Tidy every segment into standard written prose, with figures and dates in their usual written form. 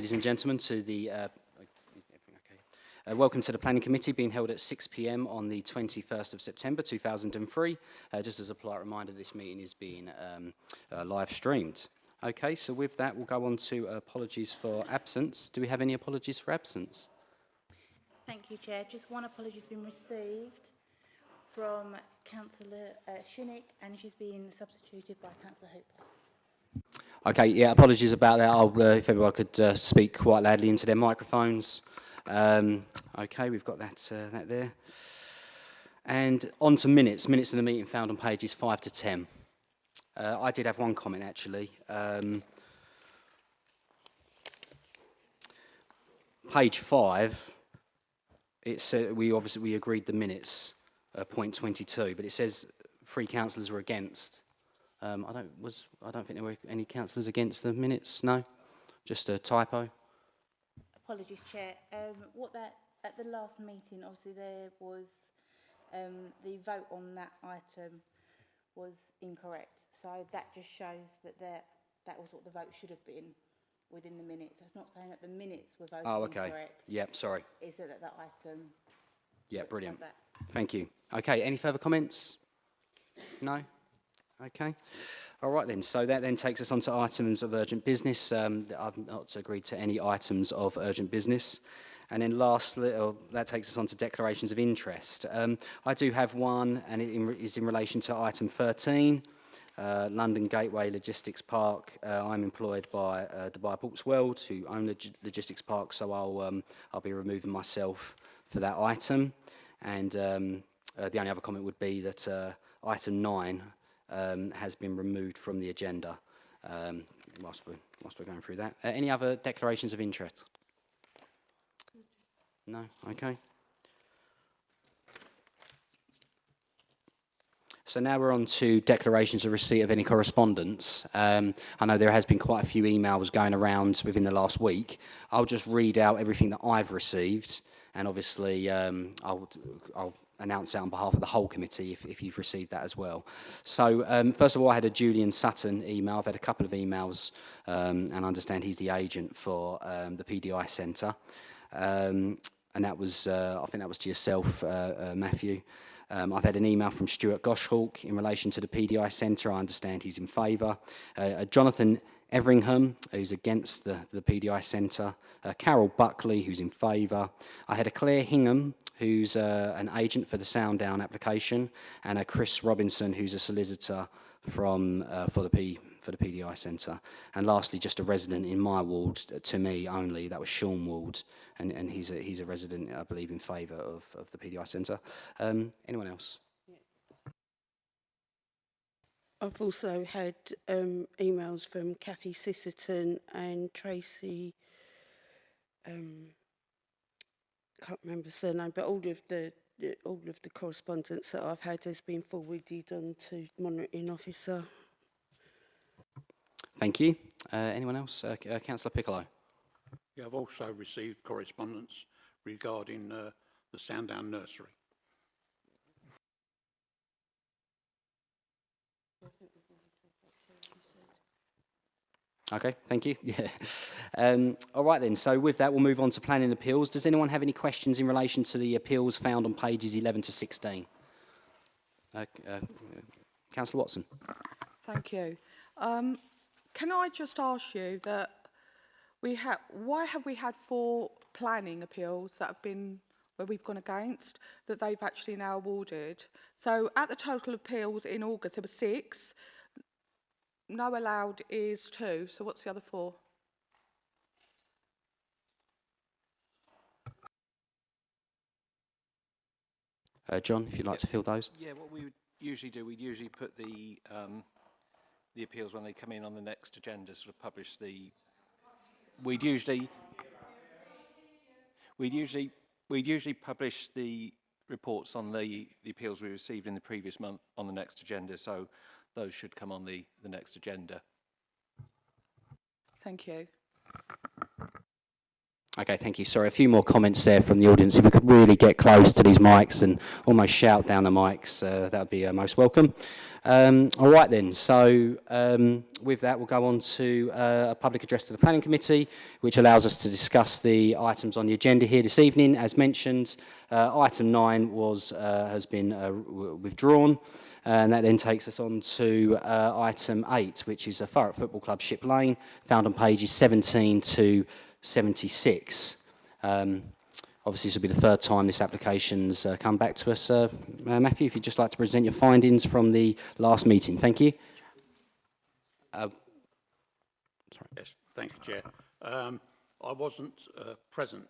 Ladies and gentlemen, to the welcome to the Planning Committee, being held at 6 p.m. on the 21st of September 2003. Just as a polite reminder, this meeting is being live streamed. Okay, so with that, we'll go on to apologies for absence. Do we have any apologies for absence? Thank you, Chair. Just one apology has been received from Councillor Shinnick, and she's been substituted by Councillor Hope. Okay, yeah, apologies about that. If everyone could speak quite loudly into their microphones. Okay, we've got that there. And on to minutes. Minutes of the meeting found on pages 5 to 10. I did have one comment, actually. Page 5, it said we agreed the minutes, point 22, but it says 3 councillors were against. I don't think there were any councillors against the minutes. No, just a typo. Apologies, Chair. At the last meeting, obviously there was the vote on that item was incorrect. So that just shows that that was what the vote should have been within the minutes. It's not saying that the minutes were voted incorrect. Yep, sorry. It's that item. Yeah, brilliant. Thank you. Okay, any further comments? No? Okay. All right then, so that then takes us on to items of urgent business. I've not agreed to any items of urgent business. And then lastly, that takes us on to declarations of interest. I do have one, and it is in relation to item 13, London Gateway Logistics Park. I'm employed by Dubai Ports World, who own the logistics park, so I'll be removing myself for that item. And the only other comment would be that item 9 has been removed from the agenda whilst we're going through that. Any other declarations of interest? No? Okay. So now we're on to declarations of receipt of any correspondence. I know there has been quite a few emails going around within the last week. I'll just read out everything that I've received, and obviously I'll announce that on behalf of the whole committee if you've received that as well. So first of all, I had a Julian Sutton email. I've had a couple of emails, and I understand he's the agent for the PDI Centre. And that was, I think that was to yourself, Matthew. I've had an email from Stuart Goshawk in relation to the PDI Centre. I understand he's in favour. Jonathan Everingham, who's against the PDI Centre. Carol Buckley, who's in favour. I had a Claire Hingham, who's an agent for the Sounddown application, and a Chris Robinson, who's a solicitor from for the PDI Centre. And lastly, just a resident in my ward, to me only, that was Sean Ward, and he's a resident, I believe, in favour of the PDI Centre. Anyone else? I've also had emails from Kathy Sisterton and Tracy, can't remember the surname, but all of the correspondence that I've had has been forwarded on to the monitoring officer. Thank you. Anyone else? Councillor Piccolo. Yeah, I've also received correspondence regarding the Sounddown Nursery. Okay, thank you. Yeah. All right then, so with that, we'll move on to planning appeals. Does anyone have any questions in relation to the appeals found on pages 11 to 16? Councillor Watson. Thank you. Can I just ask you that why have we had 4 planning appeals that have been where we've gone against that they've actually now awarded? So at the total appeals in August there were 6. No allowed is 2. So what's the other 4? John, if you'd like to fill those. Yeah, what we would usually do, we'd usually put the appeals when they come in on the next agenda, sort of publish the. We'd usually publish the reports on the appeals we received in the previous month on the next agenda, so those should come on the next agenda. Thank you. Okay, thank you. Sorry, a few more comments there from the audience. If we could really get close to these mics and almost shout down the mics, that would be most welcome. All right then, so with that we'll go on to a public address to the Planning Committee, which allows us to discuss the items on the agenda here this evening. As mentioned, item 9 has been withdrawn, and that then takes us on to item 8, which is a Thurrock Football Club Ship Lane, found on pages 17 to 76. Obviously, this will be the third time this application's come back to us. Matthew, if you'd just like to present your findings from the last meeting. Thank you. Yes, thank you, Chair. I wasn't present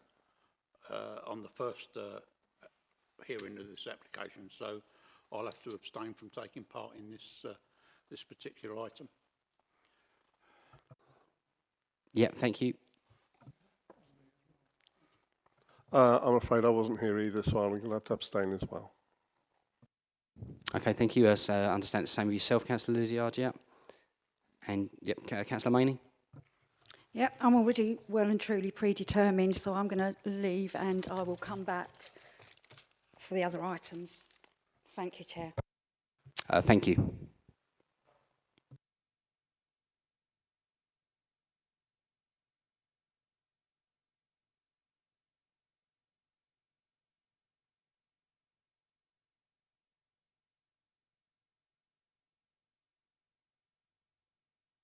on the first hearing of this application, so I'll have to abstain from taking part in this particular item. Yeah, thank you. I'm afraid I wasn't here either, so I'm going to have to abstain as well. Okay, thank you. I understand it's the same with yourself, Councillor Lydiard, yeah. And, yep, Councillor Maney. Yep, I'm already well and truly predetermined, so I'm going to leave and I will come back for the other items. Thank you, Chair. Thank you.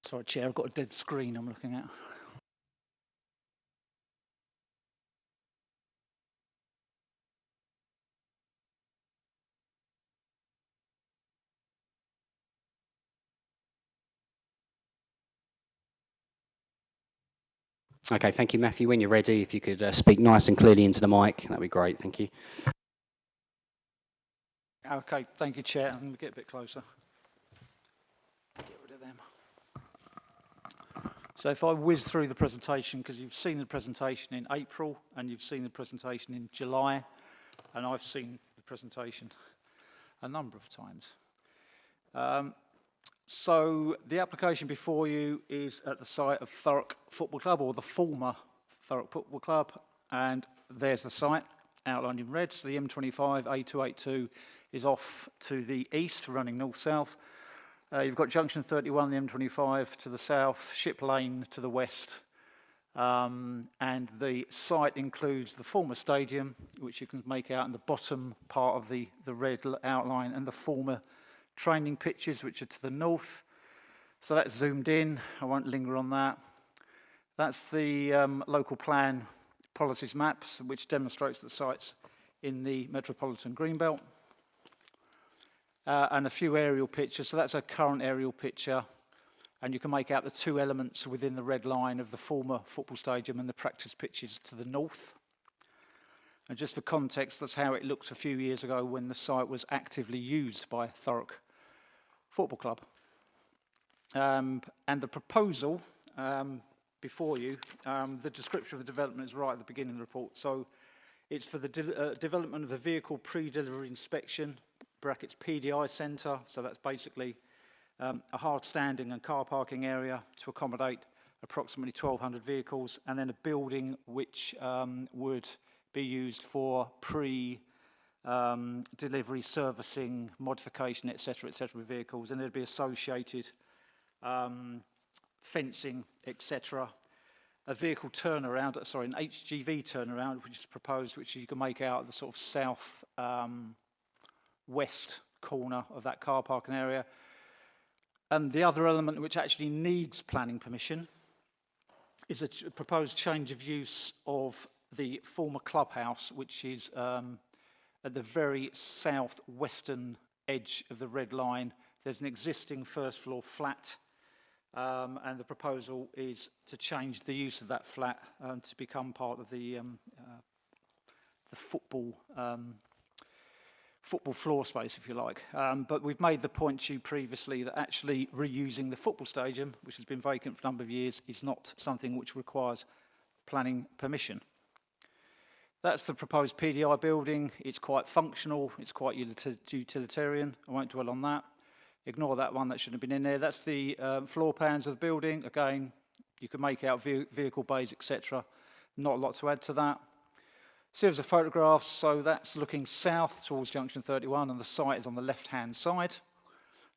Sorry, Chair, I've got a dead screen I'm looking at. Okay, thank you, Matthew. When you're ready, if you could speak nice and clearly into the mic, that'd be great. Thank you. Okay, thank you, Chair. I'm going to get a bit closer. Get rid of them. So if I whiz through the presentation, because you've seen the presentation in April and you've seen the presentation in July, and I've seen the presentation a number of times. So the application before you is at the site of Thurrock Football Club, or the former Thurrock Football Club, and there's the site outlined in red. So the M25 A282 is off to the east, running north-south. You've got junction 31, the M25 to the south, Ship Lane to the west, and the site includes the former stadium, which you can make out in the bottom part of the red outline, and the former training pitches, which are to the north. So that's zoomed in. I won't linger on that. That's the local plan policies maps, which demonstrates the sites in the Metropolitan Greenbelt. And a few aerial pictures. So that's a current aerial picture. And you can make out the two elements within the red line of the former football stadium and the practice pitches to the north. And just for context, that's how it looked a few years ago when the site was actively used by Thurrock Football Club. And the proposal before you, the description of the development is right at the beginning of the report. So it's for the development of a vehicle pre-delivery inspection, brackets PDI centre. So that's basically a hard standing and car parking area to accommodate approximately 1,200 vehicles, and then a building which would be used for delivery, servicing, modification, etc., with vehicles, and there'd be associated fencing, etc. A vehicle turnaround, an HGV turnaround, which is proposed, which you can make out at the sort of south west corner of that car parking area. And the other element which actually needs planning permission is a proposed change of use of the former clubhouse, which is at the very south-western edge of the red line. There's an existing first floor flat, and the proposal is to change the use of that flat to become part of the football floor space, if you like. But we've made the point to you previously that actually reusing the football stadium, which has been vacant for a number of years, is not something which requires planning permission. That's the proposed PDI building. It's quite functional. It's quite utilitarian. I won't dwell on that. Ignore that one. That shouldn't have been in there. That's the floor plans of the building. Again, you can make out vehicle bays, etc. Not a lot to add to that. Series of photographs, so that's looking south towards junction 31 and the site is on the left-hand side.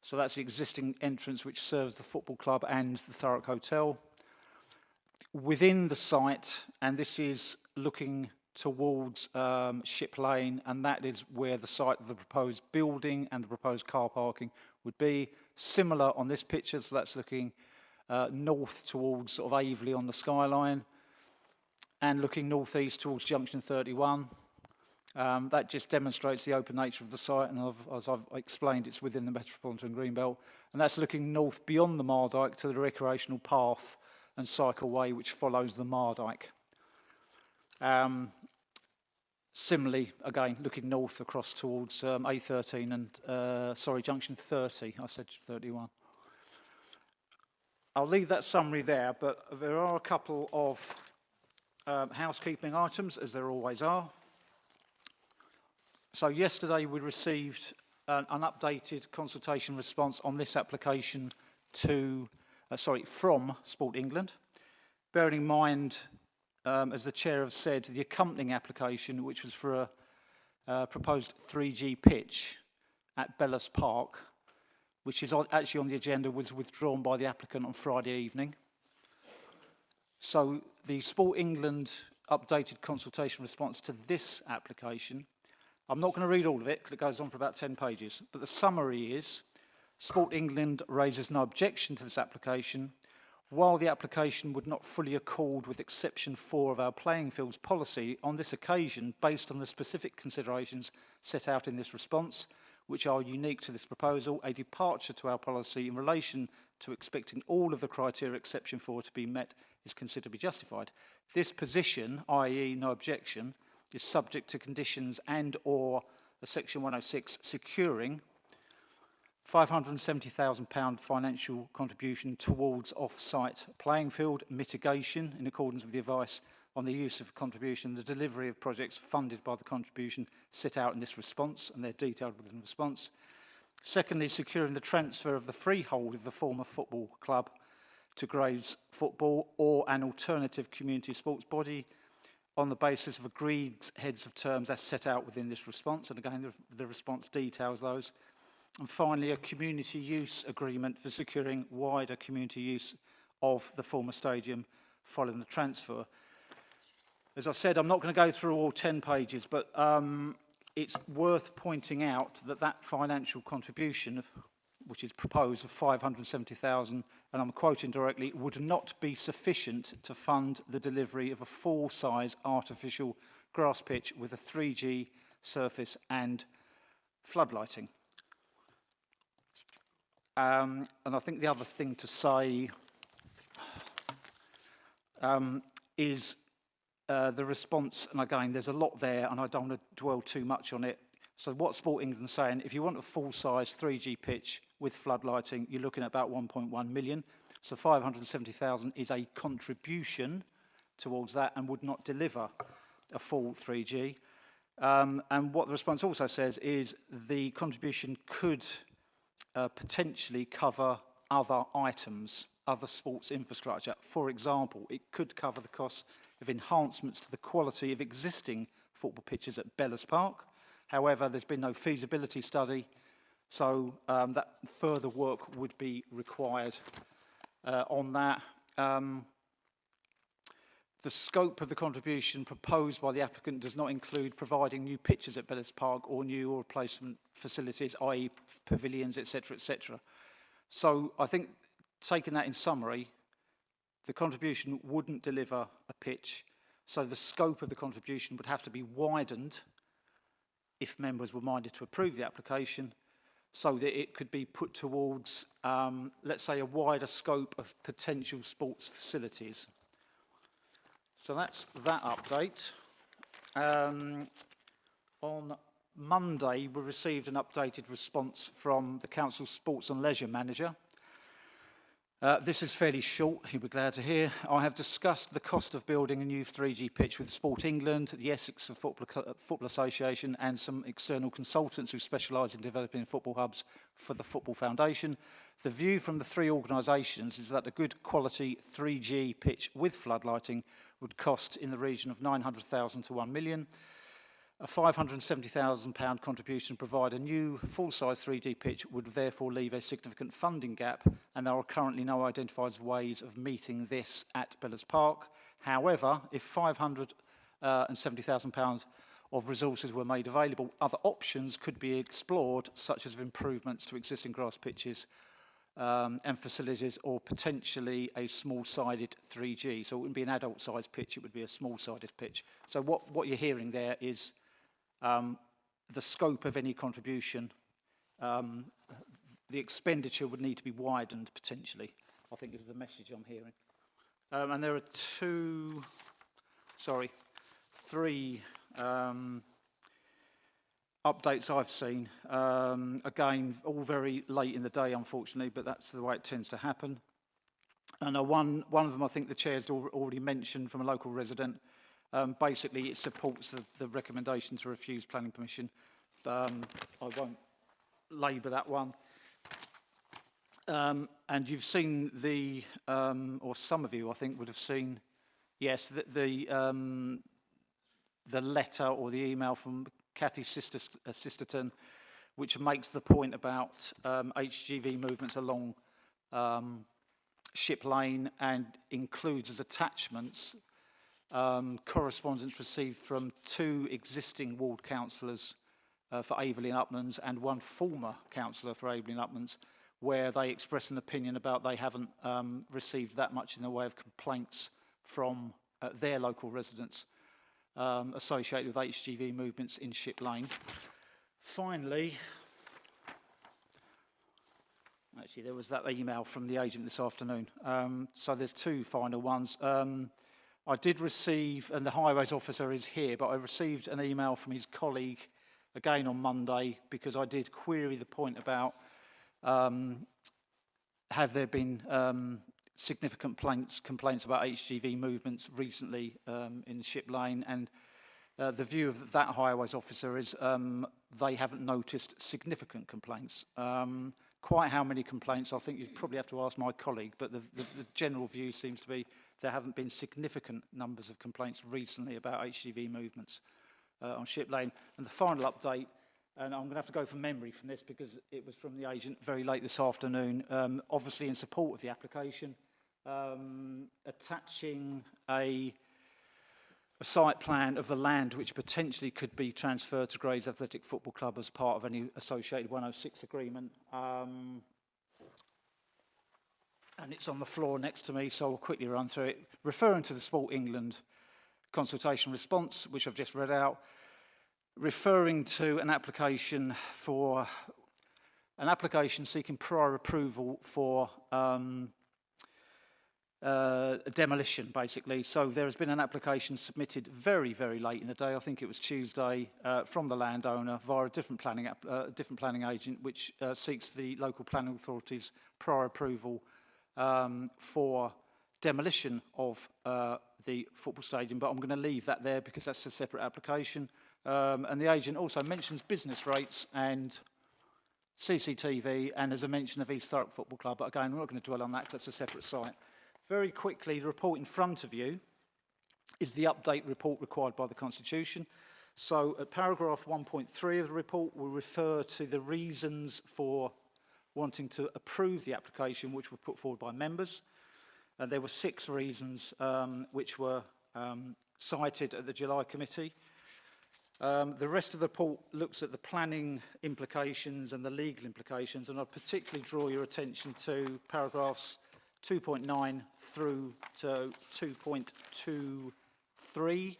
So that's the existing entrance which serves the football club and the Thurrock Hotel. Within the site, and this is looking towards Ship Lane, and that is where the site of the proposed building and the proposed car parking would be. Similar on this picture, so that's looking north towards sort of Aveley on the skyline, and looking northeast towards junction 31. That just demonstrates the open nature of the site, and as I've explained, it's within the Metropolitan Greenbelt, and that's looking north beyond the Mardyke to the recreational path and cycleway which follows the Mardyke. Similarly, again, looking north across towards A13 and, junction 30, I said 31. I'll leave that summary there, but there are a couple of housekeeping items, as there always are. So yesterday we received an updated consultation response on this application from Sport England. Bearing in mind, as the Chair has said, the accompanying application, which was for a proposed 3G pitch at Bellis Park, which is actually on the agenda, was withdrawn by the applicant on Friday evening. So the Sport England updated consultation response to this application, I'm not going to read all of it because it goes on for about 10 pages, but the summary is, Sport England raises no objection to this application. While the application would not fully accord with exception 4 of our playing fields policy, on this occasion, based on the specific considerations set out in this response, which are unique to this proposal, a departure to our policy in relation to expecting all of the criteria exception 4 to be met is considered to be justified. This position, i.e. no objection, is subject to conditions and or a section 106 securing £570,000 financial contribution towards off-site playing field mitigation in accordance with the advice on the use of contribution, the delivery of projects funded by the contribution set out in this response, and they're detailed within the response. Secondly, securing the transfer of the freehold of the former football club to Graves Football or an alternative community sports body on the basis of agreed heads of terms as set out within this response, and again the response details those. And finally, a community use agreement for securing wider community use of the former stadium following the transfer. As I said, I'm not going to go through all 10 pages, but it's worth pointing out that that financial contribution, which is proposed of 570,000, and I'm quoting directly, would not be sufficient to fund the delivery of a full-size artificial grass pitch with a 3G surface and floodlighting. And I think the other thing to say is the response, and again, there's a lot there, and I don't want to dwell too much on it. So what Sport England is saying, if you want a full-size 3G pitch with floodlighting, you're looking at about 1.1 million. So 570,000 is a contribution towards that and would not deliver a full 3G. And what the response also says is the contribution could potentially cover other items, other sports infrastructure. For example, it could cover the cost of enhancements to the quality of existing football pitches at Bellis Park. However, there's been no feasibility study, so that further work would be required on that. The scope of the contribution proposed by the applicant does not include providing new pitches at Bellis Park or new or replacement facilities, i.e. pavilions, etc., etc. So I think, taking that in summary, the contribution wouldn't deliver a pitch, so the scope of the contribution would have to be widened if members were minded to approve the application, so that it could be put towards, let's say, a wider scope of potential sports facilities. So that's that update. On Monday, we received an updated response from the Council's Sports and Leisure Manager. This is fairly short, you'll be glad to hear. I have discussed the cost of building a new 3G pitch with Sport England, the Essex Football Association, and some external consultants who specialise in developing football hubs for the Football Foundation. The view from the three organisations is that a good quality 3G pitch with floodlighting would cost in the region of 900,000 to 1 million. A £570,000 contribution to provide a new full-size 3G pitch would therefore leave a significant funding gap, and there are currently no identified ways of meeting this at Bellers Park. However, if £570,000 of resources were made available, other options could be explored, such as improvements to existing grass pitches and facilities, or potentially a small-sided 3G. So it wouldn't be an adult-sized pitch, it would be a small-sided pitch. So what you're hearing there is the scope of any contribution, the expenditure would need to be widened potentially, I think is the message I'm hearing. And there are three updates I've seen. Again, all very late in the day, unfortunately, but that's the way it tends to happen. And one of them I think the Chair's already mentioned from a local resident. Basically, it supports the recommendation to refuse planning permission. I won't labour that one. And you've seen or some of you, I think, would have seen, yes, the letter or the email from Cathy Sisterton, which makes the point about HGV movements along Ship Lane and includes as attachments correspondence received from 2 existing ward councillors for Averley and Uplands and 1 former councillor for Averley and Uplands, where they express an opinion about they haven't received that much in the way of complaints from their local residents associated with HGV movements in Ship Lane. Finally, actually there was that email from the agent this afternoon. So there's 2 final ones. I did receive, and the highways officer is here, but I received an email from his colleague again on Monday because I did query the point about have there been significant complaints about HGV movements recently in Ship Lane, and the view of that highways officer is they haven't noticed significant complaints. Quite how many complaints, I think you'd probably have to ask my colleague, but the general view seems to be there haven't been significant numbers of complaints recently about HGV movements on Ship Lane. And the final update, and I'm going to have to go from memory from this because it was from the agent very late this afternoon, obviously in support of the application, attaching a site plan of the land which potentially could be transferred to Grays Athletic Football Club as part of any associated 106 agreement. And it's on the floor next to me, so I'll quickly run through it. Referring to the Sport England consultation response, which I've just read out, referring to an application seeking prior approval for demolition, basically. So there has been an application submitted very, very late in the day, I think it was Tuesday, from the landowner via a different planning agent, which seeks the local planning authority's prior approval for demolition of the football stadium. But I'm going to leave that there because that's a separate application. And the agent also mentions business rates and CCTV, and there's a mention of East Thurrock Football Club. But again, we're not going to dwell on that because that's a separate site. Very quickly, the report in front of you is the update report required by the Constitution. So at paragraph 1.3 of the report, we'll refer to the reasons for wanting to approve the application which were put forward by members. There were 6 reasons which were cited at the July committee. The rest of the report looks at the planning implications and the legal implications, and I'd particularly draw your attention to paragraphs 2.9 through to 2.23,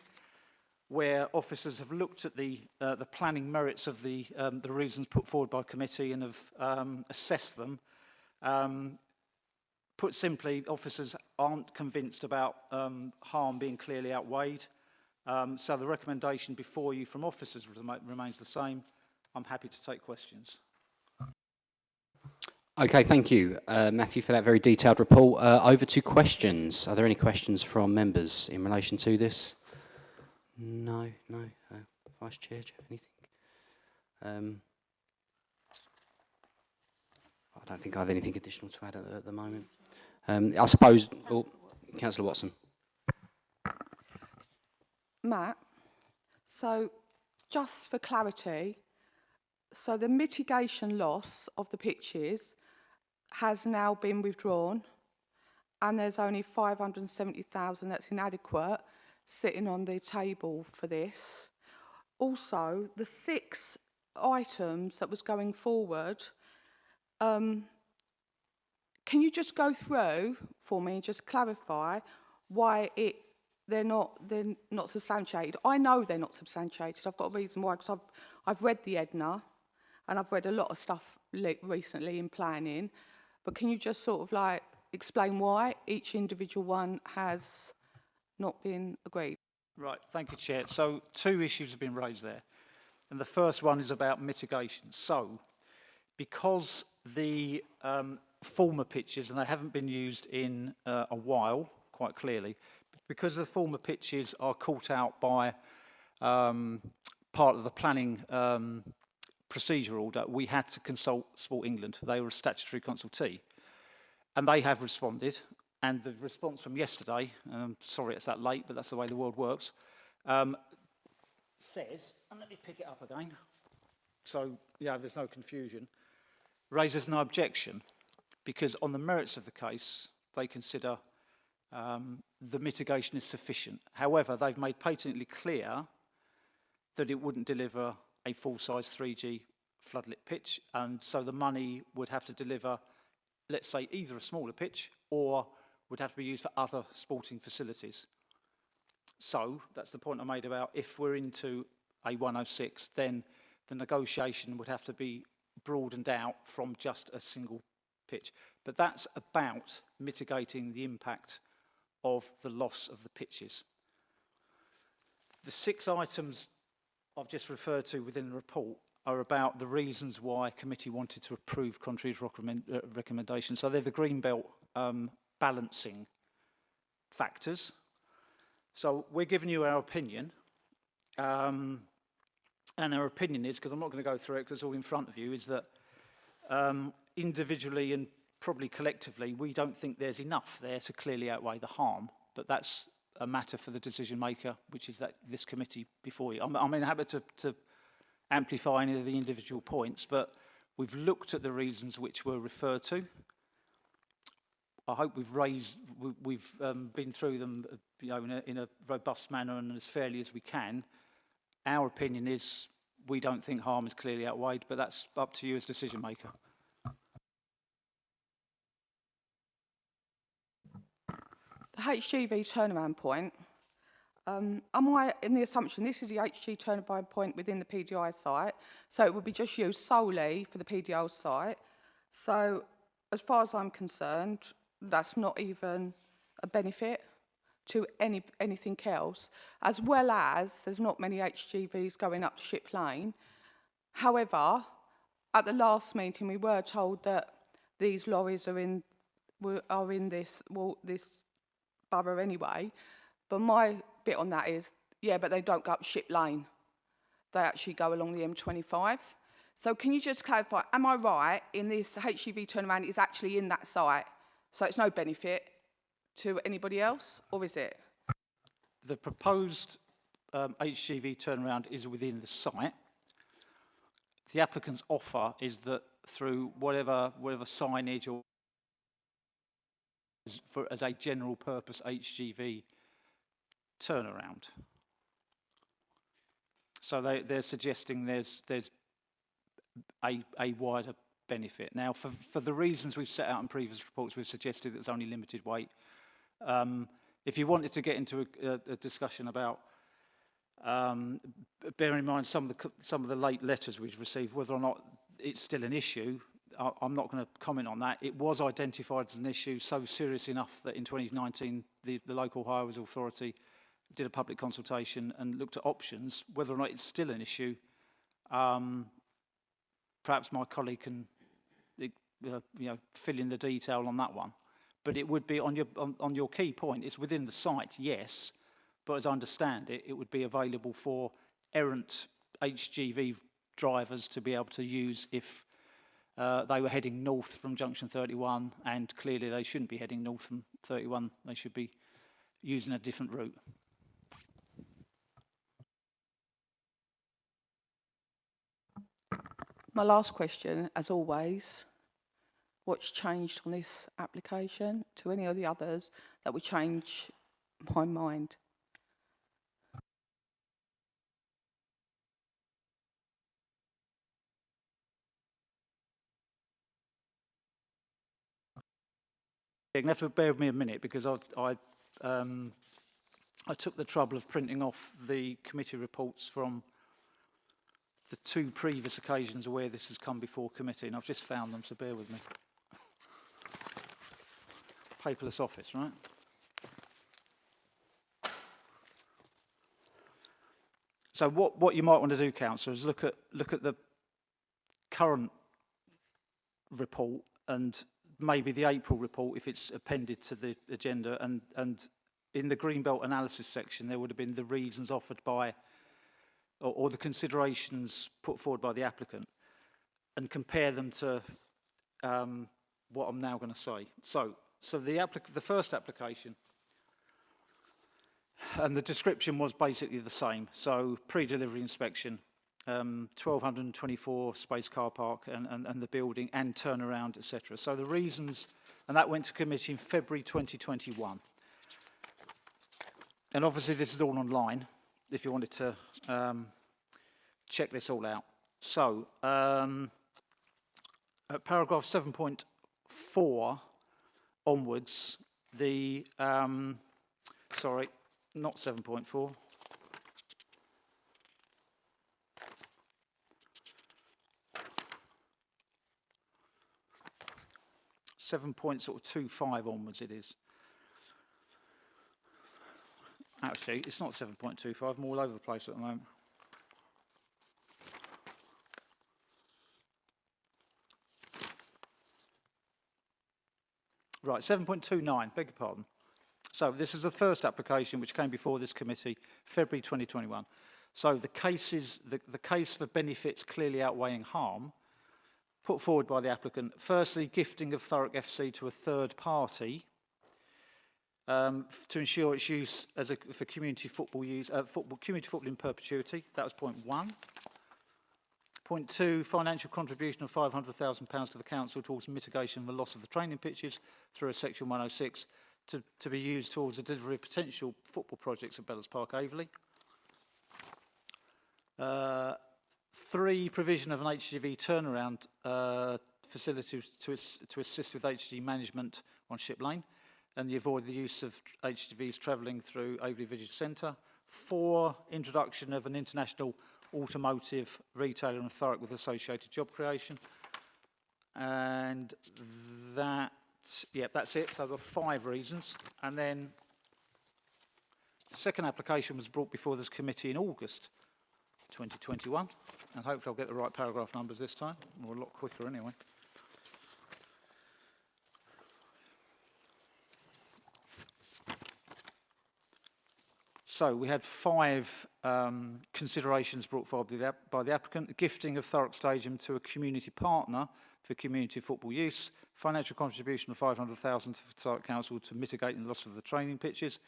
where officers have looked at the planning merits of the reasons put forward by committee and have assessed them. Put simply, officers aren't convinced about harm being clearly outweighed. So the recommendation before you from officers remains the same. I'm happy to take questions. Okay, thank you, Matthew, for that very detailed report. Over to questions. Are there any questions from members in relation to this? No. Vice Chair, do you have anything? I don't think I have anything additional to add at the moment. I suppose, Councillor Watson. Matt, so just for clarity, so the mitigation loss of the pitches has now been withdrawn, and there's only 570,000 that's inadequate sitting on the table for this. Also, the 6 items that was going forward, can you just go through for me and just clarify why they're not substantiated? I know they're not substantiated. I've got a reason why, because I've read the Edna, and I've read a lot of stuff recently in planning. But can you just sort of like explain why each individual one has not been agreed? Right, thank you, Chair. So 2 issues have been raised there. And the first one is about mitigation. So, because the former pitches, and they haven't been used in a while, quite clearly, because the former pitches are caught out by part of the planning procedure order, we had to consult Sport England. They were a statutory consultee. And they have responded. And the response from yesterday, and I'm sorry it's that late, but that's the way the world works, says, and let me pick it up again, so yeah, there's no confusion, raises no objection, because on the merits of the case, they consider the mitigation is sufficient. However, they've made patently clear that it wouldn't deliver a full-size 3G floodlit pitch, and so the money would have to deliver, let's say, either a smaller pitch or would have to be used for other sporting facilities. So, that's the point I made about if we're into a 106, then the negotiation would have to be broadened out from just a single pitch. But that's about mitigating the impact of the loss of the pitches. The 6 items I've just referred to within the report are about the reasons why committee wanted to approve Contrary's recommendation. So they're the Greenbelt balancing factors. So we're giving you our opinion. And our opinion is, because I'm not going to go through it because it's all in front of you, is that individually and probably collectively, we don't think there's enough there to clearly outweigh the harm. But that's a matter for the decision maker, which is this committee before you. I'm happy to amplify any of the individual points, but we've looked at the reasons which were referred to. I hope we've been through them, in a robust manner and as fairly as we can. Our opinion is we don't think harm is clearly outweighed, but that's up to you as decision maker. The HGV turnaround point, am I in the assumption this is the HG turnaround point within the PDI site, so it would be just used solely for the PDI site. So as far as I'm concerned, that's not even a benefit to anything else, as well as there's not many HGVs going up to Ship Lane. However, at the last meeting, we were told that these lorries are in this borough anyway. But my bit on that is, yeah, but they don't go up Ship Lane. They actually go along the M25. So can you just clarify, am I right in this HGV turnaround is actually in that site? So it's no benefit to anybody else, or is it? The proposed HGV turnaround is within the site. The applicant's offer is that through whatever signage or as a general purpose HGV turnaround. So they're suggesting there's a wider benefit. Now, for the reasons we've set out in previous reports, we've suggested there's only limited weight. If you wanted to get into a discussion about, bearing in mind some of the late letters we've received, whether or not it's still an issue, I'm not going to comment on that. It was identified as an issue so serious enough that in 2019, the local highways authority did a public consultation and looked at options. Whether or not it's still an issue, perhaps my colleague can fill in the detail on that one. But it would be on your key point. It's within the site, yes, but as I understand it, it would be available for errant HGV drivers to be able to use if they were heading north from junction 31, and clearly they shouldn't be heading north from 31. They should be using a different route. my last question, as always. What's changed on this application to any of the others that would change my mind? You're going to have to bear with me a minute because I took the trouble of printing off the committee reports from the 2 previous occasions where this has come before committee, and I've just found them, so bear with me. Paperless office, right? So what you might want to do, councillor, is look at the current report and maybe the April report if it's appended to the agenda, and in the Greenbelt analysis section there would have been the reasons offered by or the considerations put forward by the applicant, and compare them to what I'm now going to say. So the first application, and the description was basically the same. So pre-delivery inspection, 1,224 space car park and the building and turnaround, etc. So the reasons, and that went to committee in February 2021. And obviously this is all online if you wanted to check this all out. So at paragraph 7.4 onwards, the, sorry, not 7.4. 7.25 onwards it is. Actually, it's not 7.25, I'm all over the place at the moment. Right, 7.29, beg your pardon. So this is the first application which came before this committee, February 2021. So the case for benefits clearly outweighing harm, put forward by the applicant. Firstly, gifting of Thurrock FC to a third party to ensure its use as for community football use, community football in perpetuity. That was point 1. Point 2, financial contribution of £500,000 to the council towards mitigation of the loss of the training pitches through a section 106 to be used towards the delivery of potential football projects at Bellows Park, Aveley. 3, provision of an HGV turnaround facility to assist with HGV management on Ship Lane, and you avoid the use of HGVs travelling through Aveley Village Centre. 4, introduction of an international automotive retailer in Thurrock with associated job creation. And that, yeah, that's it. So there are 5 reasons. And then the second application was brought before this committee in August 2021. And hopefully I'll get the right paragraph numbers this time, or a lot quicker anyway. So we had 5 considerations brought forward by the applicant: gifting of Thurrock Stadium to a community partner for community football use, financial contribution of £500,000 to Thurrock Council to mitigate the loss of the training pitches,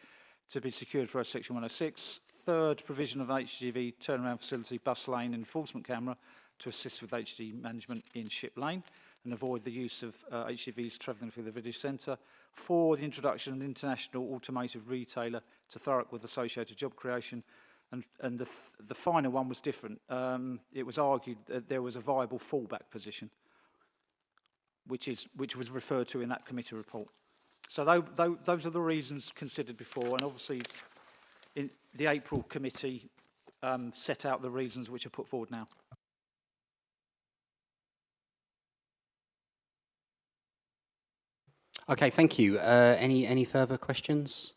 to be secured for Section 106. 3rd, provision of an HGV turnaround facility, bus lane enforcement camera to assist with HGV management in Ship Lane and avoid the use of HGVs travelling through the village centre. 4, the introduction of an international automotive retailer to Thurrock with associated job creation. And the final one was different. It was argued that there was a viable fallback position, which was referred to in that committee report. So those are the reasons considered before, and obviously in the April committee set out the reasons which are put forward now. Okay, thank you. Any further questions?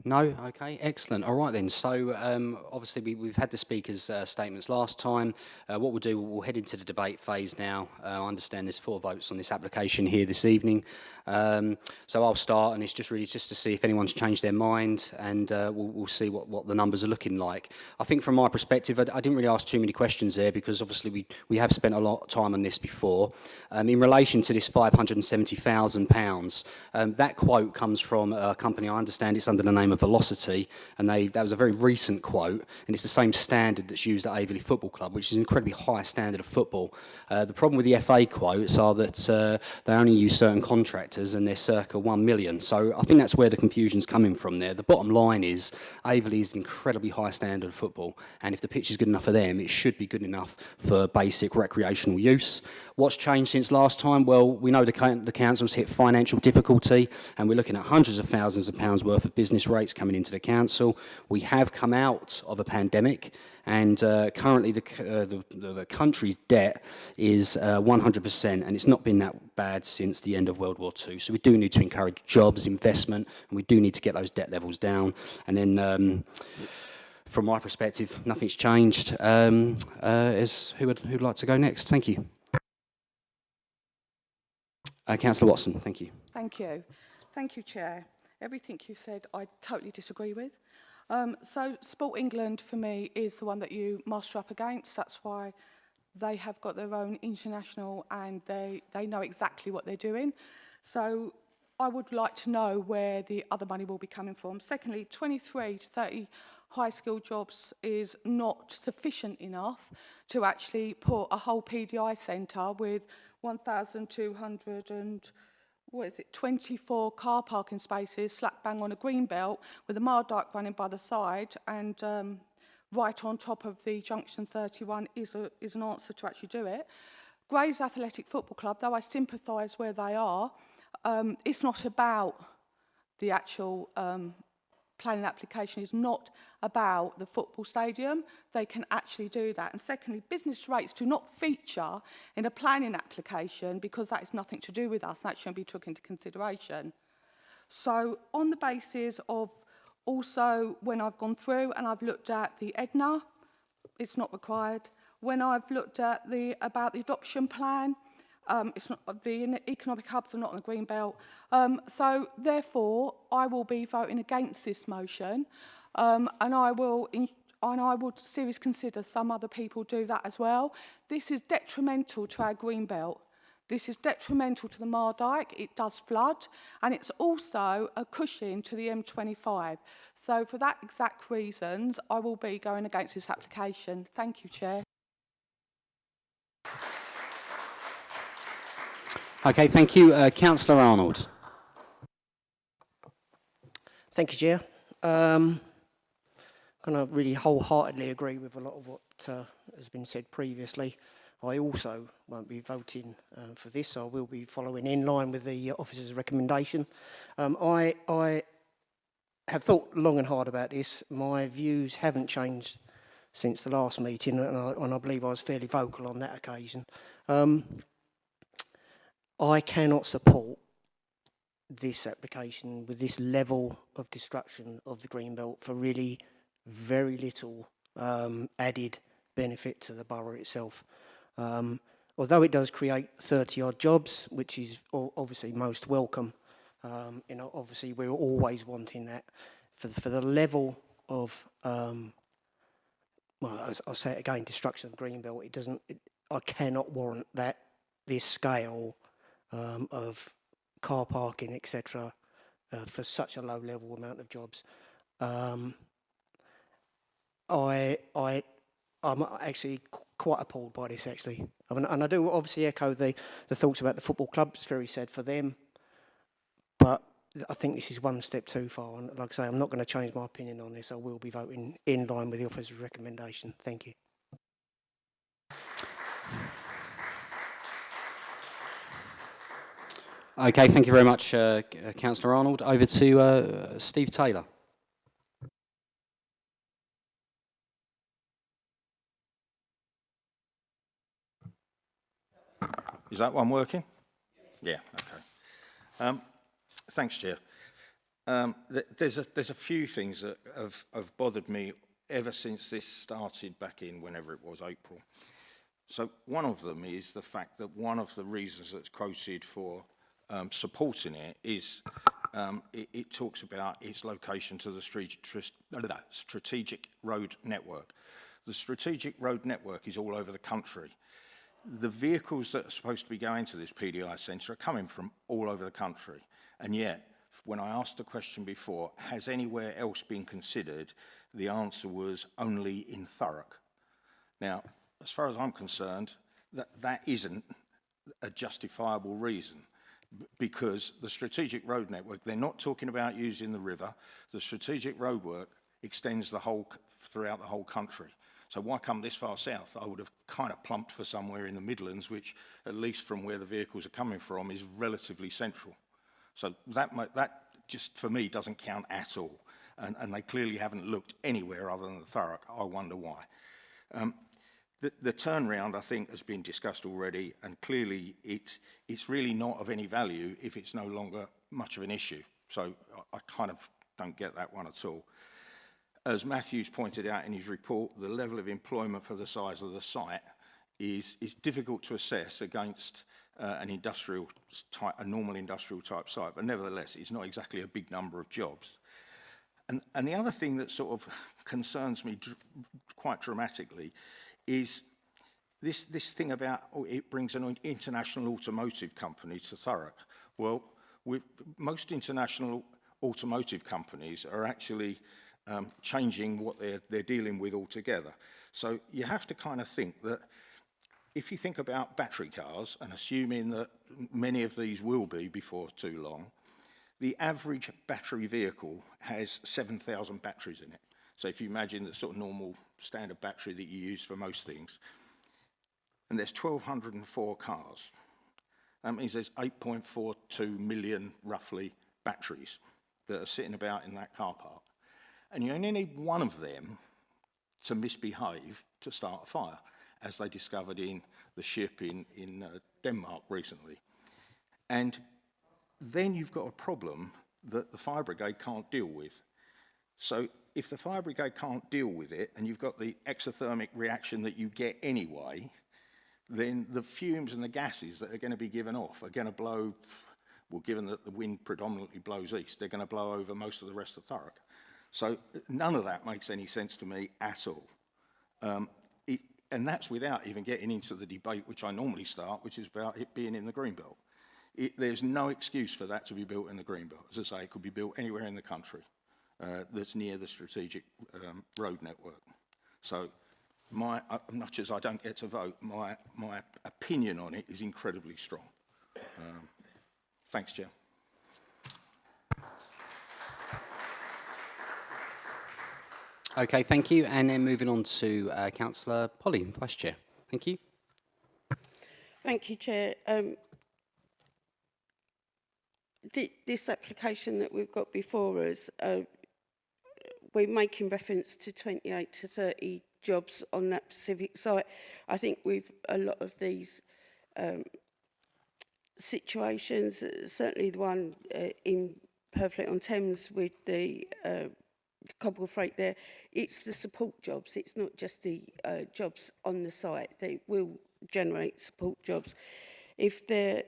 No? Okay, excellent. All right then. So obviously we've had the speakers' statements last time. What we'll do, we'll head into the debate phase now. I understand there's 4 votes on this application here this evening. So I'll start, and it's just really just to see if anyone's changed their mind, and we'll see what the numbers are looking like. I think from my perspective, I didn't really ask too many questions there because obviously we have spent a lot of time on this before. In relation to this £570,000, that quote comes from a company, I understand it's under the name name of velocity, and that was a very recent quote, and it's the same standard that's used at Averley Football Club, which is an incredibly high standard of football. The problem with the FA quotes are that they only use certain contractors, and they're circa 1 million. So I think that's where the confusion's coming from there. The bottom line is Averley is an incredibly high standard of football, and if the pitch is good enough for them, it should be good enough for basic recreational use. What's changed since last time? Well, we know the council's hit financial difficulty, and we're looking at hundreds of thousands of pounds worth of business rates coming into the council. We have come out of a pandemic, and currently the country's debt is 100%, and it's not been that bad since the end of World War II. So we do need to encourage jobs, investment, and we do need to get those debt levels down. And then, from my perspective, nothing's changed. Who'd like to go next? Thank you. Councillor Watson, thank you. Thank you. Thank you, Chair. Everything you said, I totally disagree with. So Sport England, for me, is the one that you muster up against. That's why they have got their own international, and they know exactly what they're doing. So I would like to know where the other money will be coming from. Secondly, 23 to 30 high-skilled jobs is not sufficient enough to actually put a whole PDI centre with 1,200 and, 24 car parking spaces slap bang on a green belt with a Mardyke running by the side, and right on top of the Junction 31 is an answer to actually do it. Grays Athletic Football Club, though I sympathise where they are, it's not about the actual planning application, is not about the football stadium. They can actually do that. And secondly, business rates do not feature in a planning application because that is nothing to do with us. That shouldn't be taken into consideration. So on the basis of also when I've gone through and I've looked at the EDNA, it's not required. When I've looked at about the adoption plan, it's not, the economic hubs are not on the green belt. So therefore, I will be voting against this motion, and I would seriously consider some other people do that as well. This is detrimental to our green belt. This is detrimental to the Mardyke. It does flood, and it's also a cushion to the M25. So for that exact reasons, I will be going against this application. Thank you, Chair. Okay, thank you. Councillor Arnold. Thank you, Chair. I'm going to really wholeheartedly agree with a lot of what has been said previously. I also won't be voting for this. I will be following in line with the officer's recommendation. I have thought long and hard about this. My views haven't changed since the last meeting, and I believe I was fairly vocal on that occasion. I cannot support this application with this level of destruction of the Greenbelt for really very little added benefit to the borough itself. Although it does create 30-odd jobs, which is obviously most welcome, obviously we're always wanting that. For the level of, well, I'll say it again, destruction of the Greenbelt, I cannot warrant that, this scale of car parking, etc., for such a low level amount of jobs. I'm actually quite appalled by this, actually. I mean, and I do obviously echo the thoughts about the football club. It's very sad for them, but I think this is one step too far. And like I say, I'm not going to change my opinion on this. I will be voting in line with the officer's recommendation. Thank you. Okay, thank you very much, Councillor Arnold. Over to Steve Taylor. Is that one working? Yeah, okay. Thanks, Chair. There's a few things that have bothered me ever since this started back in whenever it was, April. So one of them is the fact that one of the reasons that's quoted for supporting it is it talks about its location to the strategic road network. The strategic road network is all over the country. The vehicles that are supposed to be going to this PDI centre are coming from all over the country, and yet when I asked the question before, has anywhere else been considered, the answer was only in Thurrock. Now, as far as I'm concerned, that isn't a justifiable reason, because the strategic road network, they're not talking about using the river. The strategic road work extends throughout the whole country. So why come this far south? I would have kind of plumped for somewhere in the Midlands, which, at least from where the vehicles are coming from, is relatively central. So that just, for me, doesn't count at all. And they clearly haven't looked anywhere other than Thurrock. I wonder why. The turnaround, I think, has been discussed already, and clearly it's really not of any value if it's no longer much of an issue. So I kind of don't get that one at all. As Matthew's pointed out in his report, the level of employment for the size of the site is difficult to assess against a normal industrial type site, but nevertheless, it's not exactly a big number of jobs. And the other thing that sort of concerns me quite dramatically is this thing about, it brings an international automotive company to Thurrock. Well, most international automotive companies are actually changing what they're dealing with altogether. So you have to kind of think that if you think about battery cars, and assuming that many of these will be before too long, the average battery vehicle has 7,000 batteries in it. So if you imagine the sort of normal standard battery that you use for most things, and there's 1,204 cars. That means there's 8.42 million, roughly, batteries that are sitting about in that car park. And you only need one of them to misbehave to start a fire, as they discovered in the ship in Denmark recently. And then you've got a problem that the fire brigade can't deal with. So if the fire brigade can't deal with it, and you've got the exothermic reaction that you get anyway, then the fumes and the gases that are going to be given off are going to blow, well, given that the wind predominantly blows east, they're going to blow over most of the rest of Thurrock. So none of that makes any sense to me at all. And that's without even getting into the debate which I normally start, which is about it being in the Greenbelt. There's no excuse for that to be built in the Greenbelt. As I say, it could be built anywhere in the country that's near the strategic road network. So much as I don't get to vote, my opinion on it is incredibly strong. Thanks, Chair. Okay, thank you. And then moving on to Councillor Polly, Vice Chair. Thank you. Thank you, Chair. This application that we've got before us, we're making reference to 28 to 30 jobs on that specific site. I think with a lot of these situations, certainly the one in Purfleet-on-Thames with the cobble freight there, it's the support jobs. It's not just the jobs on the site. They will generate support jobs. If they're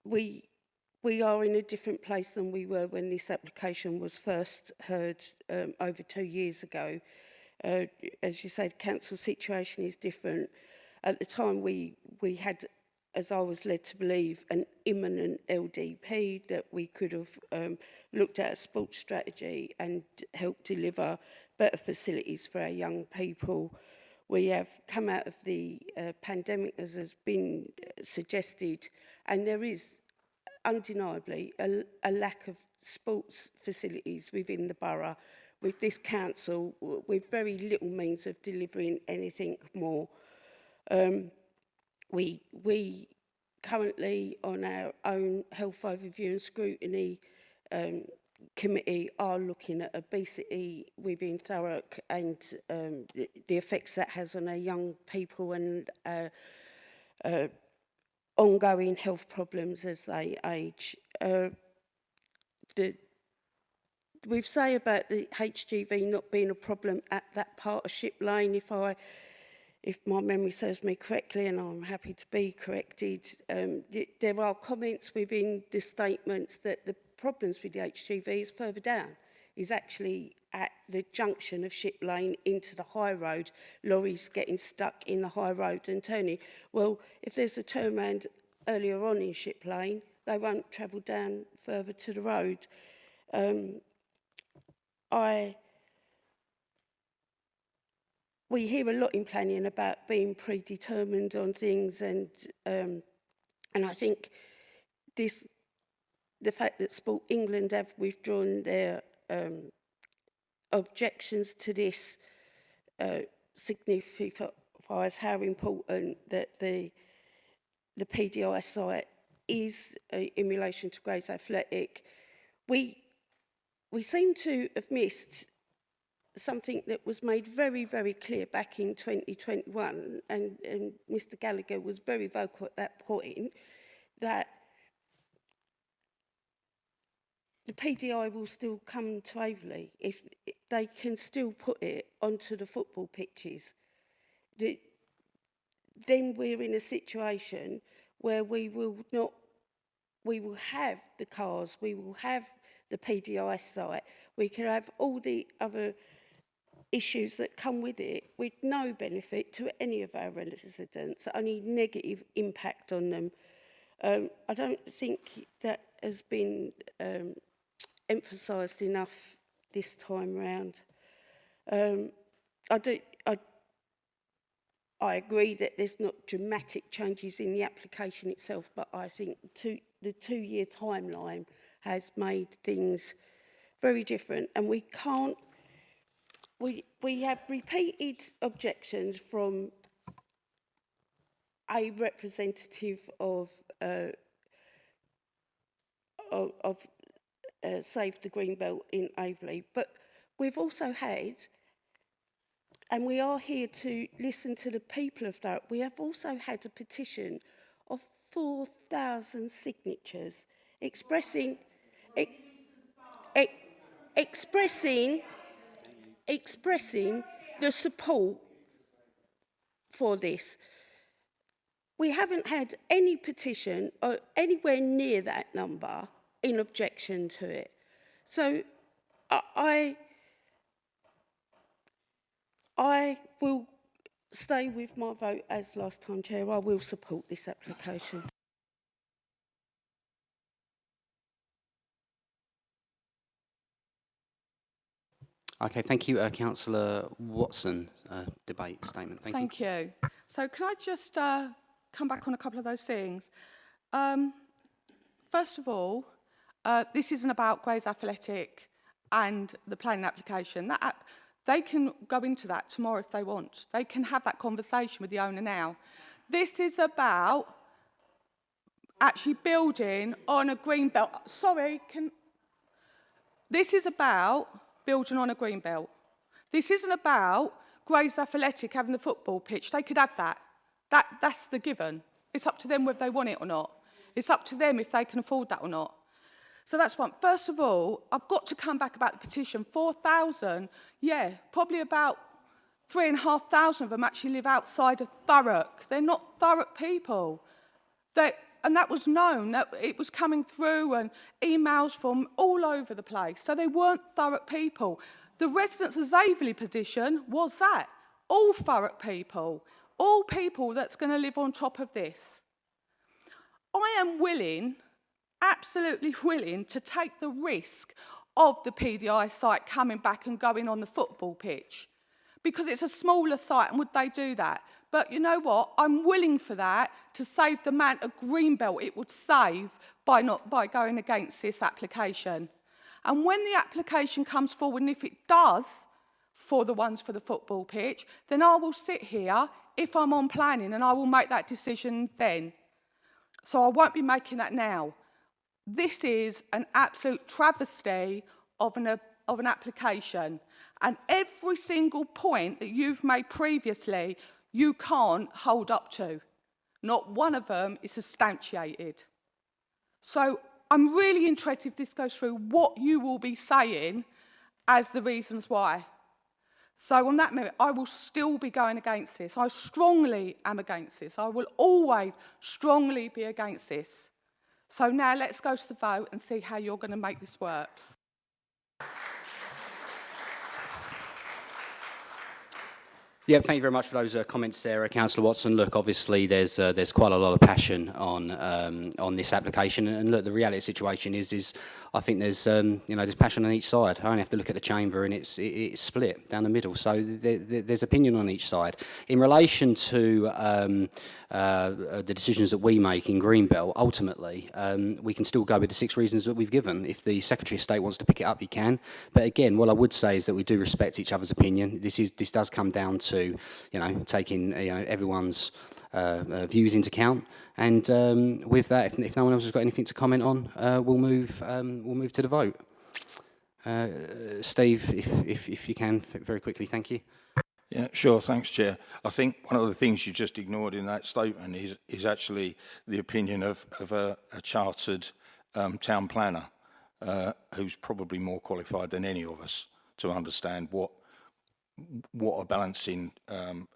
we are in a different place than we were when this application was first heard over 2 years ago. As you said, council situation is different. At the time, we had, as I was led to believe, an imminent LDP that we could have looked at a sports strategy and helped deliver better facilities for our young people. We have come out of the pandemic, as has been suggested, and there is undeniably a lack of sports facilities within the borough, with this council with very little means of delivering anything more. We currently, on our own health overview and scrutiny committee, are looking at obesity within Thurrock and the effects that has on our young people and ongoing health problems as they age. We say about the HGV not being a problem at that part of Ship Lane, if my memory serves me correctly, and I'm happy to be corrected, there are comments within the statements that the problems with the HGV is further down, is actually at the junction of Ship Lane into the high road, lorries getting stuck in the high road and turning. Well, if there's a turnaround earlier on in Ship Lane, they won't travel down further to the road. We hear a lot in planning about being predetermined on things, and I think the fact that Sport England have withdrawn their objections to this signifies how important that the PDI site is in relation to Grays Athletic. We seem to have missed something that was made very, very clear back in 2021, and Mr Gallagher was very vocal at that point, that the PDI will still come to Averley if they can still put it onto the football pitches. Then we're in a situation where we will have the cars, we will have the PDI site, we can have all the other issues that come with it with no benefit to any of our residents, only negative impact on them. I don't think that has been emphasised enough this time round. I agree that there's not dramatic changes in the application itself, but I think the 2-year timeline has made things very different, and we can't. We have repeated objections from a representative of Save the Greenbelt in Averley, but we've also had, and we are here to listen to the people of Thurrock, we have also had a petition of 4,000 signatures expressing the support for this. We haven't had any petition or anywhere near that number in objection to it. So I will stay with my vote as last time, Chair. I will support this application. Okay, thank you, Councillor Watson. Debate statement. Thank you. Thank you. So can I just come back on a couple of those things? First of all, this isn't about Grays Athletic and the planning application. They can go into that tomorrow if they want. They can have that conversation with the owner now. This is about actually building on a green belt. This is about building on a green belt. This isn't about Grays Athletic having the football pitch. They could have that. That's the given. It's up to them whether they want it or not. It's up to them if they can afford that or not. So that's one. First of all, I've got to come back about the petition. 4,000, yeah, probably about 3,500 of them actually live outside of Thurrock. They're not Thurrock people. And that was known. That it was coming through and emails from all over the place. So they weren't Thurrock people. The residents of Averley petition was that. All Thurrock people. All people that's going to live on top of this. I am willing, absolutely willing, to take the risk of the PDI site coming back and going on the football pitch. Because it's a smaller site, and would they do that? But you know what? I'm willing for that to save the amount of greenbelt it would save by going against this application. And when the application comes forward, and if it does, for the ones for the football pitch, then I will sit here, if I'm on planning, and I will make that decision then. So I won't be making that now. This is an absolute travesty of an application. And every single point that you've made previously, you can't hold up to. Not one of them is substantiated. So I'm really interested if this goes through what you will be saying as the reasons why. So on that merit, I will still be going against this. I strongly am against this. I will always strongly be against this. So now let's go to the vote and see how you're going to make this work. . Yeah, thank you very much for those comments there, Councillor Watson. Look, obviously there's quite a lot of passion on this application, and look, the reality of the situation is I think there's there's passion on each side. I only have to look at the chamber, and it's split down the middle. So there's opinion on each side. In relation to the decisions that we make in Greenbelt, ultimately we can still go with the 6 reasons that we've given. If the Secretary of State wants to pick it up, he can. But again, what I would say is that we do respect each other's opinion. This does come down to taking everyone's views into account, and with that, if no one else has got anything to comment on, we'll move to the vote. Steve, if you can, very quickly, thank you. Yeah, sure. Thanks, Chair. I think one of the things you just ignored in that statement is actually the opinion of a chartered town planner who's probably more qualified than any of us to understand what a balancing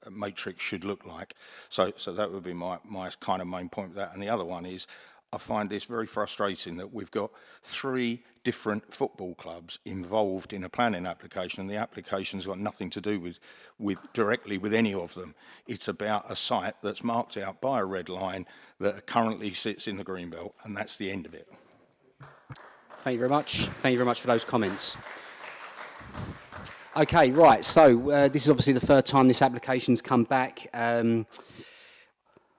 matrix should look like. So that would be my kind of main point with that. And the other one is, I find this very frustrating that we've got 3 different football clubs involved in a planning application, and the application's got nothing to do directly with any of them. It's about a site that's marked out by a red line that currently sits in the Greenbelt, and that's the end of it. Thank you very much. Thank you very much for those comments. Okay, right, so this is obviously the 3rd time this application's come back.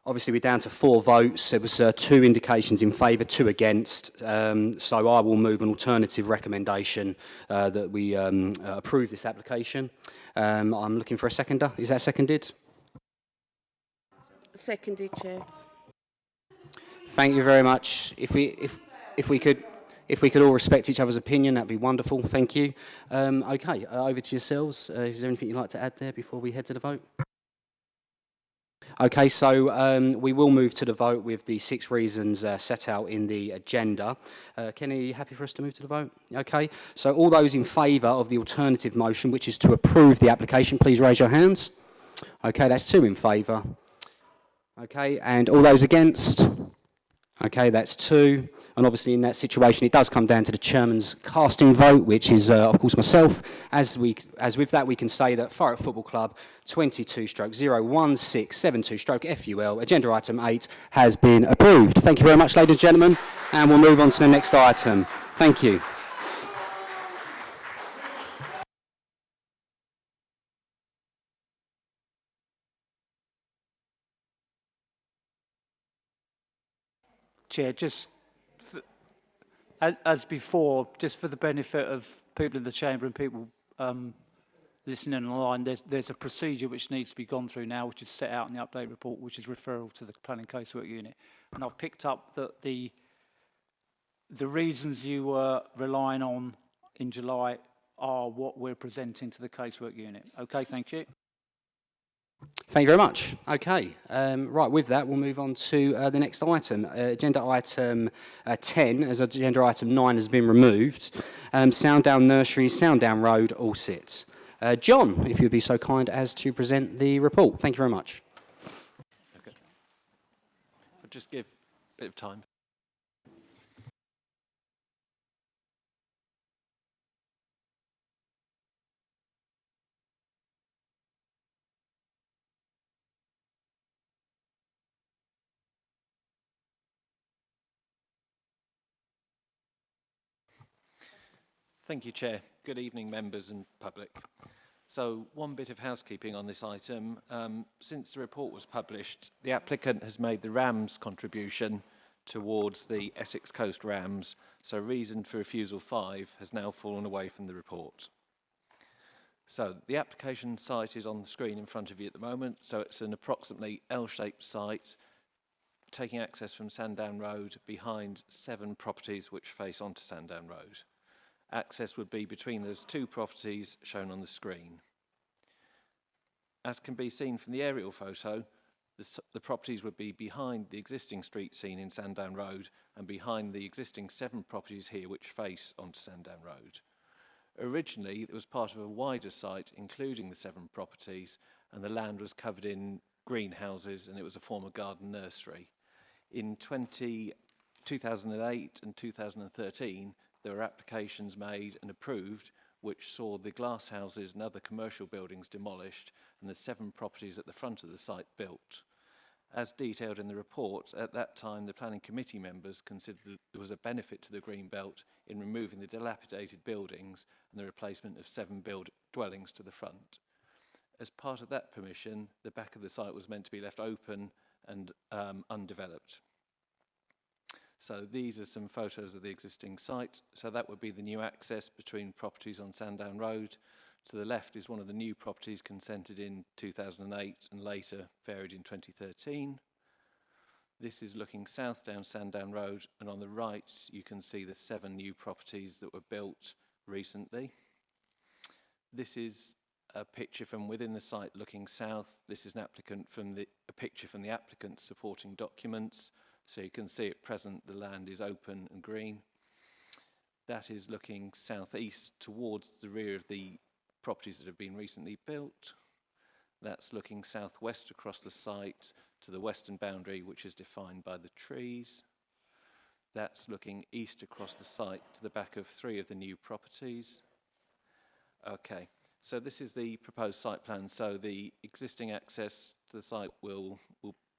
Obviously, we're down to 4 votes. There was 2 indications in favour, 2 against. So I will move an alternative recommendation that we approve this application. I'm looking for a seconder. Is that seconded? Seconded, Chair. Thank you very much. If we could all respect each other's opinion, that'd be wonderful. Thank you. Okay, over to yourselves. Is there anything you'd like to add there before we head to the vote? Okay, so we will move to the vote with the 6 reasons set out in the agenda. Kenny, are you happy for us to move to the vote? Okay, so all those in favour of the alternative motion, which is to approve the application, please raise your hands. Okay, that's 2 in favour. Okay, and all those against? Okay, that's 2. And obviously in that situation, it does come down to the chairman's casting vote, which is, of course, myself. As with that, we can say that Thurrock Football Club 22/01672/FUL, agenda item 8, has been approved. Thank you very much, ladies and gentlemen. And we'll move on to the next item. Thank you. Chair, as before, just for the benefit of people in the chamber and people listening online, there's a procedure which needs to be gone through now, which is set out in the update report, which is referral to the planning casework unit. And I've picked up that the reasons you were relying on in July are what we're presenting to the casework unit. Okay, thank you. Thank you very much. Okay, right, with that, we'll move on to the next item. Agenda item 10, as agenda item 9 has been removed. Sounddown Nursery, Sounddown Road, Allsits. John, if you'd be so kind as to present the report. Thank you very much. Okay. I'll just give a bit of time. Thank you, Chair. Good evening, members and public. So, one bit of housekeeping on this item. Since the report was published, the applicant has made the RAMS contribution towards the Essex Coast RAMS, so reason for refusal 5 has now fallen away from the report. So, the application site is on the screen in front of you at the moment, so it's an approximately L-shaped site, taking access from Sandown Road behind 7 properties which face onto Sandown Road. Access would be between those 2 properties shown on the screen. As can be seen from the aerial photo, the properties would be behind the existing street scene in Sandown Road and behind the existing 7 properties here which face onto Sandown Road. Originally, it was part of a wider site including the 7 properties, and the land was covered in greenhouses and it was a former garden nursery. In 2008 and 2013, there were applications made and approved which saw the glass houses and other commercial buildings demolished and the 7 properties at the front of the site built. As detailed in the report, at that time the planning committee members considered there was a benefit to the green belt in removing the dilapidated buildings and the replacement of 7 dwellings to the front. As part of that permission, the back of the site was meant to be left open and undeveloped. So these are some photos of the existing site. So that would be the new access between properties on Sandown Road. To the left is one of the new properties consented in 2008 and later varied in 2013. This is looking south down Sandown Road, and on the right you can see the 7 new properties that were built recently. This is a picture from within the site looking south. This is an applicant from a picture from the applicant's supporting documents. So you can see at present the land is open and green. That is looking southeast towards the rear of the properties that have been recently built. That's looking southwest across the site to the western boundary, which is defined by the trees. That's looking east across the site to the back of 3 of the new properties. Okay, so this is the proposed site plan. So the existing access to the site will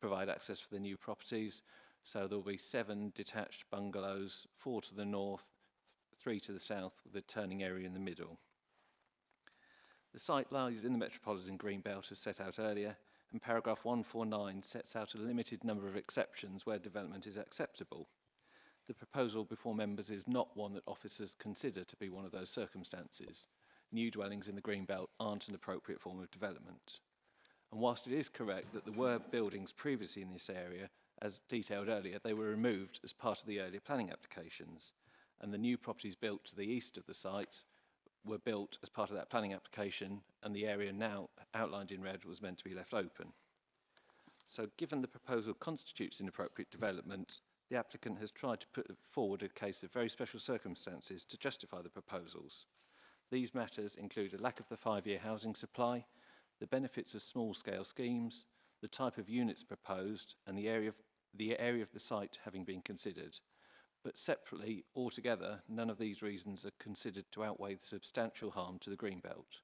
provide access for the new properties. So there will be 7 detached bungalows, 4 to the north, 3 to the south, with a turning area in the middle. The site lies in the Metropolitan Greenbelt as set out earlier, and paragraph 149 sets out a limited number of exceptions where development is acceptable. The proposal before members is not one that officers consider to be one of those circumstances. New dwellings in the Greenbelt aren't an appropriate form of development. And whilst it is correct that there were buildings previously in this area, as detailed earlier, they were removed as part of the earlier planning applications, and the new properties built to the east of the site were built as part of that planning application, and the area now outlined in red was meant to be left open. So given the proposal constitutes inappropriate development, the applicant has tried to put forward a case of very special circumstances to justify the proposals. These matters include a lack of the 5-year housing supply, the benefits of small-scale schemes, the type of units proposed, and the area of the site having been considered. But separately, altogether, none of these reasons are considered to outweigh the substantial harm to the Greenbelt.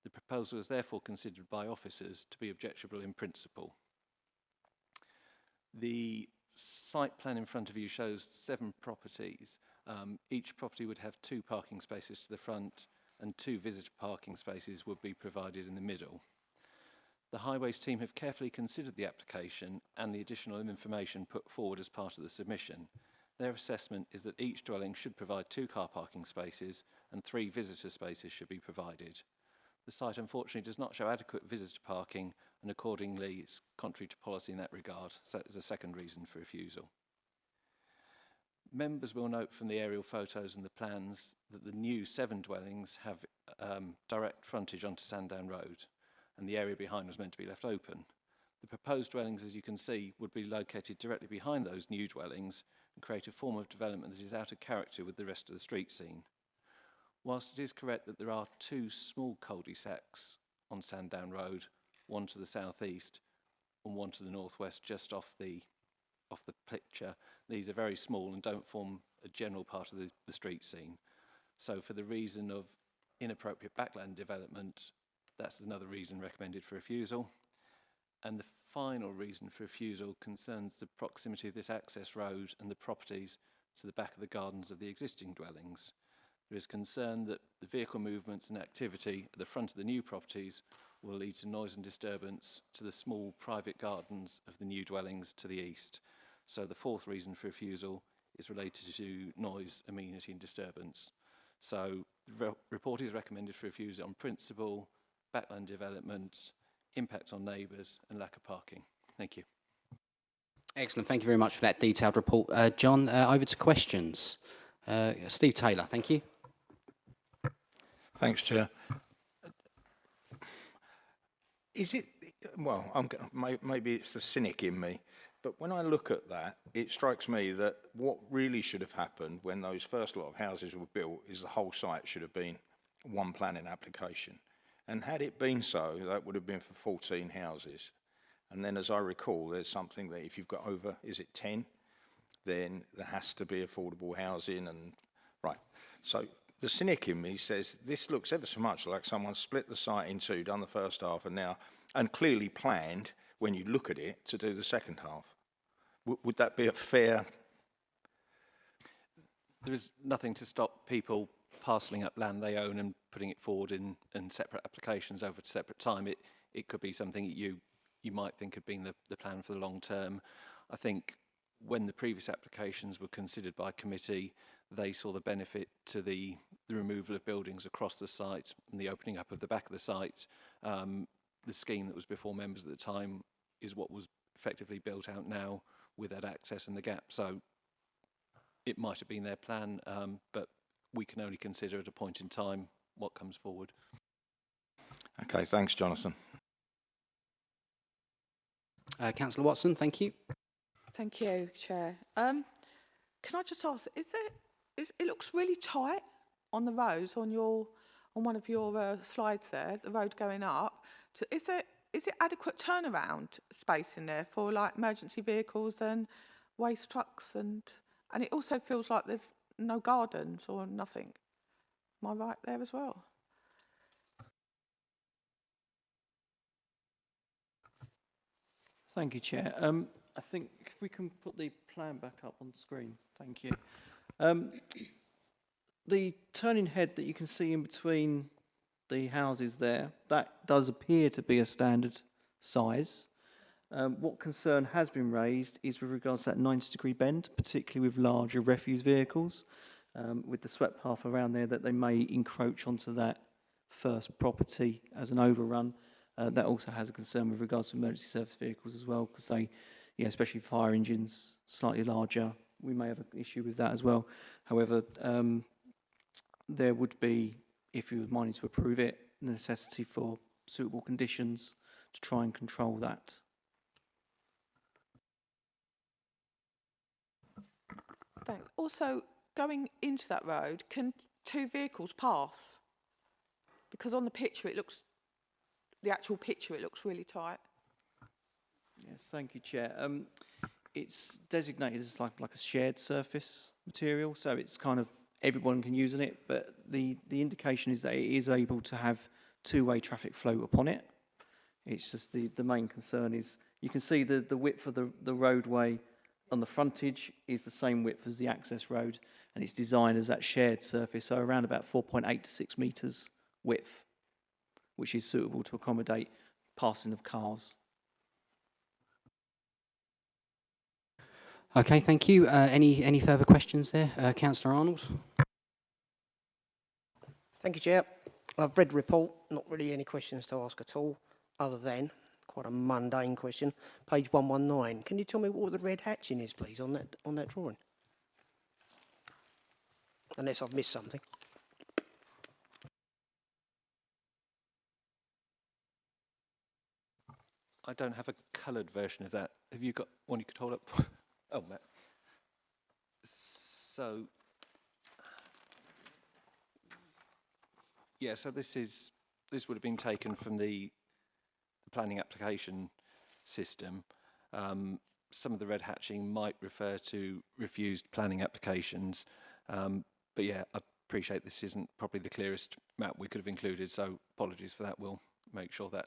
The proposal is therefore considered by officers to be objectionable in principle. The site plan in front of you shows 7 properties. Each property would have 2 parking spaces to the front, and 2 visitor parking spaces would be provided in the middle. The Highways team have carefully considered the application and the additional information put forward as part of the submission. Their assessment is that each dwelling should provide 2 car parking spaces and 3 visitor spaces should be provided. The site unfortunately does not show adequate visitor parking, and accordingly it's contrary to policy in that regard. So that is a second reason for refusal. Members will note from the aerial photos and the plans that the new 7 dwellings have direct frontage onto Sandown Road, and the area behind was meant to be left open. The proposed dwellings, as you can see, would be located directly behind those new dwellings and create a form of development that is out of character with the rest of the street scene. Whilst it is correct that there are 2 small cul-de-sacs on Sandown Road, one to the southeast and one to the northwest, just off the picture, these are very small and don't form a general part of the street scene. So for the reason of inappropriate backland development, that's another reason recommended for refusal. And the final reason for refusal concerns the proximity of this access road and the properties to the back of the gardens of the existing dwellings. There is concern that the vehicle movements and activity at the front of the new properties will lead to noise and disturbance to the small private gardens of the new dwellings to the east. So the 4th reason for refusal is related to noise, amenity and disturbance. So the report is recommended for refusal on principle, backland development, impact on neighbours and lack of parking. Thank you. Excellent. Thank you very much for that detailed report. John, over to questions. Steve Taylor, thank you. Thanks, Chair. Is it, well, maybe it's the cynic in me, but when I look at that, it strikes me that what really should have happened when those first lot of houses were built is the whole site should have been one planning application. And had it been so, that would have been for 14 houses. And then as I recall, there's something that if you've got over, is it 10? Then there has to be affordable housing and, right. So the cynic in me says this looks ever so much like someone split the site in two, done the first half, and clearly planned, when you look at it, to do the second half. Would that be a fair? There is nothing to stop people parcelling up land they own and putting it forward in separate applications over a separate time. It could be something that you might think had been the plan for the long term. I think when the previous applications were considered by committee, they saw the benefit to the removal of buildings across the site and the opening up of the back of the site. The scheme that was before members at the time is what was effectively built out now with that access and the gap. So it might have been their plan, but we can only consider at a point in time what comes forward. Okay, thanks, Jonathan. Councillor Watson, thank you. Thank you, Chair. Can I just ask, it looks really tight on the roads on one of your slides there, the road going up. So is it adequate turnaround space in there for like emergency vehicles and waste trucks and it also feels like there's no gardens or nothing. Am I right there as well? Thank you, Chair. I think if we can put the plan back up on screen. Thank you. The turning head that you can see in between the houses there, that does appear to be a standard size. What concern has been raised is with regards to that 90-degree bend, particularly with larger refuse vehicles, with the swept path around there, that they may encroach onto that first property as an overrun. That also has a concern with regards to emergency service vehicles as well, because they, especially fire engines, slightly larger, we may have an issue with that as well. However, there would be, if you were minded to approve it, the necessity for suitable conditions to try and control that. Thanks. Also, going into that road, can two vehicles pass? Because on the picture, the actual picture, it looks really tight. Yes, thank you, Chair. It's designated as like a shared surface material, so it's kind of everyone can use it, but the indication is that it is able to have two-way traffic flow upon it. It's just the main concern is, you can see the width of the roadway on the frontage is the same width as the access road, and it's designed as that shared surface, so around about 4.8 to 6 metres width, which is suitable to accommodate passing of cars. Okay, thank you. Any further questions there? Councillor Arnold? Thank you, Chair. I've read the report, not really any questions to ask at all, other than quite a mundane question. Page 119. Can you tell me what the red hatching is, please, on that drawing? Unless I've missed something. I don't have a coloured version of that. Have you got one you could hold up? Oh, Matt. So, yeah, so this would have been taken from the planning application system. Some of the red hatching might refer to refused planning applications, but yeah, I appreciate this isn't probably the clearest map we could have included, so apologies for that. We'll make sure that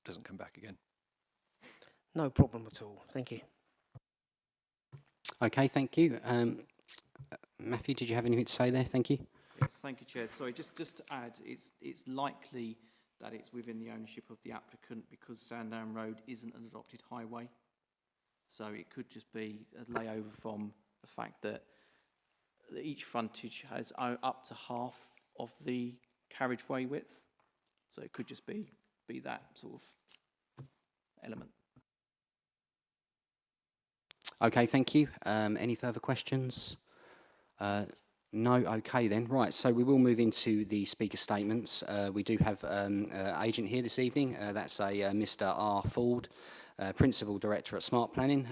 doesn't come back again. No problem at all. Thank you. Okay, thank you. Matthew, did you have anything to say there? Thank you. Yes, thank you, Chair. Sorry, just to add, it's likely that it's within the ownership of the applicant because Sandown Road isn't an adopted highway. So it could just be a layover from the fact that each frontage has up to half of the carriageway width. So it could just be that sort of element. Okay, thank you. Any further questions? No, okay then. Right, so we will move into the speaker statements. We do have agent here this evening. That's Mr. R. Ford, Principal Director at Smart Planning.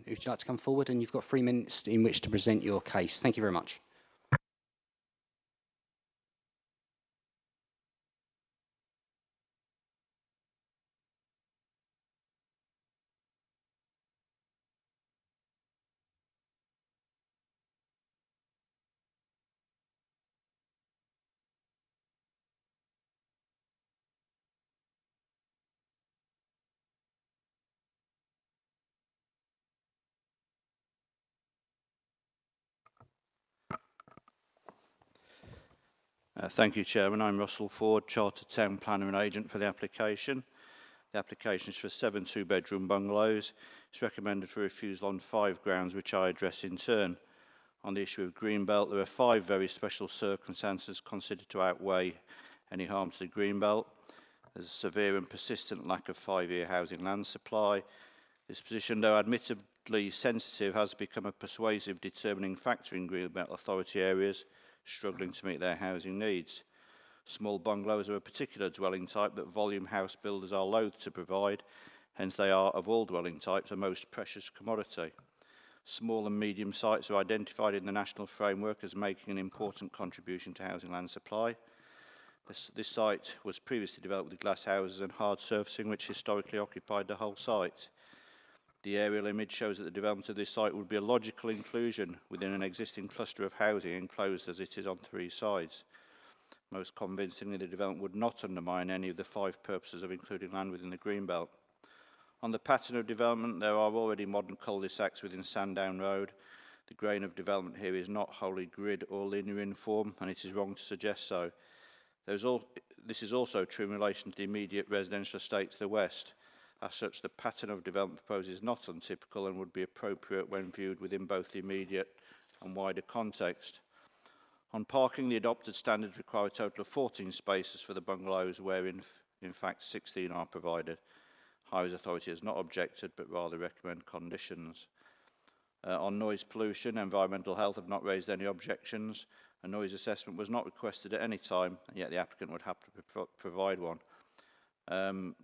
Would you like to come forward? And you've got 3 minutes in which to present your case. Thank you very much. Thank you, Chairman. I'm Russell Ford, Chartered Town Planner and Agent for the application. The application is for 7 two-bedroom bungalows. It's recommended for refusal on 5 grounds, which I address in turn. On the issue of Greenbelt, there are 5 very special circumstances considered to outweigh any harm to the Greenbelt. There's a severe and persistent lack of 5-year housing land supply. This position, though admittedly sensitive, has become a persuasive determining factor in Greenbelt Authority areas struggling to meet their housing needs. Small bungalows are a particular dwelling type that volume house builders are loath to provide, hence they are, of all dwelling types, a most precious commodity. Small and medium sites are identified in the national framework as making an important contribution to housing land supply. This site was previously developed with glass houses and hard surfacing, which historically occupied the whole site. The aerial image shows that the development of this site would be a logical inclusion within an existing cluster of housing enclosed as it is on 3 sides. Most convincingly, the development would not undermine any of the 5 purposes of including land within the Greenbelt. On the pattern of development, there are already modern cul-de-sacs within Sandown Road. The grain of development here is not wholly grid or linear in form, and it is wrong to suggest so. This is also true in relation to the immediate residential estate to the west. As such, the pattern of development proposed is not untypical and would be appropriate when viewed within both the immediate and wider context. On parking, the adopted standards require a total of 14 spaces for the bungalows, where in fact 16 are provided. Highways Authority has not objected, but rather recommend conditions. On noise pollution, environmental health have not raised any objections. A noise assessment was not requested at any time, and yet the applicant would have to provide one.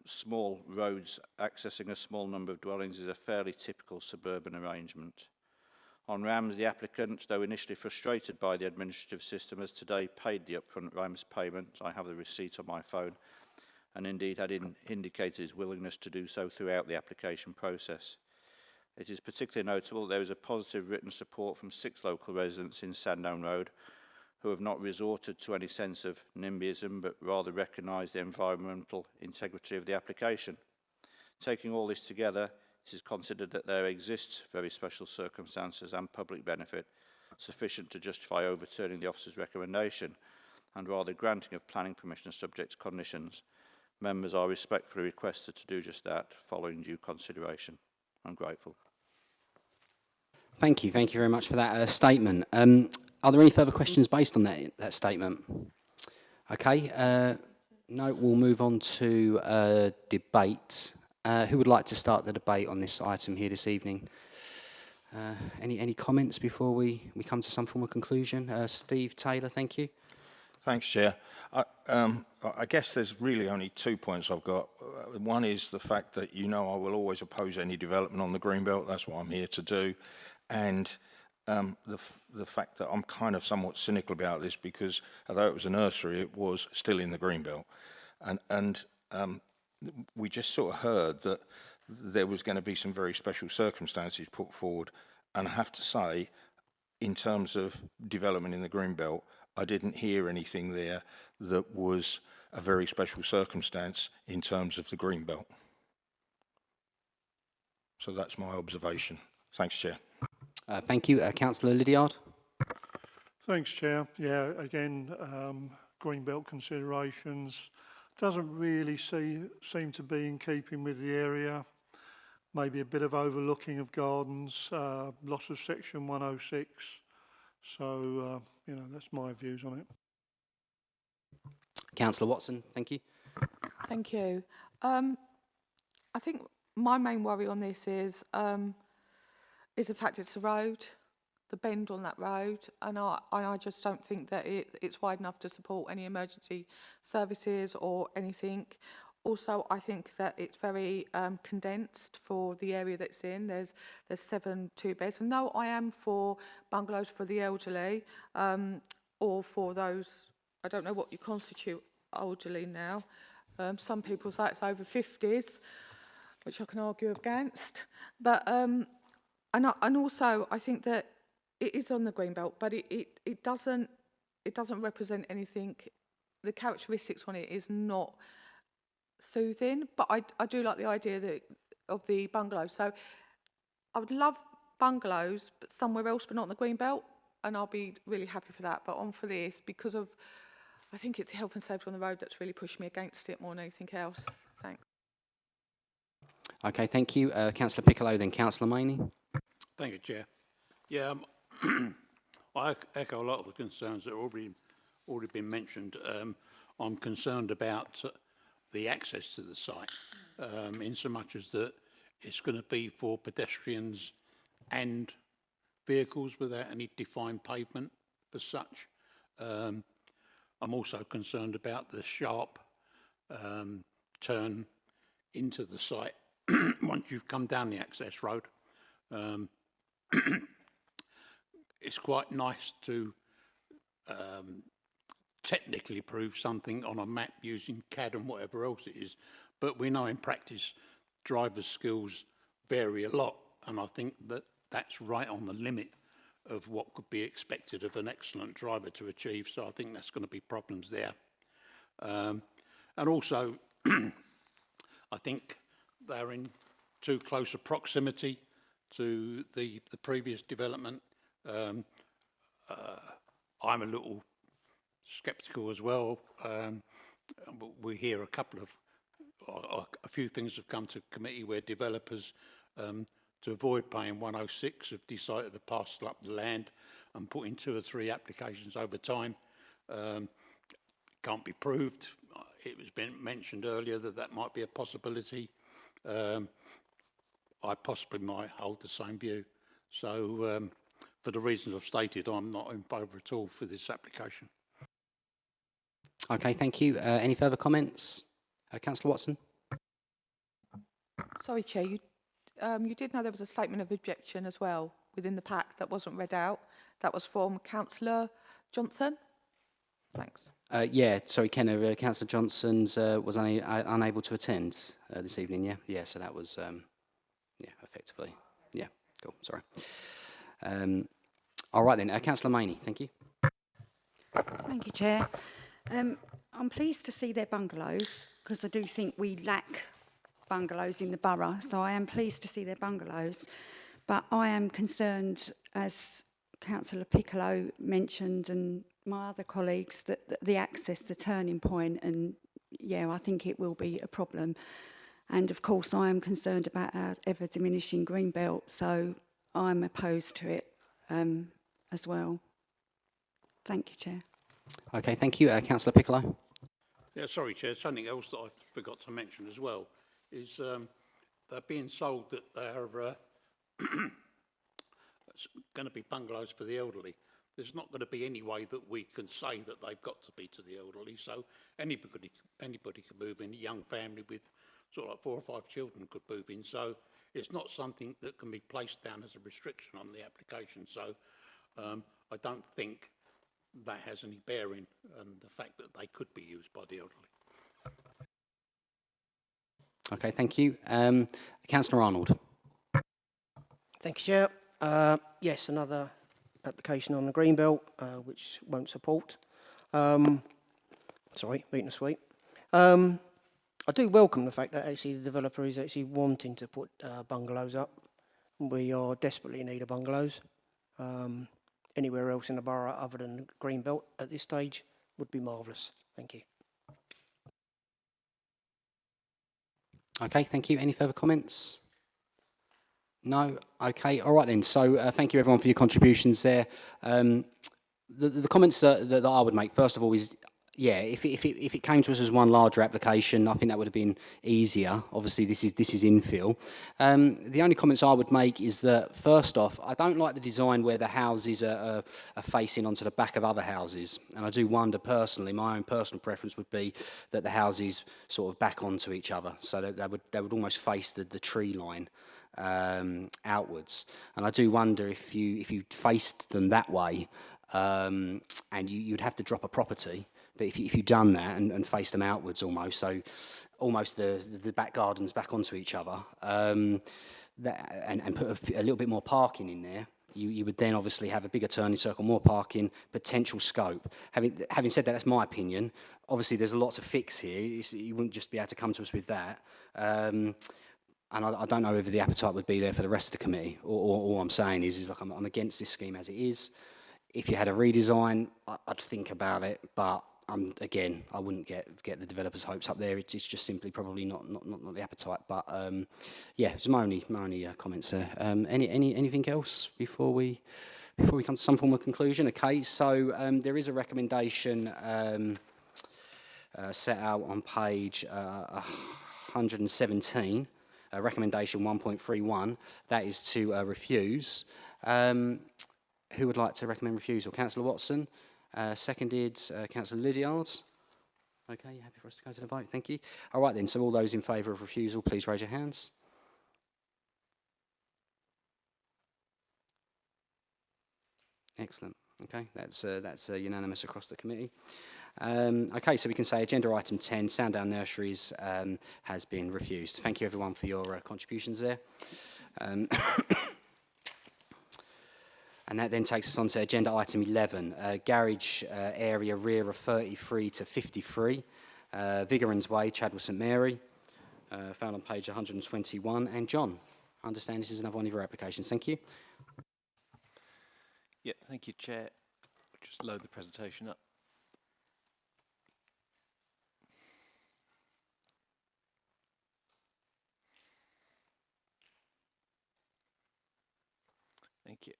Small roads accessing a small number of dwellings is a fairly typical suburban arrangement. On RAMS, the applicant, though initially frustrated by the administrative system, has today paid the upfront RAMS payment. I have the receipt on my phone, and indeed had indicated his willingness to do so throughout the application process. It is particularly notable there is a positive written support from 6 local residents in Sandown Road who have not resorted to any sense of NIMBYism, but rather recognise the environmental integrity of the application. Taking all this together, it is considered that there exists very special circumstances and public benefit sufficient to justify overturning the officer's recommendation and rather granting of planning permission subject to conditions. Members are respectfully requested to do just that, following due consideration. I'm grateful. Thank you very much for that statement. Are there any further questions based on that statement? Okay, no, we'll move on to debate. Who would like to start the debate on this item here this evening? Any comments before we come to some form of conclusion? Steve Taylor, thank you. Thanks, Chair. I guess there's really only 2 points I've got. One is the fact that I will always oppose any development on the Greenbelt. That's what I'm here to do. And the fact that I'm kind of somewhat cynical about this, because although it was a nursery, it was still in the Greenbelt. And we just sort of heard that there was going to be some very special circumstances put forward. And I have to say, in terms of development in the Greenbelt, I didn't hear anything there that was a very special circumstance in terms of the Greenbelt. So that's my observation. Thanks, Chair. Thank you. Councillor Lydiard. Thanks, Chair. Yeah, again, Greenbelt considerations doesn't really seem to be in keeping with the area. Maybe a bit of overlooking of gardens, loss of section 106. So, that's my views on it. Councillor Watson, thank you. Thank you. I think my main worry on this is the fact it's a road, the bend on that road, and I just don't think that it's wide enough to support any emergency services or anything. Also, I think that it's very condensed for the area that's in. There's 7 2-beds. And no, I am for bungalows for the elderly, or for those, I don't know what you constitute elderly now. Some people say it's over 50s, which I can argue against. But and also, I think that it is on the Greenbelt, but it doesn't represent anything. The characteristics on it is not soothing, but I do like the idea of the bungalows. So I would love bungalows, but somewhere else, but not on the Greenbelt, and I'll be really happy for that. But on for this, because of I think it's health and safety on the road that's really pushed me against it more than anything else. Thanks. Okay, thank you. Councillor Piccolo, then Councillor Maney. Thank you, Chair. Yeah, I echo a lot of the concerns that have already been mentioned. I'm concerned about the access to the site, in so much as that it's going to be for pedestrians and vehicles without any defined pavement as such. I'm also concerned about the sharp turn into the site once you've come down the access road. It's quite nice to technically prove something on a map using CAD and whatever else it is, but we know in practice drivers' skills vary a lot, and I think that that's right on the limit of what could be expected of an excellent driver to achieve, so I think that's going to be problems there. And also, I think they're in too close a proximity to the previous development. I'm a little sceptical as well. We hear a few things have come to committee where developers, to avoid paying 106, have decided to parcel up the land and put in 2 or 3 applications over time. Can't be proved. It was been mentioned earlier that that might be a possibility. I possibly might hold the same view. So for the reasons I've stated, I'm not in favour at all for this application. Okay, thank you. Any further comments? Councillor Watson? Sorry, Chair, you did know there was a statement of objection as well within the pack that wasn't read out. That was from Councillor Johnson. Thanks. Yeah, sorry, Ken, Councillor Johnson's was unable to attend this evening, yeah? Yeah, so that was, yeah, effectively. Yeah, cool, sorry. All right then, Councillor Maney, thank you. Thank you, Chair. I'm pleased to see their bungalows because I do think we lack bungalows in the borough, so I am pleased to see their bungalows. But I am concerned, as Councillor Piccolo mentioned and my other colleagues, that the access, the turning point, and yeah, I think it will be a problem. And of course, I am concerned about our ever diminishing green belt, so I'm opposed to it as well. Thank you, Chair. Okay, thank you. Councillor Piccolo? Yeah, sorry, Chair. Something else that I forgot to mention as well is they're being sold that they're going to be bungalows for the elderly. There's not going to be any way that we can say that they've got to be to the elderly. So anybody could move in. A young family with sort of like 4 or 5 children could move in. So it's not something that can be placed down as a restriction on the application. So I don't think that has any bearing on the fact that they could be used by the elderly. Okay, thank you. Councillor Arnold? Thank you, Chair. Yes, another application on the Greenbelt, which won't support. Sorry, meat and sweet. I do welcome the fact that actually the developer is actually wanting to put bungalows up. We are desperately in need of bungalows. Anywhere else in the borough other than Greenbelt at this stage would be marvellous. Thank you. Okay, thank you. Any further comments? No? Okay, all right then. So thank you everyone for your contributions there. The comments that I would make, first of all, is, yeah, if it came to us as one larger application, I think that would have been easier. Obviously, this is infill. The only comments I would make is that, first off, I don't like the design where the houses are facing onto the back of other houses. And I do wonder personally, my own personal preference would be that the houses sort of back onto each other, so that they would almost face the tree line outwards. And I do wonder if you faced them that way, and you'd have to drop a property. But if you've done that and faced them outwards almost, so almost the back gardens back onto each other, and put a little bit more parking in there, you would then obviously have a bigger turning circle, more parking, potential scope. Having said that, that's my opinion. Obviously, there's a lot to fix here. You wouldn't just be able to come to us with that. And I don't know whether the appetite would be there for the rest of the committee. All I'm saying is like I'm against this scheme as it is. If you had a redesign, I'd think about it, but again, I wouldn't get the developers' hopes up there. It's just simply probably not the appetite. But yeah, it's my only comments there. Anything else before we come to some form of conclusion? Okay, so there is a recommendation set out on page 117, recommendation 1.31. That is to refuse. Who would like to recommend refusal? Councillor Watson, seconded Councillor Lydiard. Okay, you happy for us to go to the vote? Thank you. All right then, so all those in favour of refusal, please raise your hands. Excellent. Okay, that's unanimous across the committee. Okay, so we can say agenda item 10, Sandown Nurseries, has been refused. Thank you everyone for your contributions there. And that then takes us on to agenda item 11, garage area rear of 33 to 53, Vigorans Way, Chadwell St Mary, found on page 121. And John, I understand this is another one of your applications. Thank you. Yeah, thank you, Chair. Just load the presentation up. Thank you.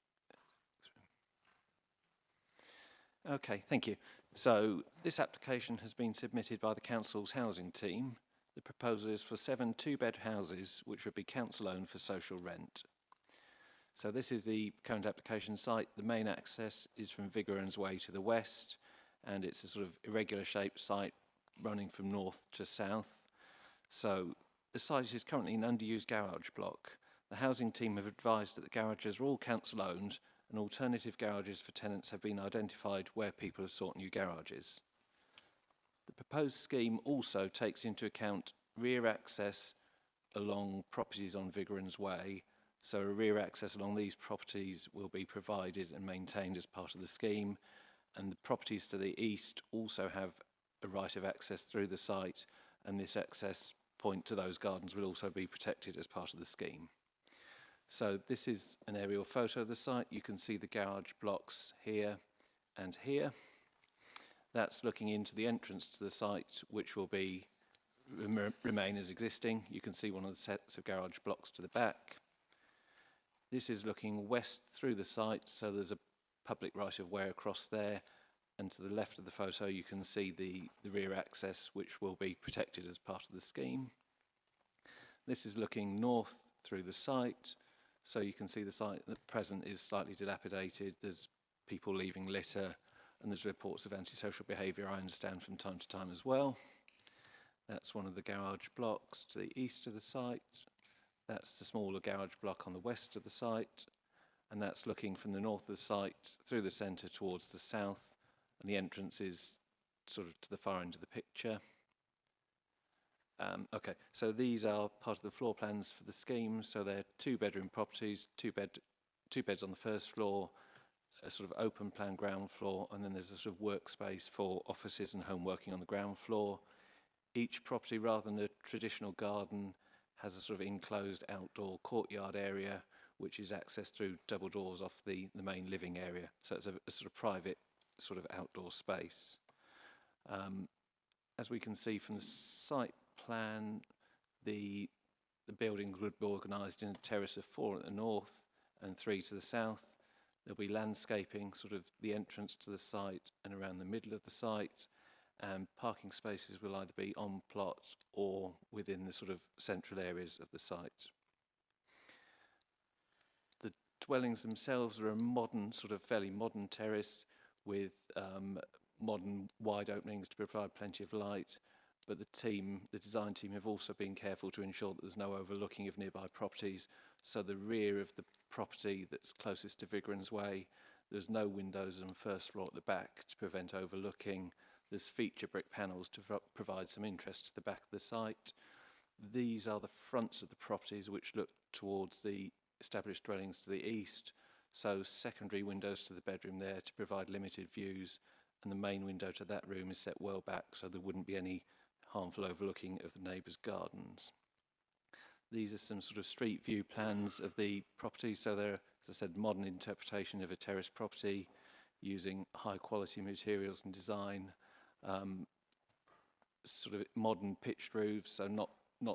Okay, thank you. So this application has been submitted by the Council's housing team. The proposal is for 7 two-bed houses which would be council-owned for social rent. So this is the current application site. The main access is from Vigorans Way to the west, and it's a sort of irregular shaped site running from north to south. So the site is currently an underused garage block. The housing team have advised that the garages are all council-owned and alternative garages for tenants have been identified where people have sought new garages. The proposed scheme also takes into account rear access along properties on Vigorans Way, so a rear access along these properties will be provided and maintained as part of the scheme, and the properties to the east also have a right of access through the site, and this access point to those gardens will also be protected as part of the scheme. So this is an aerial photo of the site. You can see the garage blocks here and here. That's looking into the entrance to the site, which will be remain as existing. You can see one of the sets of garage blocks to the back. This is looking west through the site, so there's a public right-of-way across there. And to the left of the photo, you can see the rear access, which will be protected as part of the scheme. This is looking north through the site. So you can see the site at present is slightly dilapidated. There's people leaving litter, and there's reports of antisocial behaviour, I understand, from time to time as well. That's one of the garage blocks to the east of the site. That's the smaller garage block on the west of the site. And that's looking from the north of the site through the centre towards the south. And the entrance is sort of to the far end of the picture. Okay, so these are part of the floor plans for the scheme. So they're two-bedroom properties, two beds on the first floor, a sort of open plan ground floor, and then there's a sort of workspace for offices and home working on the ground floor. Each property, rather than a traditional garden, has a sort of enclosed outdoor courtyard area, which is accessed through double doors off the main living area. So it's a sort of private sort of outdoor space. As we can see from the site plan, the buildings would be organised in a terrace of 4 at the north and 3 to the south. There'll be landscaping, sort of the entrance to the site and around the middle of the site, and parking spaces will either be on plot or within the sort of central areas of the site. The dwellings themselves are a modern, sort of fairly modern terrace with modern wide openings to provide plenty of light. But the design team have also been careful to ensure that there's no overlooking of nearby properties. So the rear of the property that's closest to Vigorans Way, there's no windows on the first floor at the back to prevent overlooking. There's feature brick panels to provide some interest to the back of the site. These are the fronts of the properties which look towards the established dwellings to the east. So secondary windows to the bedroom there to provide limited views, and the main window to that room is set well back so there wouldn't be any harmful overlooking of the neighbours' gardens. These are some sort of street view plans of the property. So they're, as I said, modern interpretation of a terrace property using high quality materials and design. sort of modern pitched roofs, so not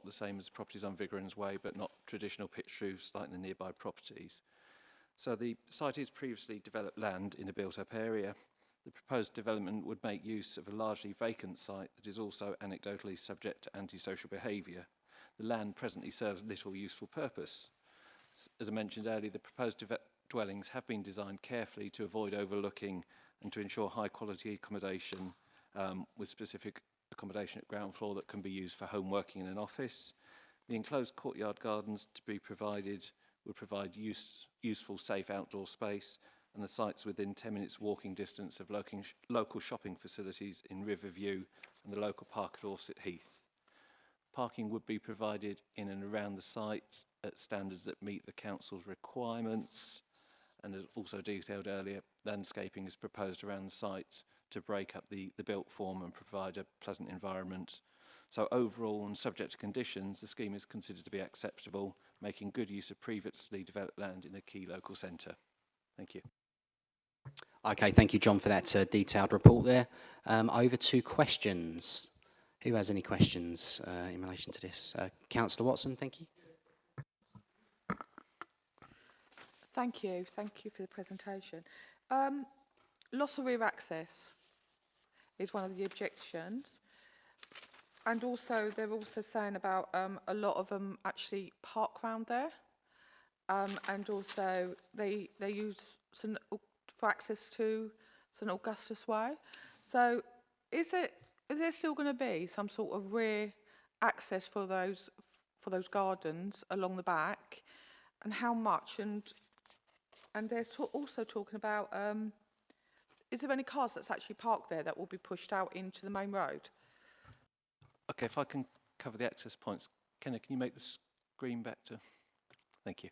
the same as properties on Vigorans Way, but not traditional pitched roofs like the nearby properties. So the site is previously developed land in a built-up area. The proposed development would make use of a largely vacant site that is also anecdotally subject to antisocial behaviour. The land presently serves little useful purpose. As I mentioned earlier, the proposed dwellings have been designed carefully to avoid overlooking and to ensure high quality accommodation with specific accommodation at ground floor that can be used for home working in an office. The enclosed courtyard gardens to be provided would provide useful, safe outdoor space, and the site's within 10 minutes walking distance of local shopping facilities in Riverview and the local park at Dorset Heath. Parking would be provided in and around the site at standards that meet the council's requirements, and as also detailed earlier, landscaping is proposed around the site to break up the built form and provide a pleasant environment. So overall, and subject to conditions, the scheme is considered to be acceptable, making good use of previously developed land in a key local centre. Thank you. Okay, thank you, John, for that detailed report there. Over to questions. Who has any questions in relation to this? Councillor Watson, thank you. Thank you for the presentation. Loss of rear access is one of the objections. And also, they're also saying about a lot of them actually park round there. And also, they use for access to St Augustus Way. So, is there still going to be some sort of rear access for those gardens along the back, and how much? And they're also talking about is there any cars that's actually parked there that will be pushed out into the main road? Okay, if I can cover the access points. Kenna, can you make the screen back to... Thank you.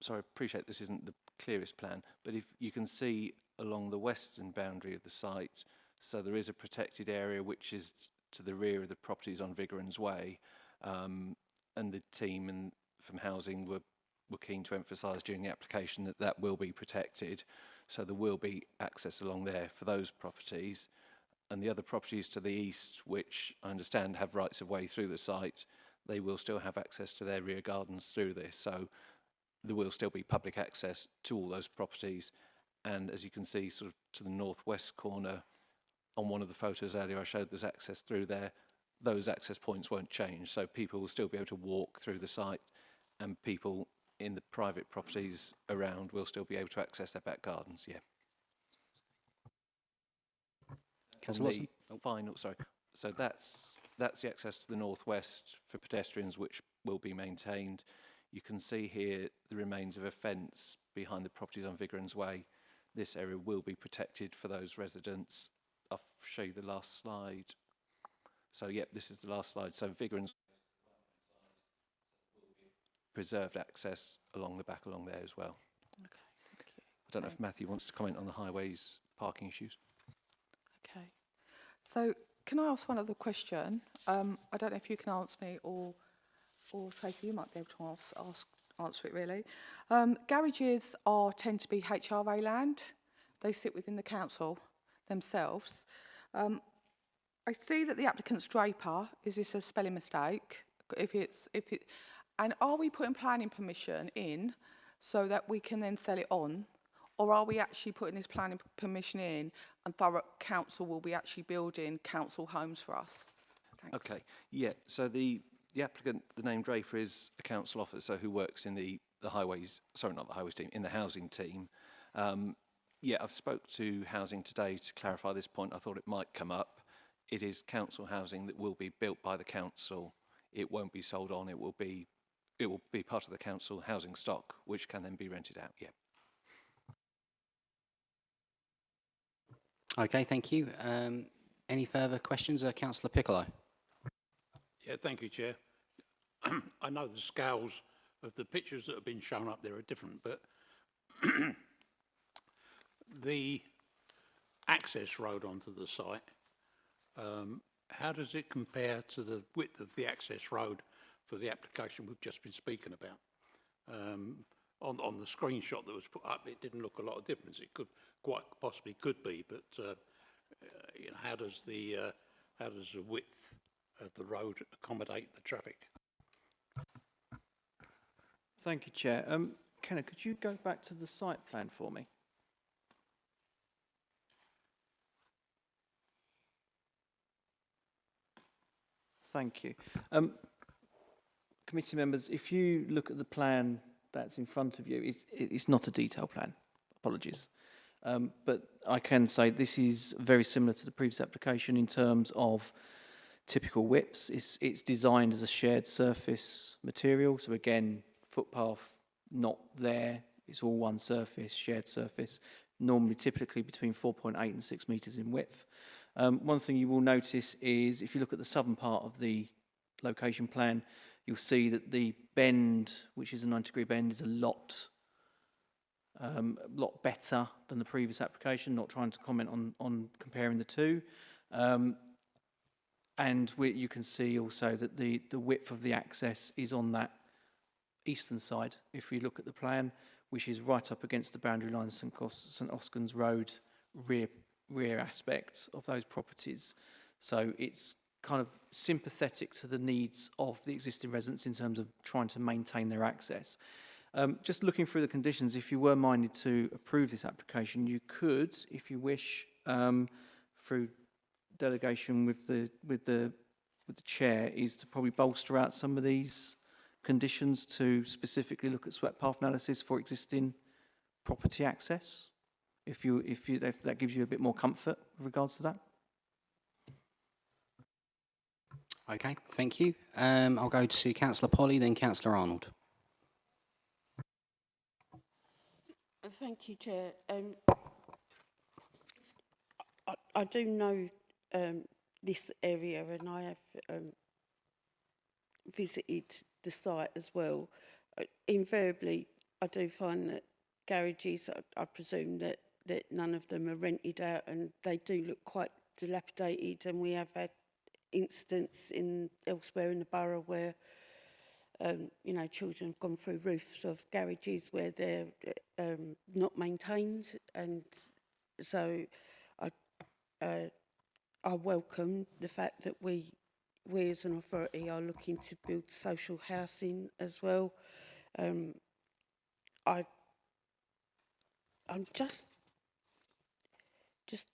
Sorry, I appreciate this isn't the clearest plan, but if you can see along the western boundary of the site, so there is a protected area which is to the rear of the properties on Vigorans Way, and the team from housing were keen to emphasise during the application that that will be protected, so there will be access along there for those properties. And the other properties to the east, which I understand have rights of way through the site, they will still have access to their rear gardens through this. So there will still be public access to all those properties. And as you can see, sort of to the northwest corner, on one of the photos earlier I showed there's access through there. Those access points won't change. So people will still be able to walk through the site, and people in the private properties around will still be able to access their back gardens, yeah. Final, sorry. So that's the access to the northwest for pedestrians, which will be maintained. You can see here the remains of a fence behind the properties on Vigorans Way. This area will be protected for those residents. I'll show you the last slide. So, yep, this is the last slide. So Vigorans preserved access along the back along there as well. Okay, thank you. I don't know if Matthew wants to comment on the highways parking issues. Okay. So, can I ask one other question? I don't know if you can answer me, or Tracy, you might be able to answer it really. Garages tend to be HRA land. They sit within the council themselves. I see that the applicant's Draper. Is this a spelling mistake? And are we putting planning permission in so that we can then sell it on? Or are we actually putting this planning permission in and Thurrock Council will be actually building council homes for us? Thanks. Okay, yeah, so the applicant, the name Draper, is a council officer who works in the highways, sorry, not the highways team, in the housing team. Yeah, I've spoke to housing today to clarify this point. I thought it might come up. It is council housing that will be built by the council. It won't be sold on, it will be part of the council housing stock, which can then be rented out, yeah. Okay, thank you. Any further questions? Councillor Piccolo. Yeah, thank you, Chair. I know the scales of the pictures that have been shown up there are different, but the access road onto the site, how does it compare to the width of the access road for the application we've just been speaking about? On the screenshot that was put up, it didn't look a lot of difference. It could quite possibly could be, but you know, how does the width of the road accommodate the traffic? Thank you, Chair. Kenna, could you go back to the site plan for me? Thank you. Committee members, if you look at the plan that's in front of you, it's not a detailed plan. Apologies. But I can say this is very similar to the previous application in terms of typical widths. It's designed as a shared surface material. So again, footpath not there. It's all one surface, shared surface, normally typically between 4.8 and 6 metres in width. One thing you will notice is if you look at the southern part of the location plan, you'll see that the bend, which is a 90-degree bend, is a lot better than the previous application, not trying to comment on comparing the two. And you can see also that the width of the access is on that eastern side, if we look at the plan, which is right up against the boundary line of St Oscan's Road rear aspects of those properties. So it's kind of sympathetic to the needs of the existing residents in terms of trying to maintain their access. Just looking through the conditions, if you were minded to approve this application, you could, if you wish, through delegation with the chair, is to probably bolster out some of these conditions to specifically look at swept path analysis for existing property access. If that gives you a bit more comfort with regards to that. Okay, thank you. I'll go to Councillor Polly, then Councillor Arnold. Thank you, Chair. I do know this area, and I have visited the site as well. Invariably, I do find that garages, I presume that none of them are rented out, and they do look quite dilapidated, and we have had incidents elsewhere in the borough where you know, children have gone through roofs of garages where they're not maintained, and so I welcome the fact that we as an authority are looking to build social housing as well. I'm just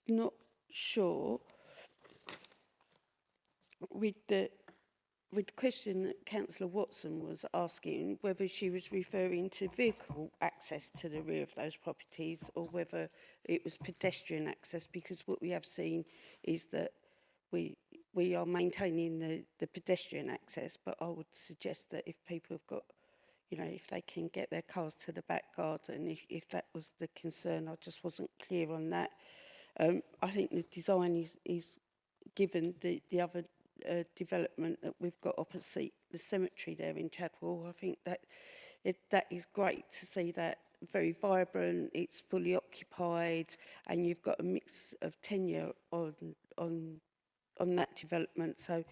not sure with the question that Councillor Watson was asking, whether she was referring to vehicle access to the rear of those properties or whether it was pedestrian access, because what we have seen is that we are maintaining the pedestrian access, but I would suggest that if people have got, you know, if they can get their cars to the back garden, if that was the concern, I just wasn't clear on that. I think the design is given the other development that we've got opposite the cemetery there in Chadwell. I think that that is great to see that, very vibrant, it's fully occupied, and you've got a mix of tenure on that development. So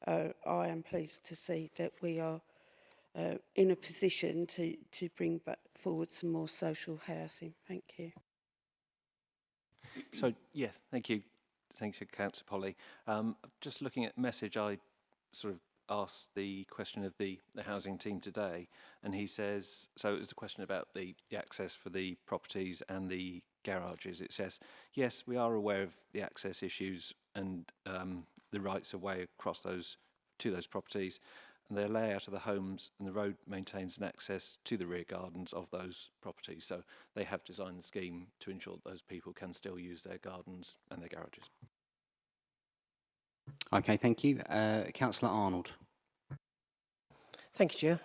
I am pleased to see that we are in a position to bring back forward some more social housing. Thank you. So, yeah, thank you. Thanks, Councillor Polly. Just looking at message, I sort of asked the question of the housing team today, and he says, so it was a question about the access for the properties and the garages. It says, yes, we are aware of the access issues and the rights of way across to those properties, and their layout of the homes, and the road maintains an access to the rear gardens of those properties. So they have designed the scheme to ensure that those people can still use their gardens and their garages. Okay, thank you. Councillor Arnold. Thank you, Chair.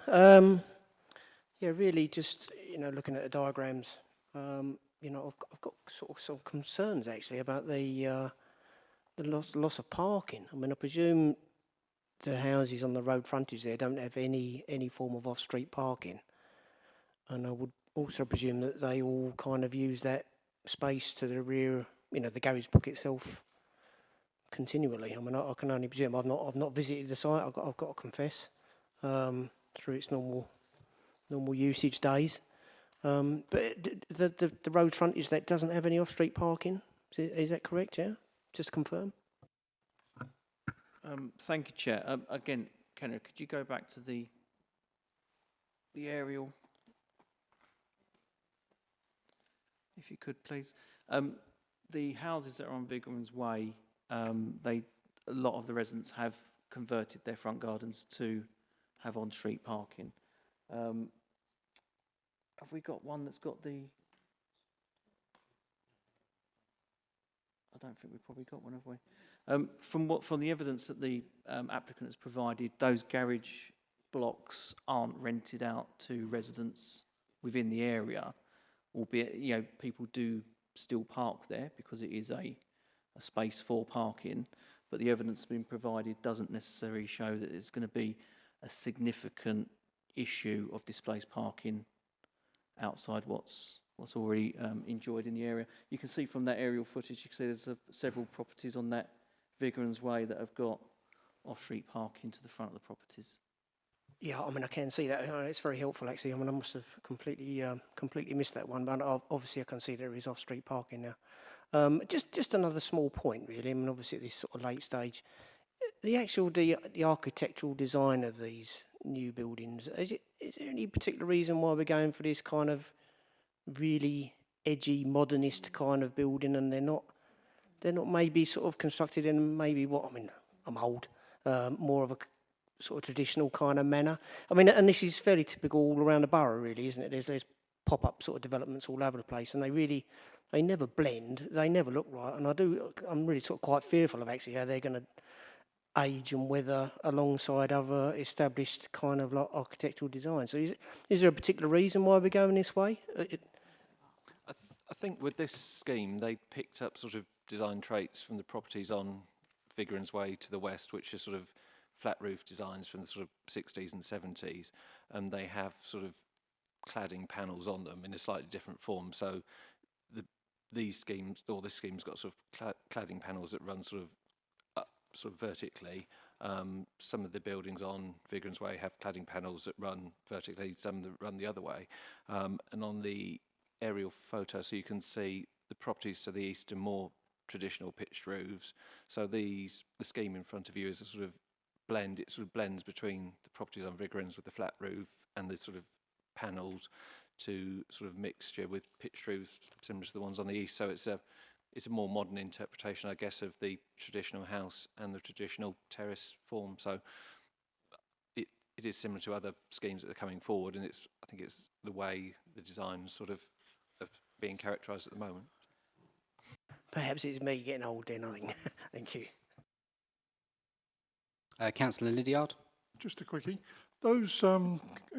Yeah, really just, you know, looking at the diagrams, you know, I've got sort of concerns actually about the loss of parking. I mean, I presume the houses on the road frontage there don't have any form of off-street parking, and I would also presume that they all kind of use that space to the rear, you know, the garage book itself continually. I mean, I can only presume. I've not visited the site. I've got to confess, through its normal usage days. But the road frontage that doesn't have any off-street parking, is that correct? Yeah, just to confirm. Thank you, Chair. Again, Kenner, could you go back to the aerial, if you could, please? The houses that are on Vigram's Way, a lot of the residents have converted their front gardens to have on-street parking. Have we got one that's got the... I don't think we've probably got one, have we? From the evidence that the applicant has provided, those garage blocks aren't rented out to residents within the area, albeit, you know, people do still park there because it is a space for parking, but the evidence being provided doesn't necessarily show that it's going to be a significant issue of displaced parking outside what's already enjoyed in the area. You can see from that aerial footage, you can see there's several properties on that Vigram's Way that have got off-street parking to the front of the properties. Yeah, I mean, I can see that. It's very helpful, actually. I mean, I must have completely missed that one, but obviously I can see there is off-street parking now. Just another small point, really. I mean, obviously at this sort of late stage, the architectural design of these new buildings, is there any particular reason why we're going for this kind of really edgy, modernist kind of building, and they're not maybe sort of constructed in maybe I'm old, more of a sort of traditional kind of manner. I mean, and this is fairly typical all around the borough, really, isn't it? There's pop-up sort of developments all over the place, and they never blend, they never look right, and I'm really sort of quite fearful of actually how they're going to age and weather alongside other established kind of like architectural design. So is there a particular reason why we're going this way? I think with this scheme, they picked up sort of design traits from the properties on Vigram's Way to the west, which are sort of flat roof designs from the sort of 60s and 70s, and they have sort of cladding panels on them in a slightly different form. So this scheme's got sort of cladding panels that run sort of up, sort of vertically. Some of the buildings on Vigram's Way have cladding panels that run vertically, some that run the other way. And on the aerial photo, so you can see the properties to the east are more traditional pitched roofs. So the scheme in front of you is a sort of blend. It sort of blends between the properties on Vigram's with the flat roof and the sort of panelled to sort of mixture with pitched roofs similar to the ones on the east. So it's a more modern interpretation, I guess, of the traditional house and the traditional terrace form. So it is similar to other schemes that are coming forward, and I think it's the way the design sort of being characterised at the moment. Perhaps it's me getting old then, I think. Thank you. Councillor Lydiard. Just a quickie. Those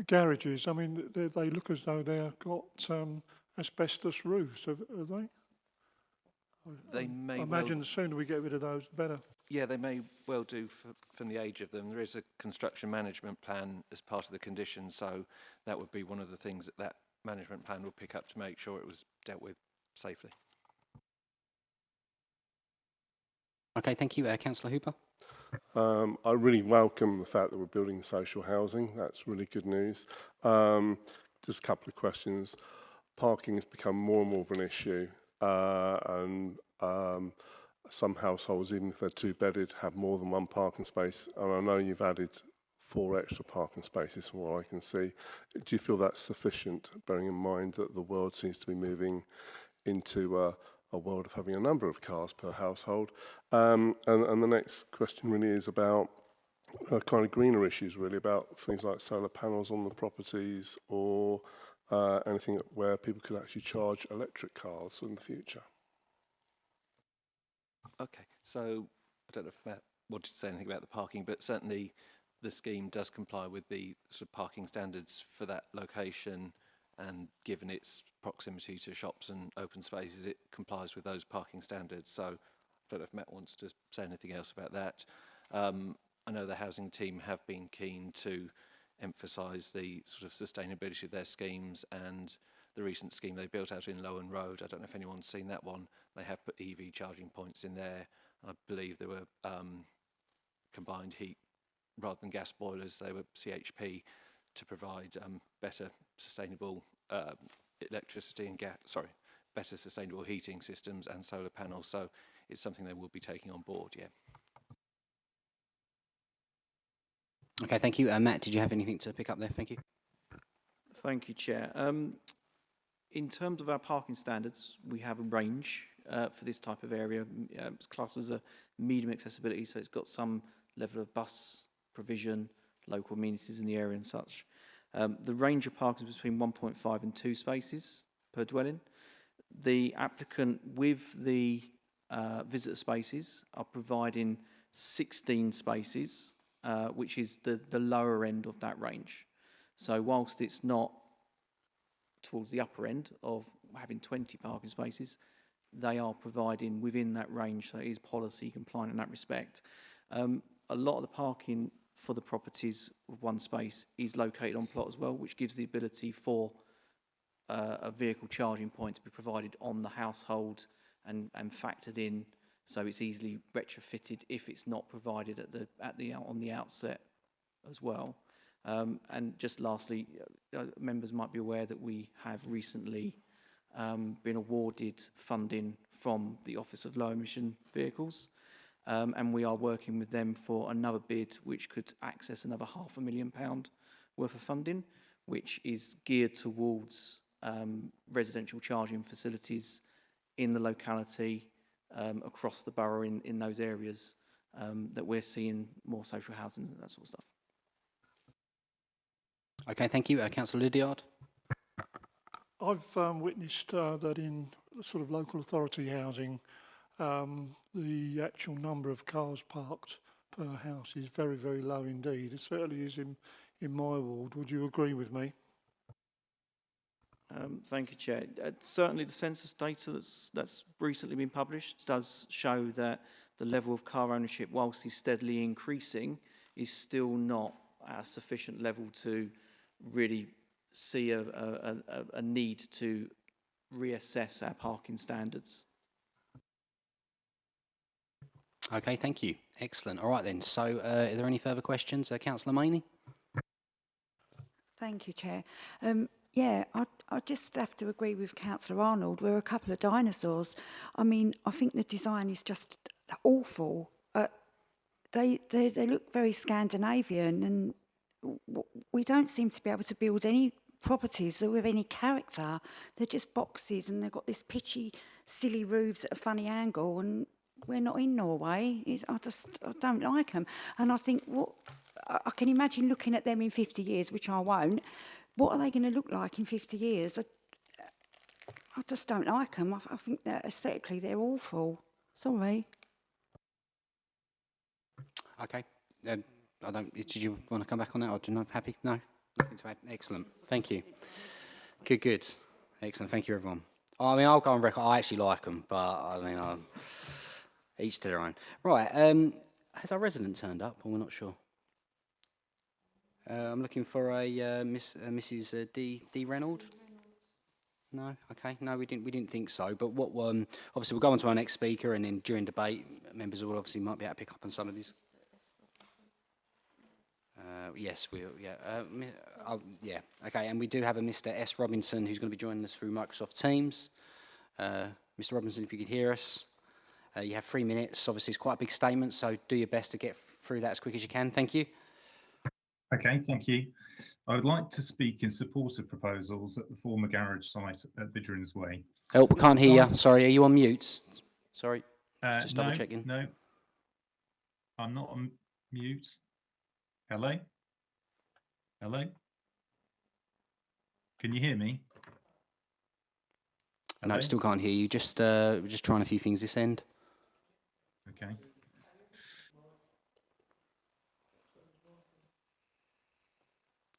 garages, I mean, they look as though they've got asbestos roofs, are they? They may I imagine the sooner we get rid of those, the better. Yeah, they may well do from the age of them. There is a construction management plan as part of the condition, so that would be one of the things that management plan would pick up to make sure it was dealt with safely. Okay, thank you. Councillor Hooper. I really welcome the fact that we're building social housing. That's really good news. Just a couple of questions. Parking has become more and more of an issue, and some households, even if they're two-bedded, have more than one parking space. And I know you've added 4 extra parking spaces from what I can see. Do you feel that's sufficient, bearing in mind that the world seems to be moving into a world of having a number of cars per household? And the next question really is about kind of greener issues, really, about things like solar panels on the properties or anything where people could actually charge electric cars in the future. Okay, so I don't know if Matt wanted to say anything about the parking, but certainly the scheme does comply with the sort of parking standards for that location, and given its proximity to shops and open spaces, it complies with those parking standards. So I don't know if Matt wants to say anything else about that. I know the housing team have been keen to emphasise the sort of sustainability of their schemes, and the recent scheme they built out in Lowen Road, I don't know if anyone's seen that one, they have put EV charging points in there. I believe there were combined heat rather than gas boilers, they were CHP to provide better sustainable electricity and better sustainable heating systems and solar panels. So it's something they will be taking on board, yeah. Okay, thank you. Matt, did you have anything to pick up there? Thank you. Thank you, Chair. In terms of our parking standards, we have a range for this type of area. It's classed as a medium accessibility, so it's got some level of bus provision, local amenities in the area and such. The range of parking is between 1.5 and 2 spaces per dwelling. The applicant with the visitor spaces are providing 16 spaces, which is the lower end of that range. So whilst it's not towards the upper end of having 20 parking spaces, they are providing within that range, so it is policy compliant in that respect. A lot of the parking for the properties with 1 space is located on plot as well, which gives the ability for a vehicle charging point to be provided on the household and factored in, so it's easily retrofitted if it's not provided on the outset as well. And just lastly, members might be aware that we have recently been awarded funding from the Office of Low Emission Vehicles, and we are working with them for another bid which could access another £500,000 worth of funding, which is geared towards residential charging facilities in the locality across the borough in those areas that we're seeing more social housing and that sort of stuff. Okay, thank you. Councillor Lydiard. I've witnessed that in sort of local authority housing, the actual number of cars parked per house is very, very low indeed. It certainly is in my ward. Would you agree with me? Thank you, Chair. Certainly the census data that's recently been published does show that the level of car ownership, whilst is steadily increasing, is still not at a sufficient level to really see a need to reassess our parking standards. Okay, thank you. Excellent. All right then. So, are there any further questions, Councillor Maney? Thank you, Chair. Yeah, I just have to agree with Councillor Arnold. We're a couple of dinosaurs. I mean, I think the design is just awful. They look very Scandinavian, and we don't seem to be able to build any properties that are with any character. They're just boxes, and they've got this pitchy, silly roofs at a funny angle, and we're not in Norway. I don't like them. And I think I can imagine looking at them in 50 years, which I won't. What are they going to look like in 50 years? I just don't like them. I think that aesthetically they're awful. Sorry. Okay. Did you want to come back on that, or do you not happy? No? Nothing to add? Excellent. Thank you. Good. Excellent. Thank you, everyone. I mean, I'll go on record. I actually like them, but I mean, each to their own. Right. Has our resident turned up, or we're not sure? I'm looking for a Mrs. D. Reynolds. No, okay, no, we didn't think so. But what obviously we'll go on to our next speaker, and then during debate, members will obviously might be able to pick up on some of these. Yes, yeah, okay, and we do have a Mr. S. Robinson who's going to be joining us through Microsoft Teams. Mr. Robinson, if you could hear us, you have 3 minutes. Obviously, it's quite a big statement, so do your best to get through that as quick as you can. Thank you. Okay, thank you. I would like to speak in support of proposals at the former garage site at Vidrins Way. Oh, we can't hear you. Sorry, are you on mute? Sorry, just double checking. No, I'm not on mute. Hello? Hello? Can you hear me? Hello? No, still can't hear you. We're just trying a few things this end. Okay.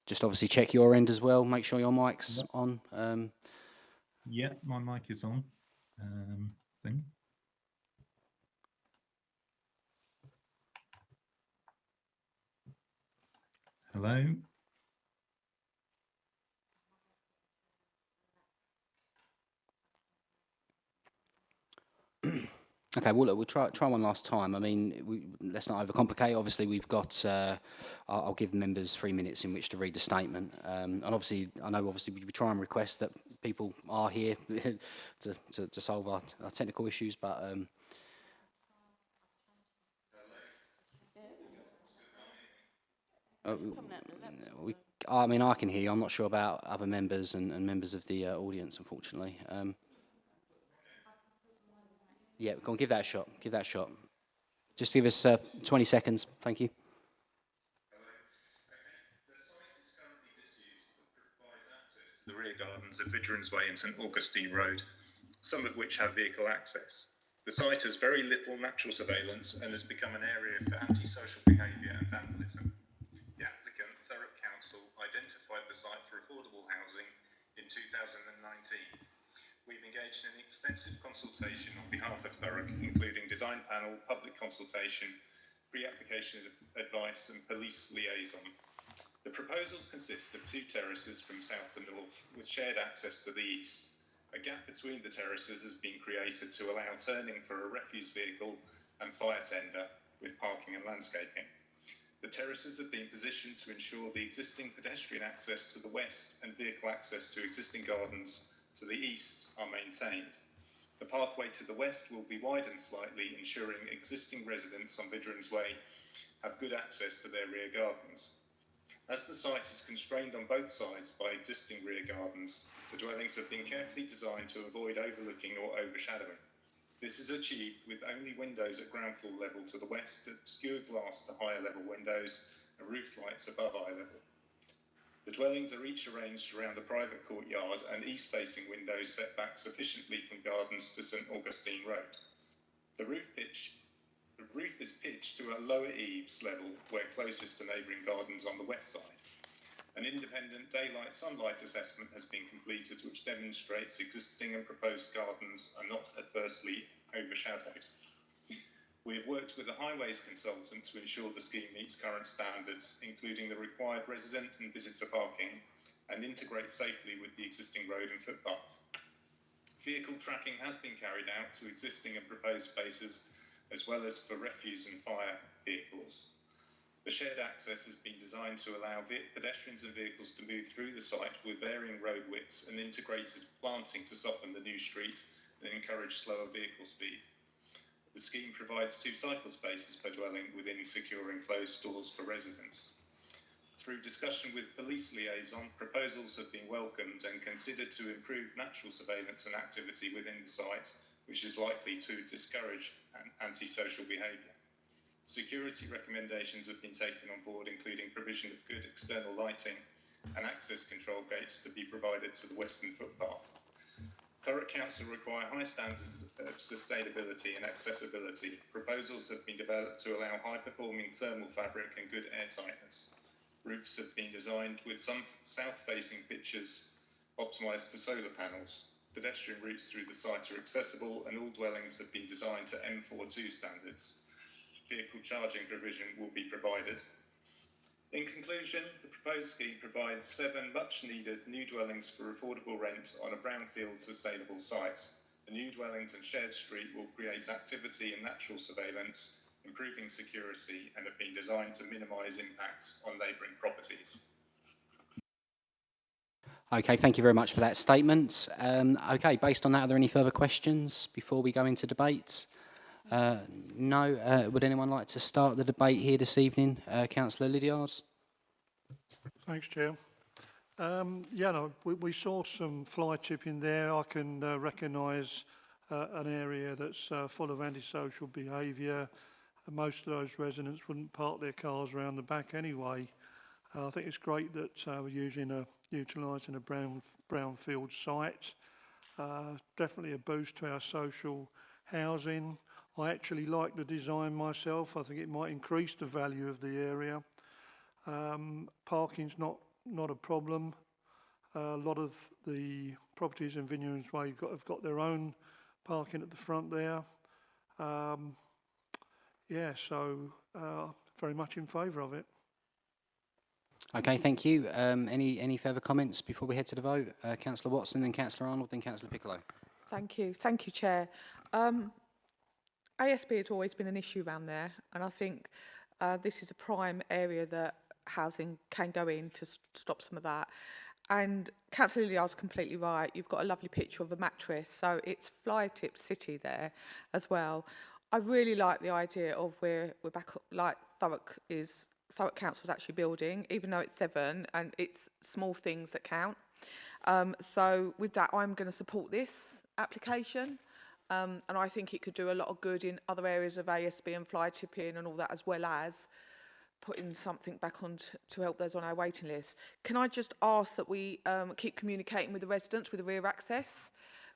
Just obviously check your end as well. Make sure your mic's on. Yeah, my mic is on. Thing. Hello? Okay, well, look, we'll try one last time. I mean, let's not overcomplicate. Obviously, we've got. I'll give members 3 minutes in which to read the statement, and obviously, I know obviously we try and request that people are here to solve our technical issues, but I mean, I can hear you. I'm not sure about other members and members of the audience, unfortunately. Yeah, go on, give that a shot. Give that a shot. Just give us 20 seconds. Thank you. The rear gardens of Vidrins Way and St Augustine Road, some of which have vehicle access. The site has very little natural surveillance and has become an area for antisocial behaviour and vandalism. The applicant, Thurrock Council, identified the site for affordable housing in 2019. We've engaged in extensive consultation on behalf of Thurrock, including design panel, public consultation, pre-application advice and police liaison. The proposals consist of 2 terraces from south to north, with shared access to the east. A gap between the terraces has been created to allow turning for a refuse vehicle and fire tender, with parking and landscaping. The terraces have been positioned to ensure the existing pedestrian access to the west and vehicle access to existing gardens to the east are maintained. The pathway to the west will be widened slightly, ensuring existing residents on Vidrins Way have good access to their rear gardens. As the site is constrained on both sides by existing rear gardens, the dwellings have been carefully designed to avoid overlooking or overshadowing. This is achieved with only windows at ground floor level to the west, obscure glass to higher level windows, and roof lights above eye level. The dwellings are each arranged around a private courtyard and east-facing windows set back sufficiently from gardens to St Augustine Road. The roof is pitched to a lower eaves level where closest to neighbouring gardens on the west side. An independent daylight sunlight assessment has been completed which demonstrates existing and proposed gardens are not adversely overshadowed. We have worked with a highways consultant to ensure the scheme meets current standards, including the required resident and visitor parking, and integrates safely with the existing road and footpath. Vehicle tracking has been carried out to existing and proposed spaces, as well as for refuse and fire vehicles. The shared access has been designed to allow pedestrians and vehicles to move through the site with varying road widths and integrated planting to soften the new street and encourage slower vehicle speed. The scheme provides 2 cycle spaces per dwelling within secure enclosed stores for residents. Through discussion with police liaison, proposals have been welcomed and considered to improve natural surveillance and activity within the site, which is likely to discourage antisocial behaviour. Security recommendations have been taken on board, including provision of good external lighting and access control gates to be provided to the western footpath. Thurrock Council require high standards of sustainability and accessibility. Proposals have been developed to allow high-performing thermal fabric and good airtightness. Roofs have been designed with some south-facing pitches optimised for solar panels. Pedestrian routes through the site are accessible and all dwellings have been designed to M42 standards. Vehicle charging provision will be provided. In conclusion, the proposed scheme provides 7 much-needed new dwellings for affordable rent on a brownfield sustainable site. The new dwellings and shared street will create activity and natural surveillance, improving security, and have been designed to minimise impacts on neighbouring properties. Okay, thank you very much for that statement. Okay, based on that, are there any further questions before we go into debate? No. Would anyone like to start the debate here this evening? Councillor Lydiard. Thanks, Chair. Yeah, no, we saw some fly tipping there. I can recognise an area that's full of antisocial behaviour. Most of those residents wouldn't park their cars around the back anyway. I think it's great that we're utilising a brownfield site. Definitely a boost to our social housing. I actually like the design myself. I think it might increase the value of the area. Parking's not a problem. A lot of the properties in Vidrins Way have got their own parking at the front there. Yeah, so very much in favour of it. Okay, thank you. Any further comments before we head to the vote? Councillor Watson, then Councillor Arnold, then Councillor Piccolo. Thank you, Chair. ASB had always been an issue around there, and I think this is a prime area that housing can go in to stop some of that. And Councillor Lilliard's completely right. You've got a lovely picture of a mattress, so it's fly-tip city there as well. I really like the idea of we're back, like Thurrock is Thurrock Council is actually building, even though it's 7, and it's small things that count. So with that, I'm going to support this application, and I think it could do a lot of good in other areas of ASB and fly tipping and all that, as well as putting something back on to help those on our waiting list. Can I just ask that we keep communicating with the residents with the rear access,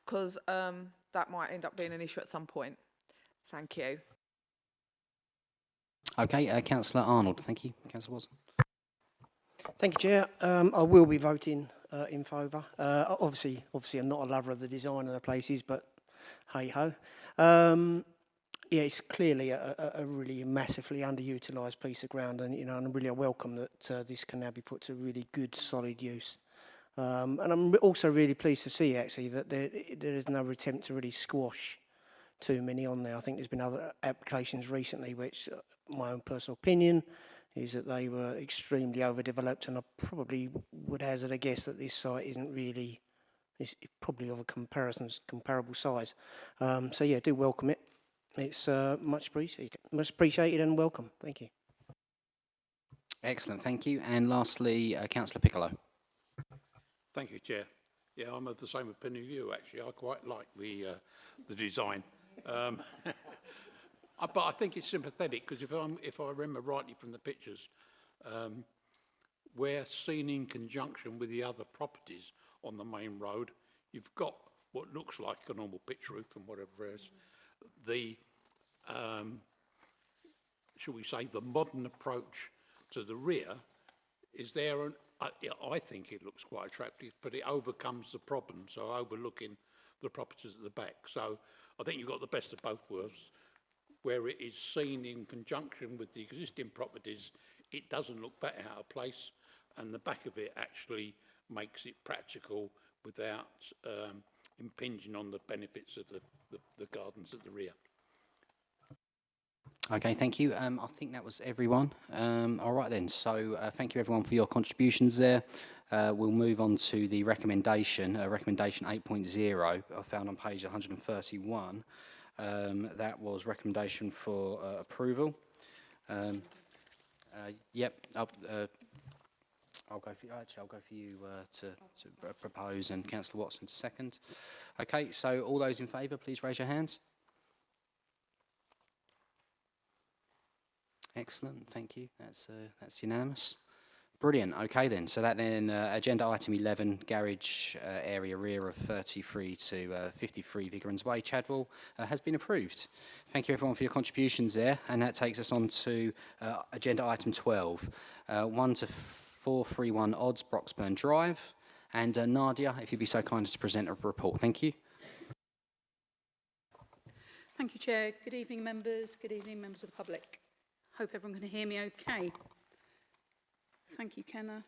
because that might end up being an issue at some point. Thank you. Okay, Councillor Arnold. Thank you. Councillor Watson. Thank you, Chair. I will be voting in favour. Obviously, I'm not a lover of the design of the places, but hey-ho. Yeah, it's clearly a really massively underutilised piece of ground, and and really I welcome that this can now be put to really good, solid use. And I'm also really pleased to see actually that there is no attempt to really squash too many on there. I think there's been other applications recently which, my own personal opinion, is that they were extremely overdeveloped, and I probably would hazard a guess that this site isn't really, it's probably of a comparable size. So yeah, do welcome it. It's much appreciated and welcome. Thank you. Excellent, thank you. And lastly, Councillor Piccolo. Thank you, Chair. Yeah, I'm of the same opinion as you, actually. I quite like the design. But I think it's sympathetic, because if I remember rightly from the pictures, where seen in conjunction with the other properties on the main road, you've got what looks like a normal pitch roof and whatever else. The, shall we say, the modern approach to the rear is there, and I think it looks quite attractive, but it overcomes the problem, so overlooking the properties at the back. So I think you've got the best of both worlds. Where it is seen in conjunction with the existing properties, it doesn't look that out of place, and the back of it actually makes it practical without impinging on the benefits of the gardens at the rear. Okay, thank you. I think that was everyone. All right then, so thank you everyone for your contributions there. We'll move on to the recommendation, recommendation 8.0, I found on page 131. That was recommendation for approval. Yep, I'll go for you. Actually, I'll go for you to propose, and Councillor Watson to second. Okay, so all those in favour, please raise your hands. Excellent, thank you. That's unanimous. Brilliant. Okay then. So that then agenda item 11, garage area rear of 33 to 53 Vigorans Way, Chadwell, has been approved. Thank you everyone for your contributions there, and that takes us on to agenda item 12, 1 to 431 Odds, Broxburn Drive, and Nadia, if you'd be so kind as to present a report. Thank you. Thank you, Chair. Good evening, members. Good evening, members of the public. Hope everyone can hear me okay. Thank you, Kenna.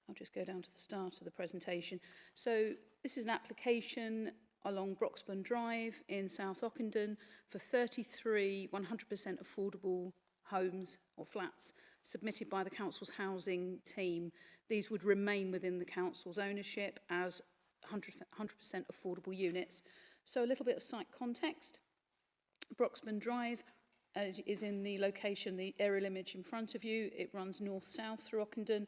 I'll just go down to the start of the presentation. So this is an application along Broxburn Drive in South Ockendon for 33 100% affordable homes or flats submitted by the council's housing team. These would remain within the council's ownership as 100% affordable units. So a little bit of site context. Broxburn Drive is in the location, the aerial image in front of you. It runs north-south through Ockendon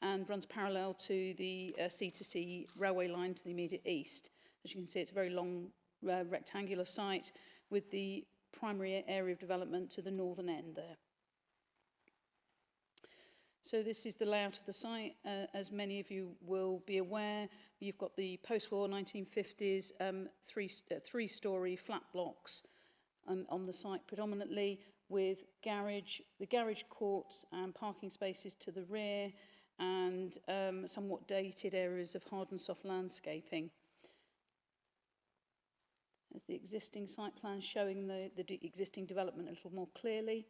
and runs parallel to the C2C railway line to the immediate east. As you can see, it's a very long rectangular site with the primary area of development to the northern end there. So this is the layout of the site. As many of you will be aware, you've got the post-war 1950s three-storey flat blocks on the site predominantly, with the garage courts and parking spaces to the rear, and somewhat dated areas of hard and soft landscaping. There's the existing site plan showing the existing development a little more clearly.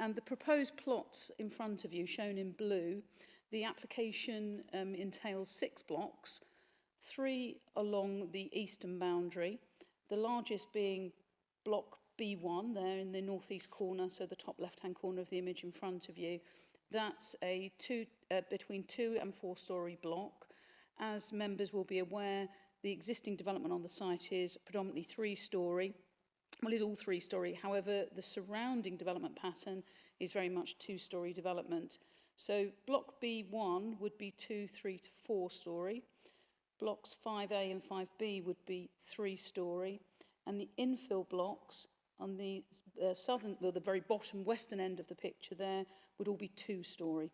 And the proposed plots in front of you, shown in blue, the application entails 6 blocks, 3 along the eastern boundary, the largest being block B1 there in the northeast corner, so the top left-hand corner of the image in front of you. That's a between 2 and 4 storey block. As members will be aware, the existing development on the site is predominantly 3-storey. Well, it's all 3-storey. However, the surrounding development pattern is very much 2-storey development. So block B1 would be 2, 3 to 4-storey. Blocks 5A and 5B would be 3-storey. And the infill blocks on the southern, well, the very bottom western end of the picture there would all be 2-storey.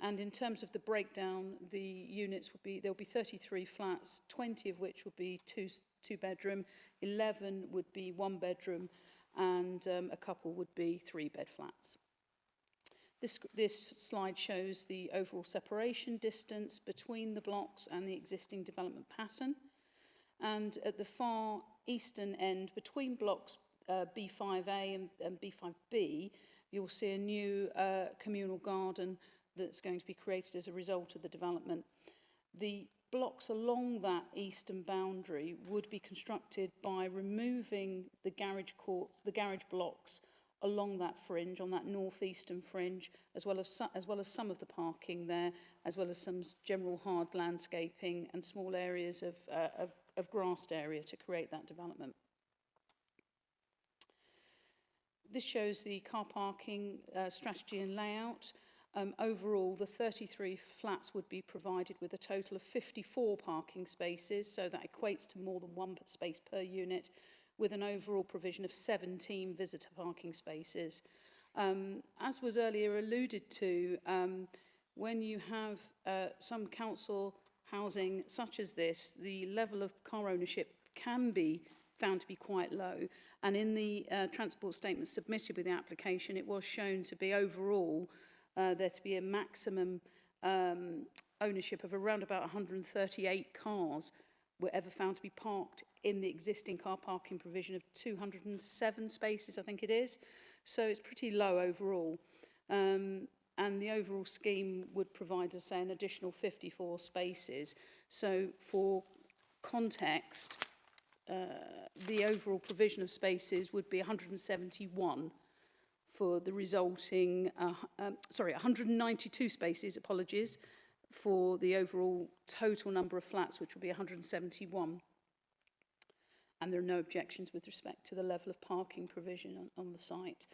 And in terms of the breakdown, the units would be, there'll be 33 flats, 20 of which would be two-bedroom, 11 would be 1-bedroom, and a couple would be 3-bed flats. This slide shows the overall separation distance between the blocks and the existing development pattern. And at the far eastern end, between blocks B5A and B5B, you'll see a new communal garden that's going to be created as a result of the development. The blocks along that eastern boundary would be constructed by removing the garage blocks along that fringe, on that northeastern fringe, as well as some of the parking there, as well as some general hard landscaping and small areas of grassed area to create that development. This shows the car parking strategy and layout. Overall, the 33 flats would be provided with a total of 54 parking spaces, so that equates to more than 1 space per unit, with an overall provision of 17 visitor parking spaces. As was earlier alluded to, when you have some council housing such as this, the level of car ownership can be found to be quite low. And in the transport statement submitted with the application, it was shown to be overall there to be a maximum ownership of around about 138 cars were ever found to be parked in the existing car parking provision of 207 spaces, I think it is. So it's pretty low overall. And the overall scheme would provide, as I say, an additional 54 spaces. So for context, the overall provision of spaces would be 171 for the resulting, 192 spaces, apologies, for the overall total number of flats, which would be 171. And there are no objections with respect to the level of parking provision on the site.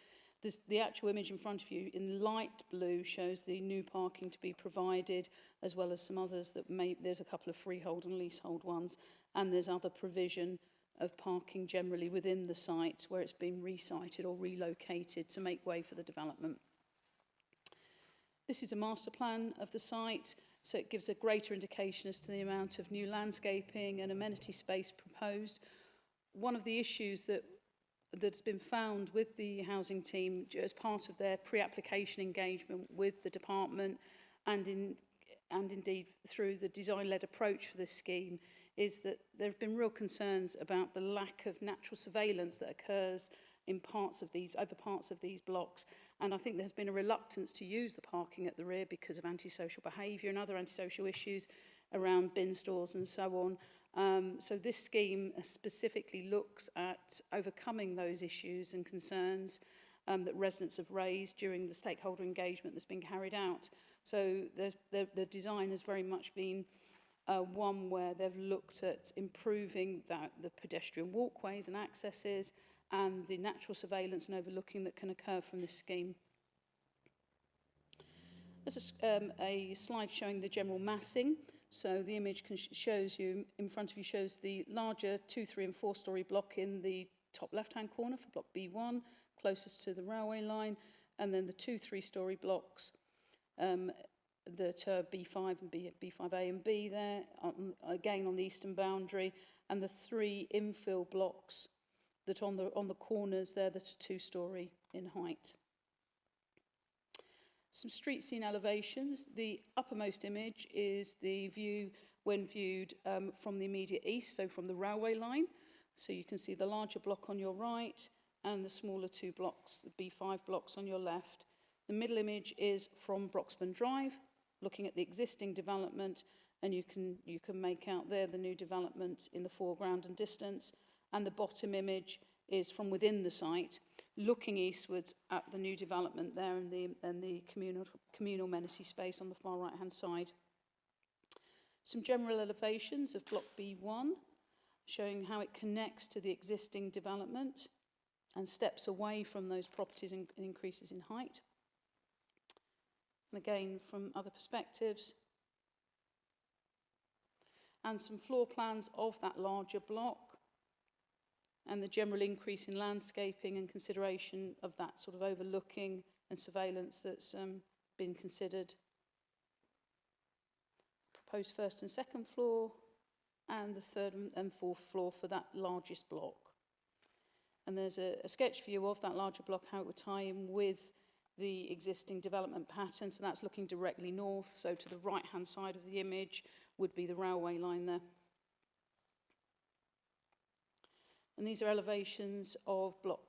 The actual image in front of you in light blue shows the new parking to be provided, as well as some others that there's a couple of freehold and leasehold ones, and there's other provision of parking generally within the site where it's been resited or relocated to make way for the development. This is a master plan of the site, so it gives a greater indication as to the amount of new landscaping and amenity space proposed. One of the issues that's been found with the housing team as part of their pre-application engagement with the department and indeed through the design-led approach for this scheme is that there have been real concerns about the lack of natural surveillance that occurs in over parts of these blocks. And I think there's been a reluctance to use the parking at the rear because of antisocial behaviour and other antisocial issues around bin stores and so on. So this scheme specifically looks at overcoming those issues and concerns that residents have raised during the stakeholder engagement that's been carried out. So the design has very much been one where they've looked at improving the pedestrian walkways and accesses and the natural surveillance and overlooking that can occur from this scheme. There's a slide showing the general massing. So the image shows you, in front of you, shows the larger 2, 3 and 4-storey block in the top left-hand corner for block B1, closest to the railway line, and then the 2, 3-storey blocks that are B5 and B5A and B there, again on the eastern boundary, and the 3 infill blocks that on the corners there that are 2-storey in height. Some street scene elevations. The uppermost image is the view when viewed from the immediate east, so from the railway line. So you can see the larger block on your right and the smaller 2 blocks, the B5 blocks on your left. The middle image is from Broxburn Drive, looking at the existing development, and you can make out there the new development in the foreground and distance. And the bottom image is from within the site, looking eastwards at the new development there and the communal amenity space on the far right-hand side. Some general elevations of Block B1, showing how it connects to the existing development and steps away from those properties and increases in height. And again, from other perspectives. And some floor plans of that larger block and the general increase in landscaping and consideration of that sort of overlooking and surveillance that's been considered. Proposed first and second floor and the third and fourth floor for that largest block. And there's a sketch view of that larger block, how it would tie in with the existing development pattern. So that's looking directly north. So to the right-hand side of the image would be the railway line there. And these are elevations of block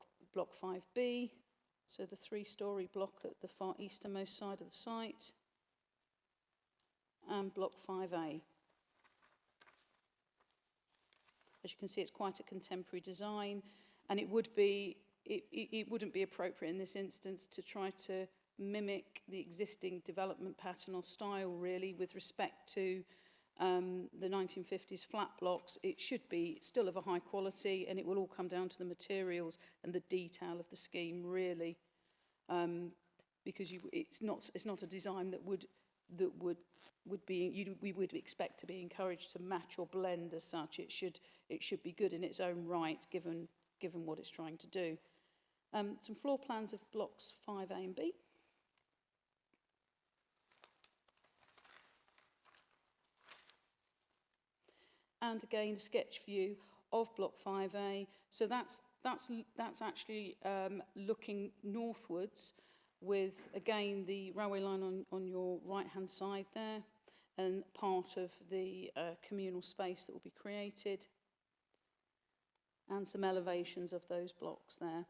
5B, so the 3-storey block at the far easternmost side of the site, and block 5A. As you can see, it's quite a contemporary design, and it wouldn't be appropriate in this instance to try to mimic the existing development pattern or style, really, with respect to the 1950s flat blocks. It should be still of a high quality, and it will all come down to the materials and the detail of the scheme, really, because it's not a design that would be we would expect to be encouraged to match or blend as such. It should be good in its own right, given what it's trying to do. Some floor plans of blocks 5A and B. And again, a sketch view of block 5A. So that's actually looking northwards, with again the railway line on your right-hand side there, and part of the communal space that will be created, and some elevations of those blocks there.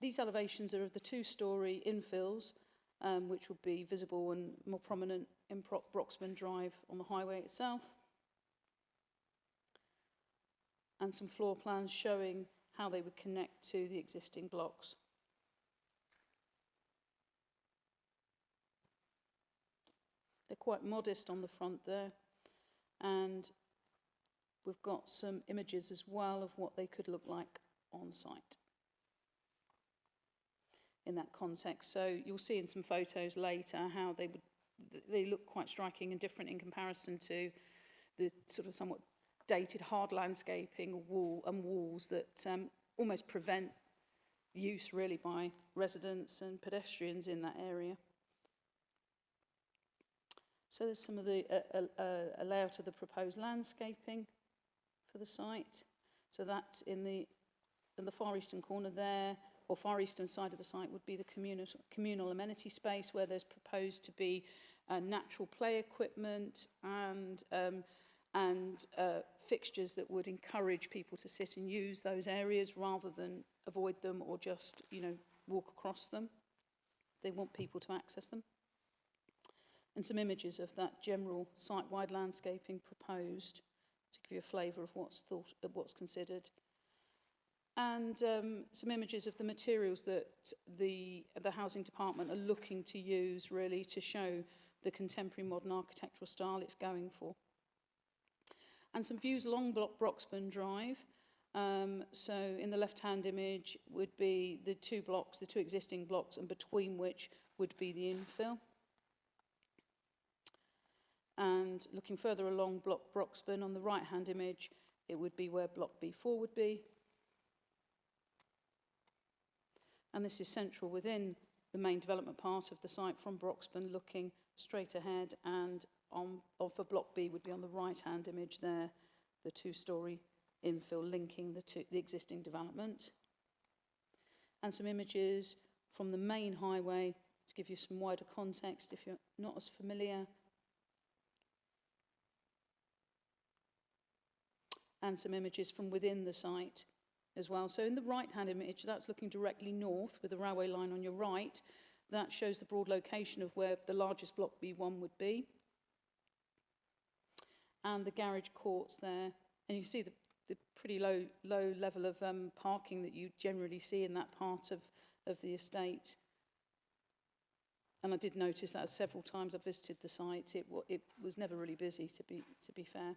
These elevations are of the 2-storey infills, which will be visible and more prominent in Broxburn Drive on the highway itself. And some floor plans showing how they would connect to the existing blocks. They're quite modest on the front there, and we've got some images as well of what they could look like on site in that context. So you'll see in some photos later how they look quite striking and different in comparison to the sort of somewhat dated hard landscaping walls that almost prevent use really by residents and pedestrians in that area. So there's some of the a layout of the proposed landscaping for the site. So that's in the far eastern corner there, or far eastern side of the site, would be the communal amenity space, where there's proposed to be natural play equipment and fixtures that would encourage people to sit and use those areas rather than avoid them or just, walk across them. They want people to access them. And some images of that general site-wide landscaping proposed to give you a flavour of what's considered. And some images of the materials that the housing department are looking to use, really, to show the contemporary modern architectural style it's going for. And some views along Broxburn Drive. So in the left-hand image would be the two existing blocks, and between which would be the infill. And looking further along block Broxburn, on the right-hand image, it would be where block B4 would be. And this is central within the main development part of the site from Broxburn, looking straight ahead, and for block B would be on the right-hand image there, the 2-storey infill linking the existing development. And some images from the main highway to give you some wider context if you're not as familiar. And some images from within the site as well. So in the right-hand image, that's looking directly north with the railway line on your right. That shows the broad location of where the largest block B1 would be. And the garage courts there. And you see the pretty low level of parking that you generally see in that part of the estate. And I did notice that several times I visited the site. It was never really busy, to be fair.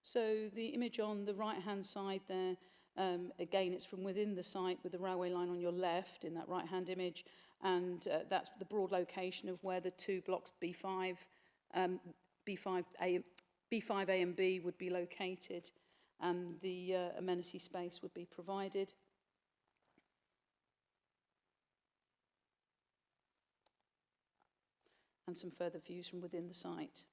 So the image on the right-hand side there, again, it's from within the site with the railway line on your left in that right-hand image, and that's the broad location of where the two blocks B5A and B would be located, and the amenity space would be provided. And some further views from within the site.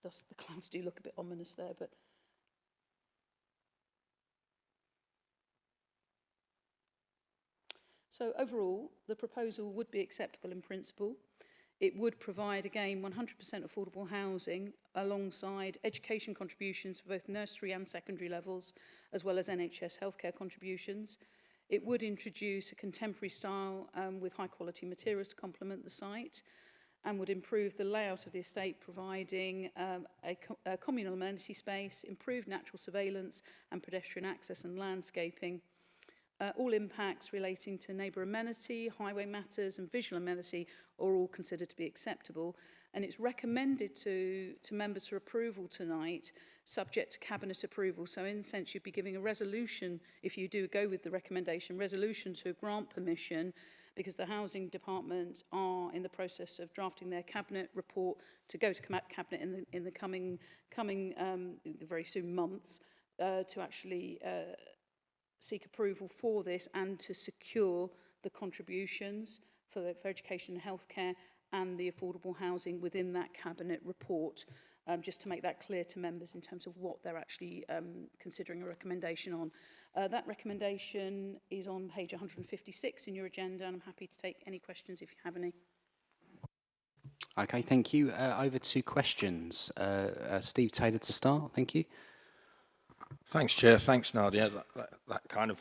Thus, the clouds do look a bit ominous there, but so overall, the proposal would be acceptable in principle. It would provide, again, 100% affordable housing alongside education contributions for both nursery and secondary levels, as well as NHS healthcare contributions. It would introduce a contemporary style with high quality materials to complement the site, and would improve the layout of the estate, providing a communal amenity space, improved natural surveillance and pedestrian access and landscaping. All impacts relating to neighbour amenity, highway matters and visual amenity are all considered to be acceptable, and it's recommended to members for approval tonight, subject to Cabinet approval. So in a sense, you'd be giving a resolution, if you do go with the recommendation, resolution to grant permission, because the Housing Department are in the process of drafting their Cabinet report to go to Cabinet in the coming very soon months, to actually seek approval for this and to secure the contributions for education and healthcare and the affordable housing within that Cabinet report, just to make that clear to members in terms of what they're actually considering a recommendation on. That recommendation is on page 156 in your agenda, and I'm happy to take any questions if you have any. Okay, thank you. Over to questions. Steve Taylor to start, thank you. Thanks, Chair. Thanks, Nadia. That kind of,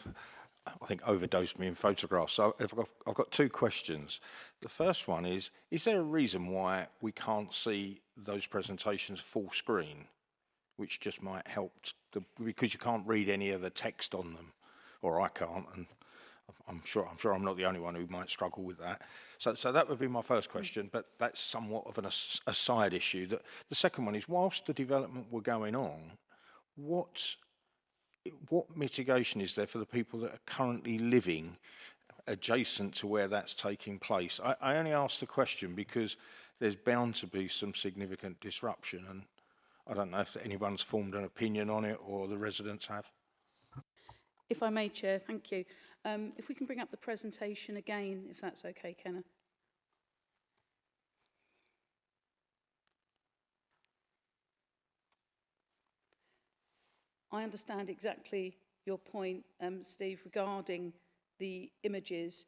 I think, overdosed me in photographs. So I've got two questions. The first one is there a reason why we can't see those presentations full screen, which just might help, because you can't read any of the text on them, or I can't, and I'm sure I'm not the only one who might struggle with that. So that would be my first question, but that's somewhat of a side issue. The second one is, whilst the development were going on, what mitigation is there for the people that are currently living adjacent to where that's taking place? I only ask the question because there's bound to be some significant disruption, and I don't know if anyone's formed an opinion on it or the residents have. If I may, Chair, thank you. If we can bring up the presentation again, if that's okay, Kenneth. I understand exactly your point, Steve, regarding the images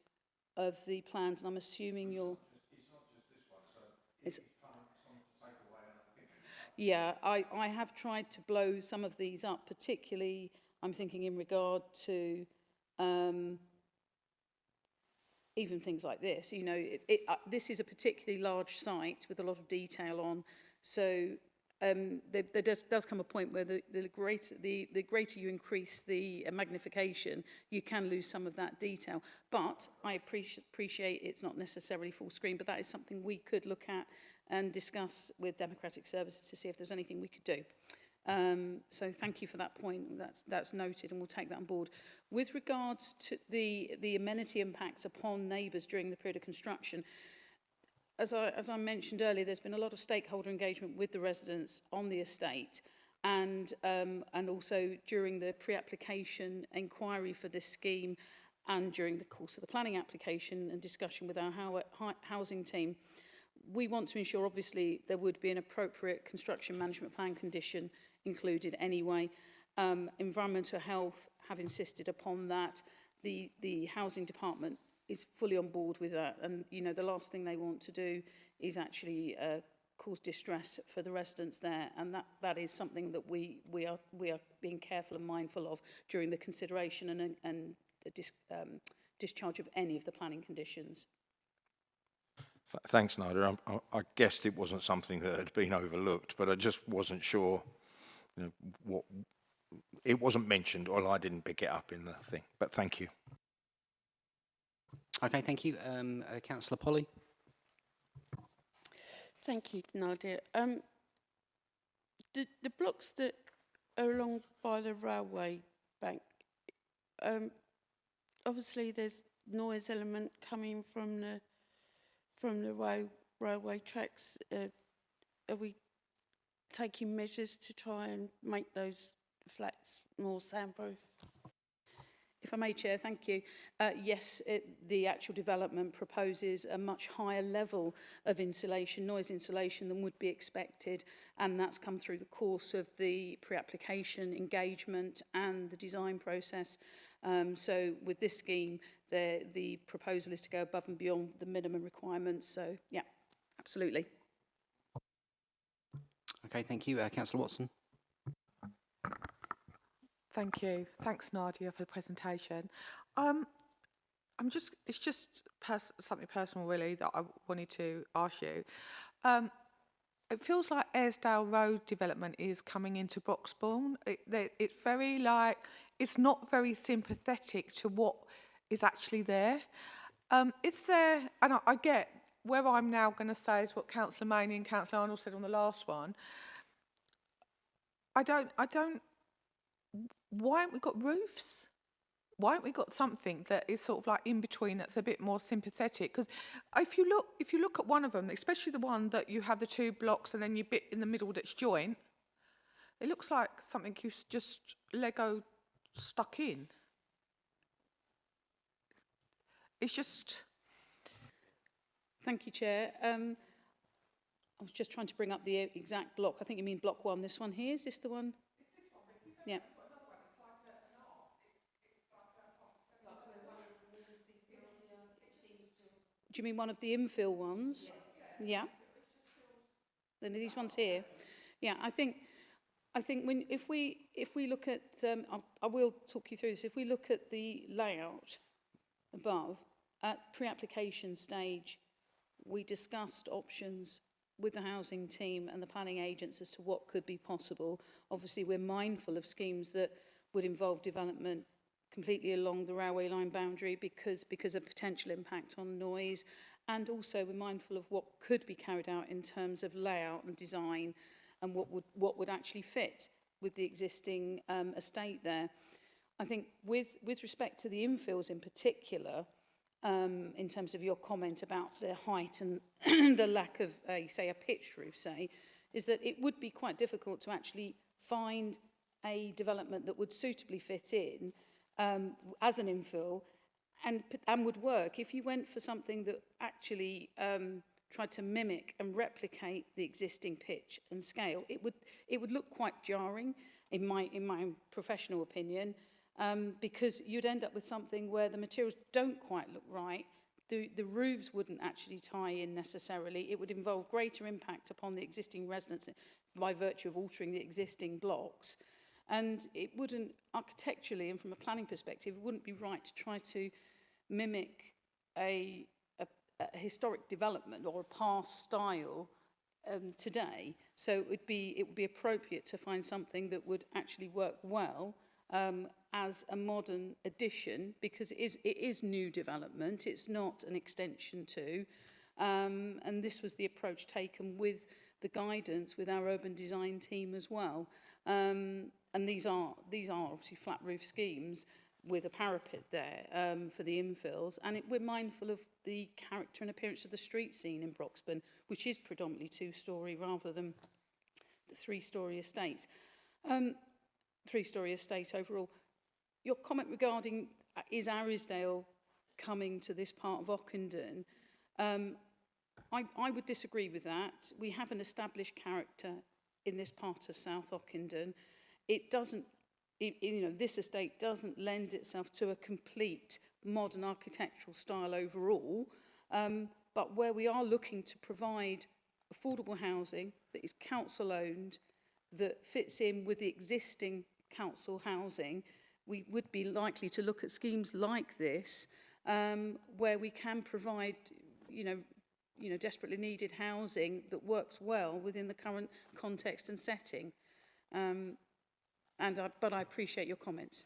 of the plans, and I'm assuming you're... It's not just this one, so it's kind of something to take away, and I think... Yeah, I have tried to blow some of these up, particularly, I'm thinking in regard to even things like this. You know, this is a particularly large site with a lot of detail on, so there does come a point where the greater you increase the magnification, you can lose some of that detail. But I appreciate it's not necessarily full screen, but that is something we could look at and discuss with Democratic Services to see if there's anything we could do. So thank you for that point. That's noted, and we'll take that on board. With regards to the amenity impacts upon neighbours during the period of construction, as I mentioned earlier, there's been a lot of stakeholder engagement with the residents on the estate, and also during the pre-application inquiry for this scheme, and during the course of the planning application and discussion with our housing team. We want to ensure, obviously, there would be an appropriate construction management plan condition included anyway. Environmental health have insisted upon that. The housing department is fully on board with that, and you know the last thing they want to do is actually cause distress for the residents there, and that is something that we are being careful and mindful of during the consideration and discharge of any of the planning conditions. Thanks, Nadia. I guessed it wasn't something that had been overlooked, but I just wasn't sure, you know, what it wasn't mentioned, or I didn't pick it up in the thing. But thank you. Okay, thank you. Councillor Polly. Thank you, Nadia. The blocks that are along by the railway bank, obviously there's noise element coming from the railway tracks. Are we taking measures to try and make those flats more soundproof? If I may, Chair, thank you. Yes, the actual development proposes a much higher level of insulation, noise insulation, than would be expected, and that's come through the course of the pre-application engagement and the design process. So with this scheme, the proposal is to go above and beyond the minimum requirements. So, yeah, absolutely. Okay, thank you. Councillor Watson. Thank you. Thanks, Nadia, for the presentation. It's just something personal, really, that I wanted to ask you. It feels like Airsdale Road development is coming into Broxbourne. It's very it's not very sympathetic to what is actually there. Is there, and I get where I'm now going to say is what Councillor Maney and Councillor Arnold said on the last one. Why haven't we got roofs? Why haven't we got something that is sort of like in between that's a bit more sympathetic? Because if you look at one of them, especially the one that you have the two blocks and then you bit in the middle that's joint, it looks like something you've just Lego stuck in. It's just. Thank you, Chair. I was just trying to bring up the exact block. I think you mean block 1. This one here, is this the one? It's this one. Yeah. Do you mean one of the infill ones? Yeah. Then these ones here. Yeah, I think if we look at I will talk you through this. If we look at the layout above at pre-application stage, we discussed options with the housing team and the planning agents as to what could be possible. Obviously, we're mindful of schemes that would involve development completely along the railway line boundary because of potential impact on noise, and also we're mindful of what could be carried out in terms of layout and design and what would actually fit with the existing estate there. I think with respect to the infills in particular, in terms of your comment about the height and the lack of, say, a pitched roof, is that it would be quite difficult to actually find a development that would suitably fit in as an infill and would work. If you went for something that actually tried to mimic and replicate the existing pitch and scale, it would look quite jarring, in my professional opinion. Because you'd end up with something where the materials don't quite look right. The roofs wouldn't actually tie in necessarily. It would involve greater impact upon the existing residents by virtue of altering the existing blocks. And it wouldn't, architecturally and from a planning perspective, it wouldn't be right to try to mimic a historic development or a past style today. So it would be appropriate to find something that would actually work well as a modern addition, because it is new development, it's not an extension to, and this was the approach taken with the guidance with our urban design team as well. And these are obviously flat roof schemes with a parapet there for the infills, and we're mindful of the character and appearance of the street scene in Broxbourne, which is predominantly 2-storey rather than the 3-storey estates. 3-storey estate overall. Your comment regarding is Arisdale coming to this part of Ockenden, I would disagree with that. We have an established character in this part of South Ockenden. It doesn't, this estate doesn't lend itself to a complete modern architectural style overall, but where we are looking to provide affordable housing that is council owned, that fits in with the existing council housing, we would be likely to look at schemes like this, where we can provide, desperately needed housing that works well within the current context and setting. But I appreciate your comments.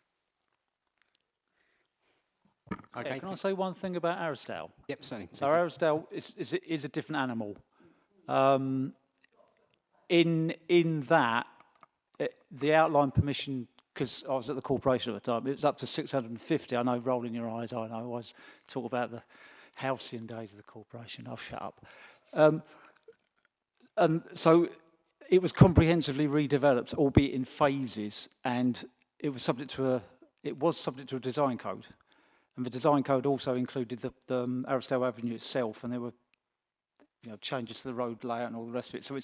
Okay. Can I say one thing about Arrowsdale? Yep, certainly. So Arrowsdale is a different animal. In that, the outline permission, because I was at the corporation at the time, it was up to 650. I know, rolling your eyes, I know. I always talk about the halcyon days of the corporation. I'll shut up. And so it was comprehensively redeveloped, albeit in phases, and it was subject to a design code. And the design code also included the Arrowsdale Avenue itself, and there were changes to the road layout and all the rest of it. So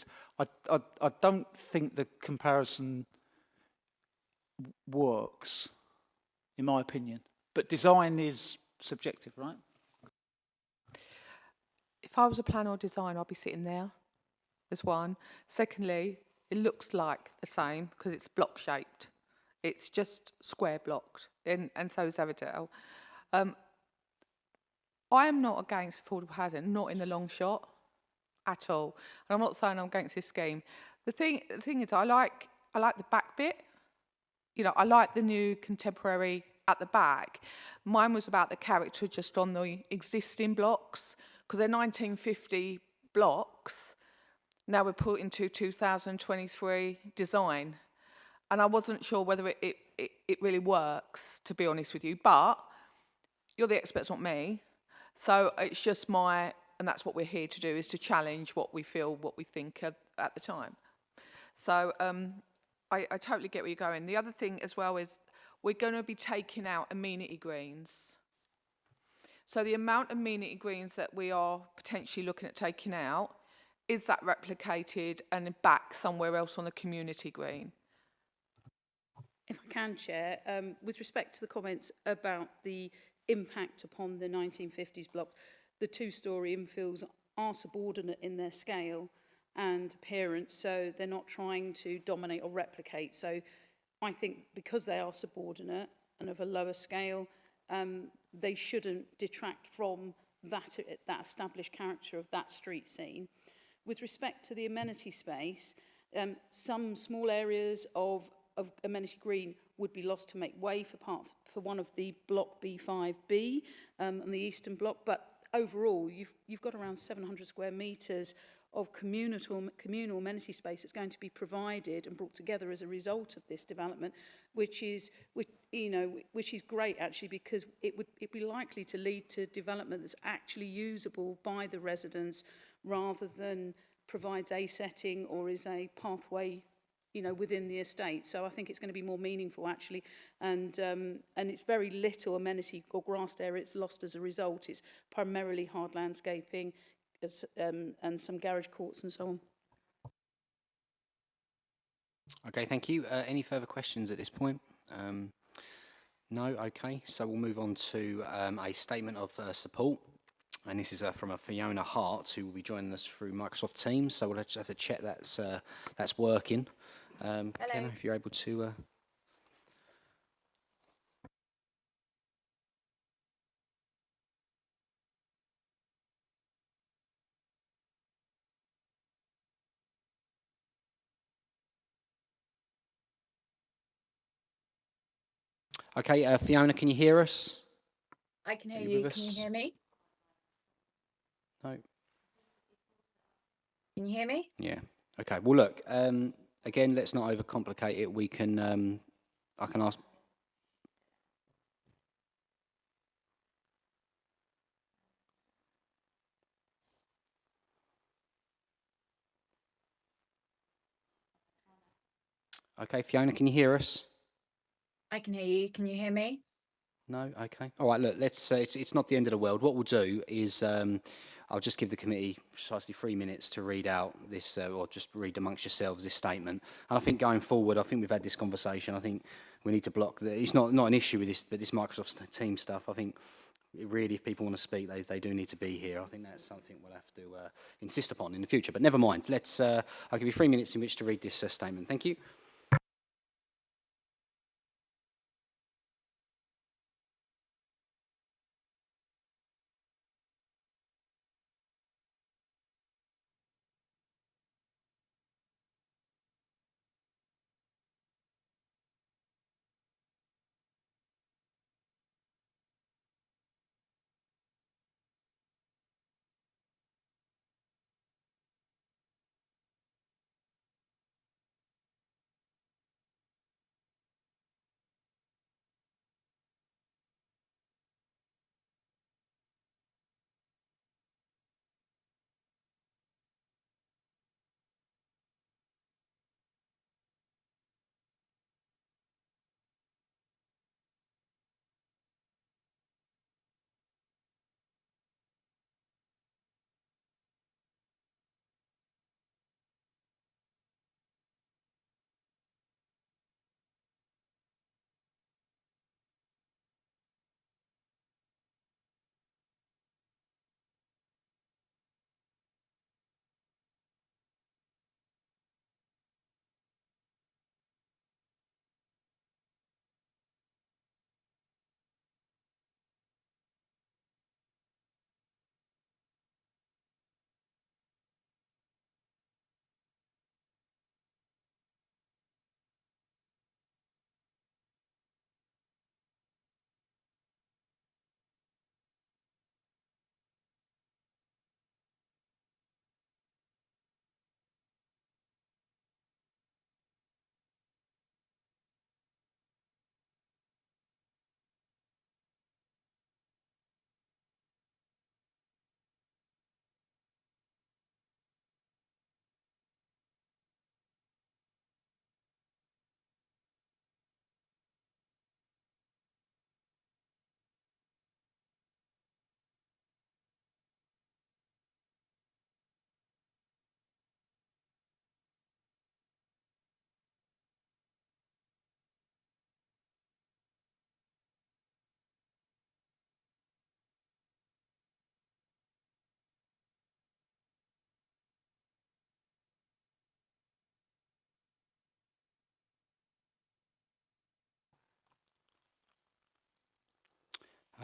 I don't think the comparison works, in my opinion. But design is subjective, right? If I was a planner or designer, I'd be sitting there. There's one. Secondly, it looks like the same because it's block shaped. It's just square blocked, and so is Averdale. I am not against affordable housing, not in the long shot at all. And I'm not saying I'm against this scheme. The thing is, I like the back bit. I like the new contemporary at the back. Mine was about the character just on the existing blocks, because they're 1950 blocks. Now we're put into 2023 design. And I wasn't sure whether it really works, to be honest with you. But you're the experts, not me. So it's just and that's what we're here to do, is to challenge what we feel, what we think at the time. So I totally get where you're going. The other thing as well is we're going to be taking out amenity greens. So the amount of amenity greens that we are potentially looking at taking out, is that replicated and back somewhere else on the community green? If I can, Chair, with respect to the comments about the impact upon the 1950s block, the two-storey infills are subordinate in their scale and appearance, so they're not trying to dominate or replicate. So I think because they are subordinate and of a lower scale, they shouldn't detract from that established character of that street scene. With respect to the amenity space, some small areas of amenity green would be lost to make way for one of the block B5B and the eastern block, but overall you've got around 700 square metres of communal amenity space that's going to be provided and brought together as a result of this development, which is great actually, because it'd be likely to lead to development that's actually usable by the residents rather than provides a setting or is a pathway within the estate. So I think it's going to be more meaningful actually, and it's very little amenity or grassed area it's lost as a result. It's primarily hard landscaping and some garage courts and so on. Okay, thank you. Any further questions at this point? No, okay. So we'll move on to a statement of support. And this is from a Fiona Hart, who will be joining us through Microsoft Teams. So we'll just have to check that's working. Kenna, if you're able to... Okay, Fiona, can you hear us? I can hear you. Can you hear me? No. Can you hear me? Yeah. Okay. Well, look. Again, let's not overcomplicate it. We can. I can ask. Okay, Fiona, can you hear us? I can hear you. Can you hear me? No. Okay. All right. Look. Let's. It's not the end of the world. What we'll do is. I'll just give the committee precisely 3 minutes to read out this, or just read amongst yourselves this statement. And I think going forward, I think we've had this conversation. I think we need to block it's not an issue with this, but this Microsoft Teams stuff. I think really, if people want to speak, they do need to be here. I think that's something we'll have to insist upon in the future. But never mind. Let's. I'll give you 3 minutes in which to read this statement. Thank you.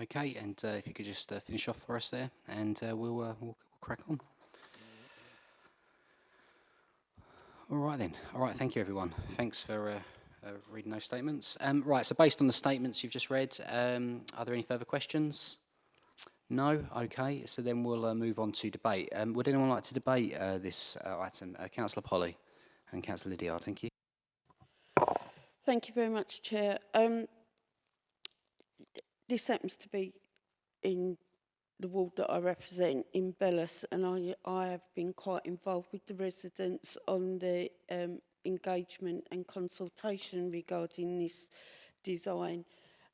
Okay, and if you could just finish off for us there, and we'll crack on. All right then. All right, thank you everyone. Thanks for reading those statements. Right, so based on the statements you've just read, are there any further questions? No? Okay, so then we'll move on to debate. Would anyone like to debate this item? Councillor Polly and Councillor Lydiard, thank you. Thank you very much, Chair. This happens to be in the ward that I represent in Bellis, and I have been quite involved with the residents on the engagement and consultation regarding this design.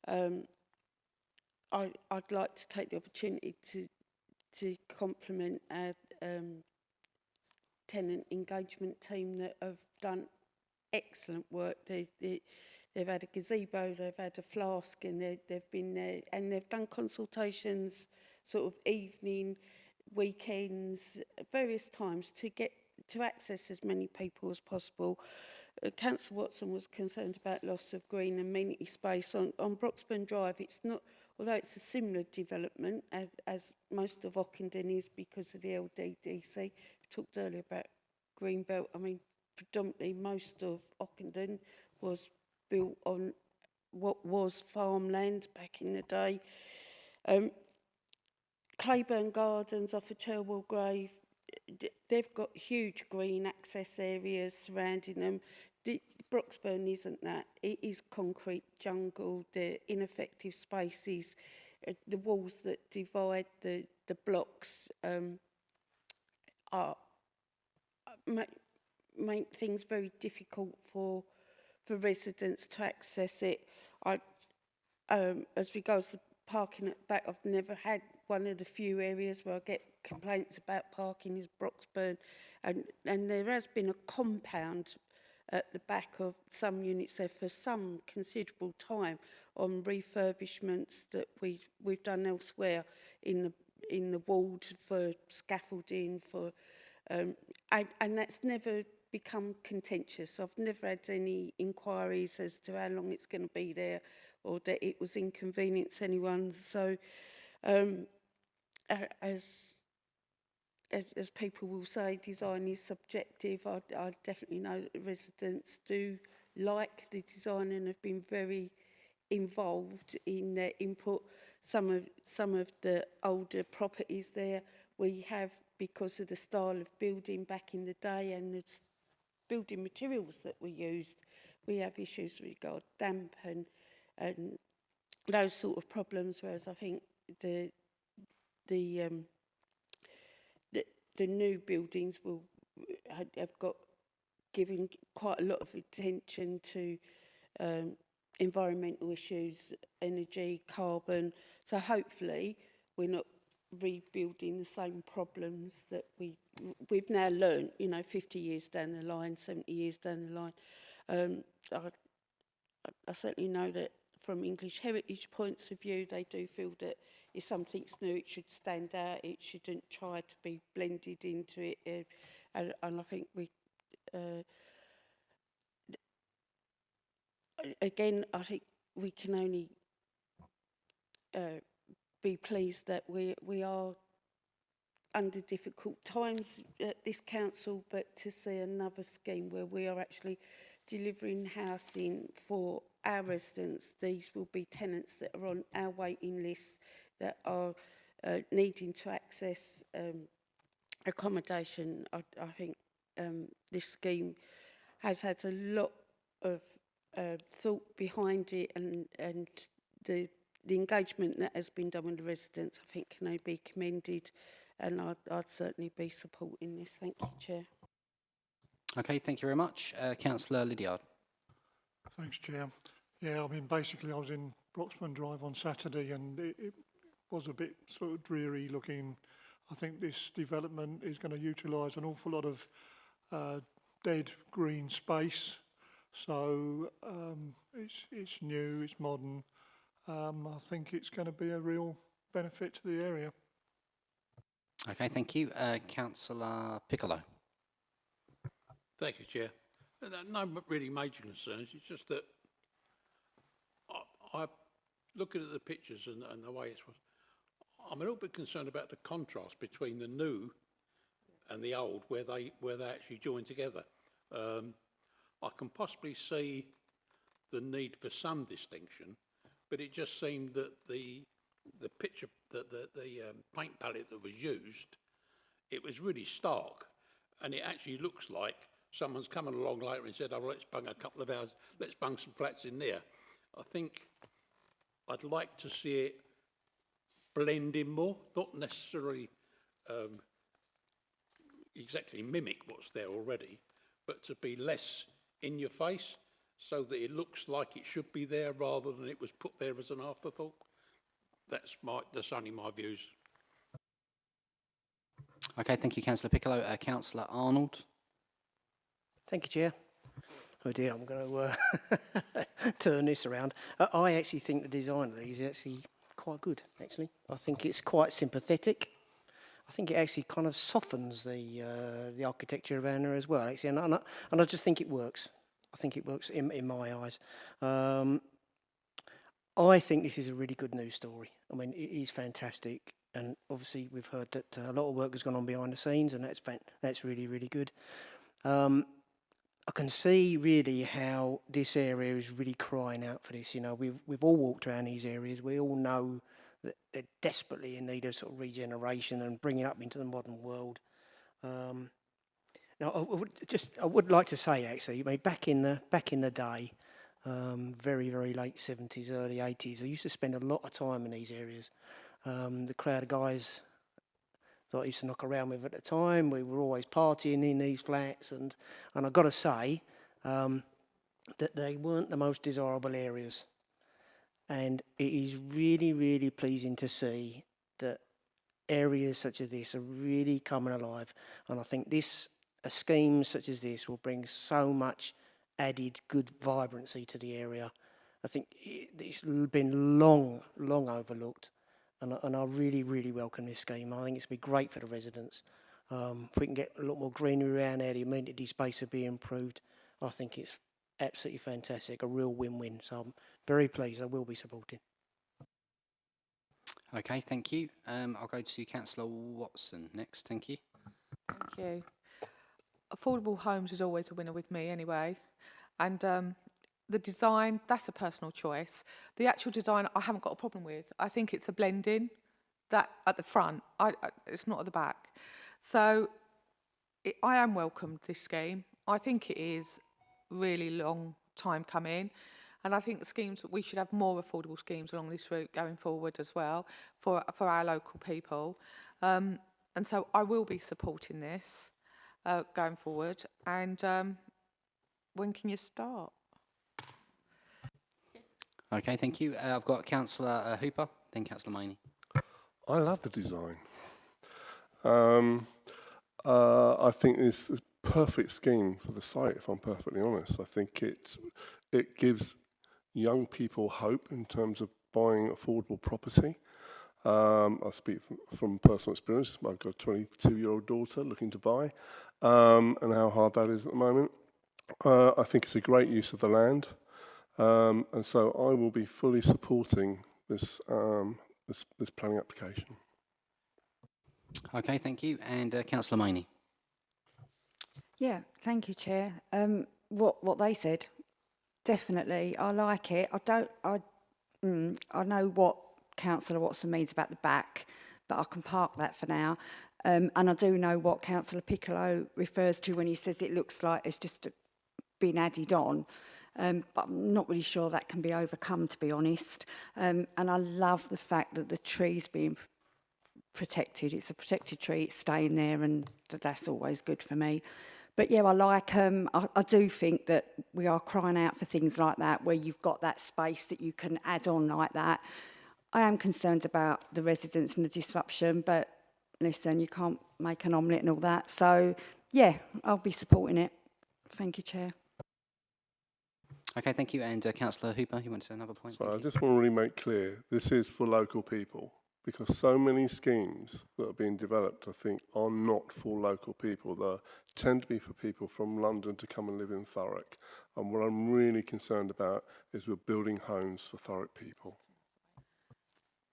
I'd like to take the opportunity to compliment our tenant engagement team that have done excellent work. They've had a gazebo, they've had a flask, and they've been there, and they've done consultations sort of evening, weekends, various times to access as many people as possible. Councillor Watson was concerned about loss of green amenity space on Broxburn Drive. It's not, although it's a similar development as most of Ockenden is because of the LDDC. We talked earlier about Greenbelt. I mean, predominantly most of Ockenden was built on what was farmland back in the day. Claiborne Gardens off of Cherwell Grave, they've got huge green access areas surrounding them. Broxburn isn't that. It is concrete jungle, the ineffective spaces, the walls that divide the blocks make things very difficult for residents to access it. As regards to parking at the back, I've never had one of the few areas where I get complaints about parking is Broxburn, and there has been a compound at the back of some units there for some considerable time on refurbishments that we've done elsewhere in the ward for scaffolding and that's never become contentious. I've never had any inquiries as to how long it's going to be there or that it was inconvenience anyone. So as people will say, design is subjective. I definitely know that the residents do like the design and have been very involved in their input. Some of the older properties there, we have, because of the style of building back in the day and the building materials that were used, we have issues with regard damp and those sort of problems, whereas I think the new buildings have got given quite a lot of attention to environmental issues, energy, carbon. So hopefully we're not rebuilding the same problems that we've now learned, 50 years down the line, 70 years down the line. I certainly know that from English heritage points of view, they do feel that if something's new, it should stand out. It shouldn't try to be blended into it. And I think again, I think we can only be pleased that we are under difficult times at this council, but to see another scheme where we are actually delivering housing for our residents. These will be tenants that are on our waiting list that are needing to access accommodation. I think this scheme has had a lot of thought behind it, and the engagement that has been done with the residents, I think, can only be commended, and I'd certainly be supporting this. Thank you, Chair. Okay, thank you very much. Councillor Lydiard. Thanks, Chair. Yeah, I mean, basically I was in Broxburn Drive on Saturday and it was a bit sort of dreary looking. I think this development is going to utilise an awful lot of dead green space. So it's new, it's modern. I think it's going to be a real benefit to the area. Okay, thank you. Councillor Piccolo. Thank you, Chair. No really major concerns. It's just that I looking at the pictures and the way it's, I'm a little bit concerned about the contrast between the new and the old, where they actually join together. I can possibly see the need for some distinction, but it just seemed that the picture, the paint palette that was used, it was really stark, and it actually looks like someone's coming along later and said, "Oh, let's bung a couple of hours, let's bung some flats in there." I think I'd like to see it blend in more, not necessarily exactly mimic what's there already, but to be less in your face so that it looks like it should be there rather than it was put there as an afterthought. That's only my views. Okay, thank you, Councillor Piccolo. Councillor Arnold. Thank you, Chair. Oh dear, I'm going to turn this around. I actually think the design of these is actually quite good, actually. I think it's quite sympathetic. I think it actually kind of softens the architecture around there as well, actually, and I just think it works. I think it works in my eyes. I think this is a really good news story. I mean, it is fantastic, and obviously we've heard that a lot of work has gone on behind the scenes, and that's really, really good. I can see really how this area is really crying out for this. You know, we've all walked around these areas. We all know that they're desperately in need of sort of regeneration and bringing up into the modern world. Now, I would like to say actually, I mean, back in the day, very, very late 70s, early 80s, I used to spend a lot of time in these areas. The crowd of guys that I used to knock around with at the time, we were always partying in these flats, and I've got to say that they weren't the most desirable areas. And it is really, really pleasing to see that areas such as this are really coming alive. And I think a scheme such as this will bring so much added good vibrancy to the area. I think it's been long overlooked, and I really, really welcome this scheme. I think it's going to be great for the residents. If we can get a lot more greenery around there, the amenity space will be improved. I think it's absolutely fantastic, a real win-win. So I'm very pleased. I will be supporting. Okay, thank you. I'll go to Councillor Watson next. Thank you. Thank you. Affordable homes is always a winner with me anyway. And the design, that's a personal choice. The actual design, I haven't got a problem with. I think it's a blending that at the front. It's not at the back. So I am welcomed this scheme. I think it is really long time coming. And I think we should have more affordable schemes along this route going forward as well for our local people. And so I will be supporting this going forward. And when can you start? Okay, thank you. I've got Councillor Hooper, then Councillor Maney. I love the design. I think it's a perfect scheme for the site, if I'm perfectly honest. I think it gives young people hope in terms of buying affordable property. I speak from personal experience. I've got a 22-year-old daughter looking to buy, and how hard that is at the moment. I think it's a great use of the land, and so I will be fully supporting this planning application. Okay, thank you. And Councillor Maney. Yeah, thank you, Chair. What they said, definitely, I like it. I know what Councillor Watson means about the back, but I can park that for now. And I do know what Councillor Piccolo refers to when he says it looks like it's just been added on. But I'm not really sure that can be overcome, to be honest. And I love the fact that the tree's being protected. It's a protected tree, it's staying there, and that's always good for me. But yeah, I like, I do think that we are crying out for things like that, where you've got that space that you can add on like that. I am concerned about the residents and the disruption, but listen, you can't make an omelette and all that. So yeah, I'll be supporting it. Thank you, Chair. Okay, thank you. And Councillor Hooper, you want to say another point? So I just want to really make clear, this is for local people, because so many schemes that are being developed, I think, are not for local people. They tend to be for people from London to come and live in Thurrock. And what I'm really concerned about is we're building homes for Thurrock people.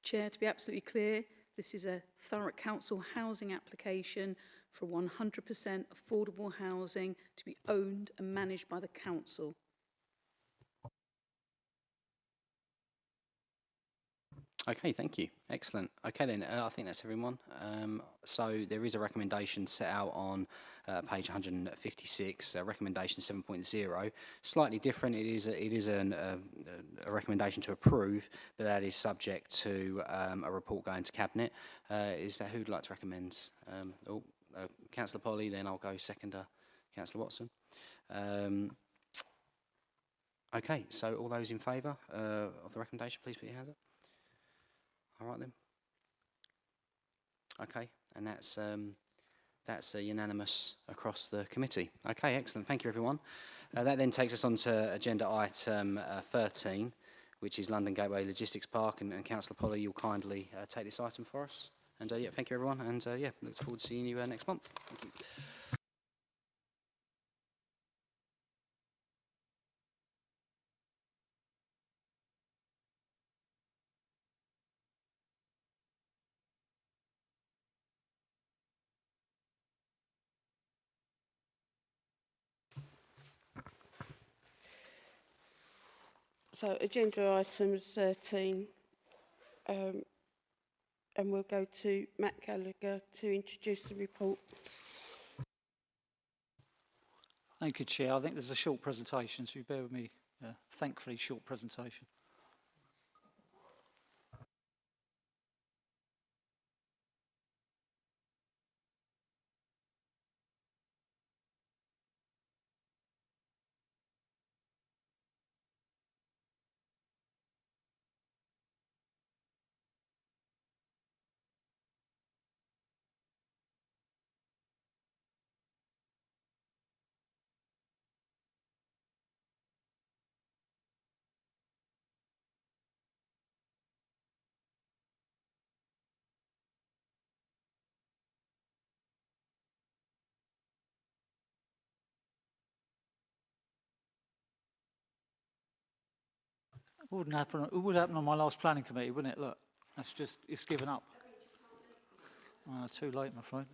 Chair, to be absolutely clear, this is a Thurrock Council housing application for 100% affordable housing to be owned and managed by the council. Okay, thank you. Excellent. Okay then, I think that's everyone. So there is a recommendation set out on page 156, recommendation 7.0. Slightly different. It is a recommendation to approve, but that is subject to a report going to cabinet. Is that who'd like to recommend? Councillor Polly. Then I'll go seconder, Councillor Watson. Okay. So all those in favour of the recommendation, please put your hand up. All right then. Okay, and that's unanimous across the committee. Okay, excellent. Thank you, everyone. That then takes us on to agenda item 13, which is London Gateway Logistics Park. And Councillor Polly, you'll kindly take this item for us. And yeah, thank you, everyone. And yeah, look forward to seeing you next month. Thank you. So agenda item 13, and we'll go to Matt Gallagher to introduce the report. Thank you, Chair. I think there's a short presentation, so you bear with me. Thankfully, short presentation. It would happen on my last planning committee, wouldn't it? Look, it's given up. Too late, I'm afraid.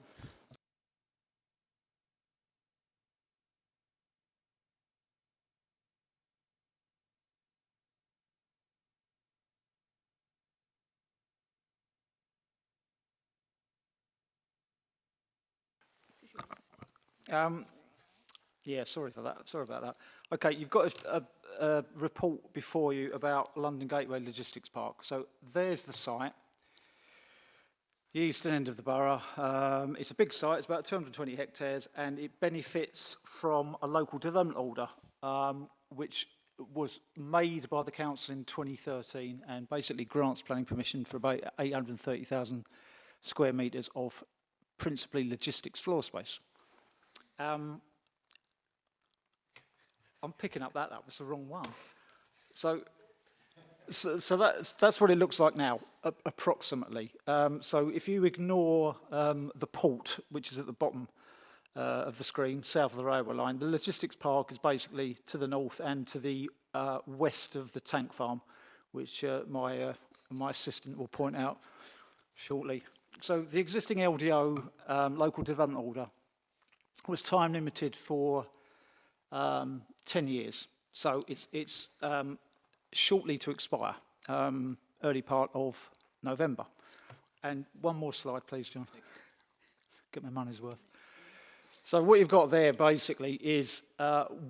Yeah, sorry for that. Sorry about that. Okay, you've got a report before you about London Gateway Logistics Park. So there's the site, the eastern end of the borough. It's a big site. It's about 220 hectares, and it benefits from a local development order, which was made by the council in 2013, and basically grants planning permission for about 830,000 square metres of principally logistics floor space. I'm picking up that was the wrong one. So that's what it looks like now, approximately. So if you ignore the port, which is at the bottom of the screen, south of the railway line, the logistics park is basically to the north and to the west of the tank farm, which my assistant will point out shortly. So the existing LDO, local development order, was time limited for 10 years. So it's shortly to expire, early part of November. And one more slide, please, John. Get my money's worth. So what you've got there basically is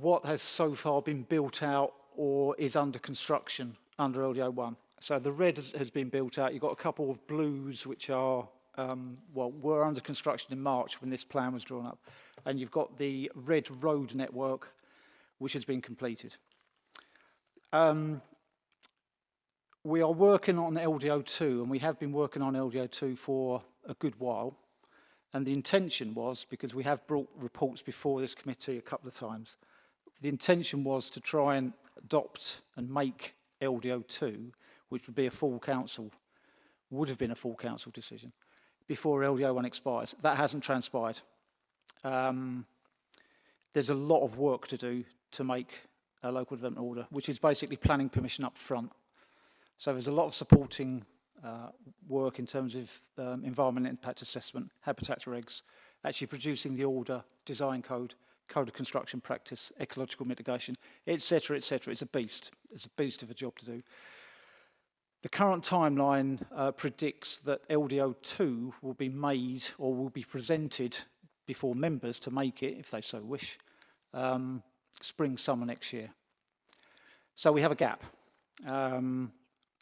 what has so far been built out or is under construction under LDO 1. So the red has been built out. You've got a couple of blues which are, were under construction in March when this plan was drawn up. And you've got the red road network which has been completed. We are working on LDO 2, and we have been working on LDO 2 for a good while. And the intention was, because we have brought reports before this committee a couple of times, the intention was to try and adopt and make LDO 2, which would be a full council, would have been a full council decision, before LDO 1 expires. That hasn't transpired. There's a lot of work to do to make a local development order, which is basically planning permission up front. So there's a lot of supporting work in terms of environmental impact assessment, habitat regs, actually producing the order, design code, code of construction practice, ecological mitigation, etc., etc. It's a beast. It's a beast of a job to do. The current timeline predicts that LDO2 will be made or will be presented before members to make it, if they so wish, spring, summer next year. So we have a gap. And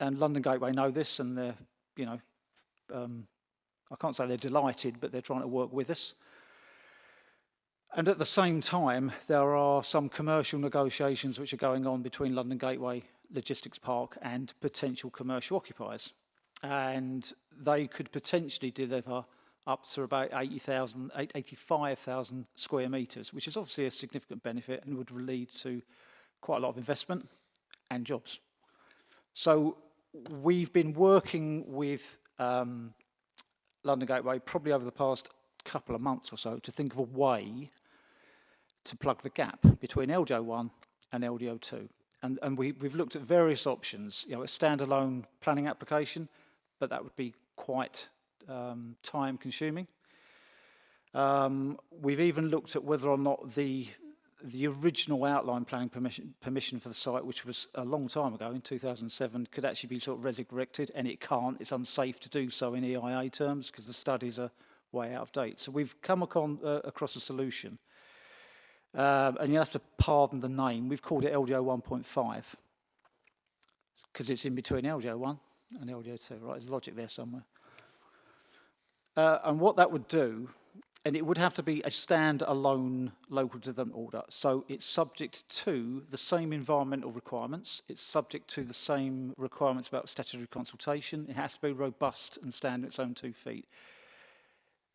London Gateway know this, and they're, you know, I can't say they're delighted, but they're trying to work with us. And at the same time, there are some commercial negotiations which are going on between London Gateway Logistics Park and potential commercial occupiers. And they could potentially deliver up to about 85,000 square metres, which is obviously a significant benefit and would lead to quite a lot of investment and jobs. So we've been working with London Gateway probably over the past couple of months or so to think of a way to plug the gap between LDO1 and LDO2. And we've looked at various options, you know, a standalone planning application, but that would be quite time consuming. We've even looked at whether or not the original outline planning permission for the site, which was a long time ago in 2007, could actually be sort of resurrected, and it can't. It's unsafe to do so in EIA terms because the studies are way out of date. So we've come across a solution. And you'll have to pardon the name. We've called it LDO 1.5 because it's in between LDO 1 and LDO 2, right? There's logic there somewhere. And what that would do, and it would have to be a stand-alone local development order. So it's subject to the same environmental requirements. It's subject to the same requirements about statutory consultation. It has to be robust and stand on its own 2 feet.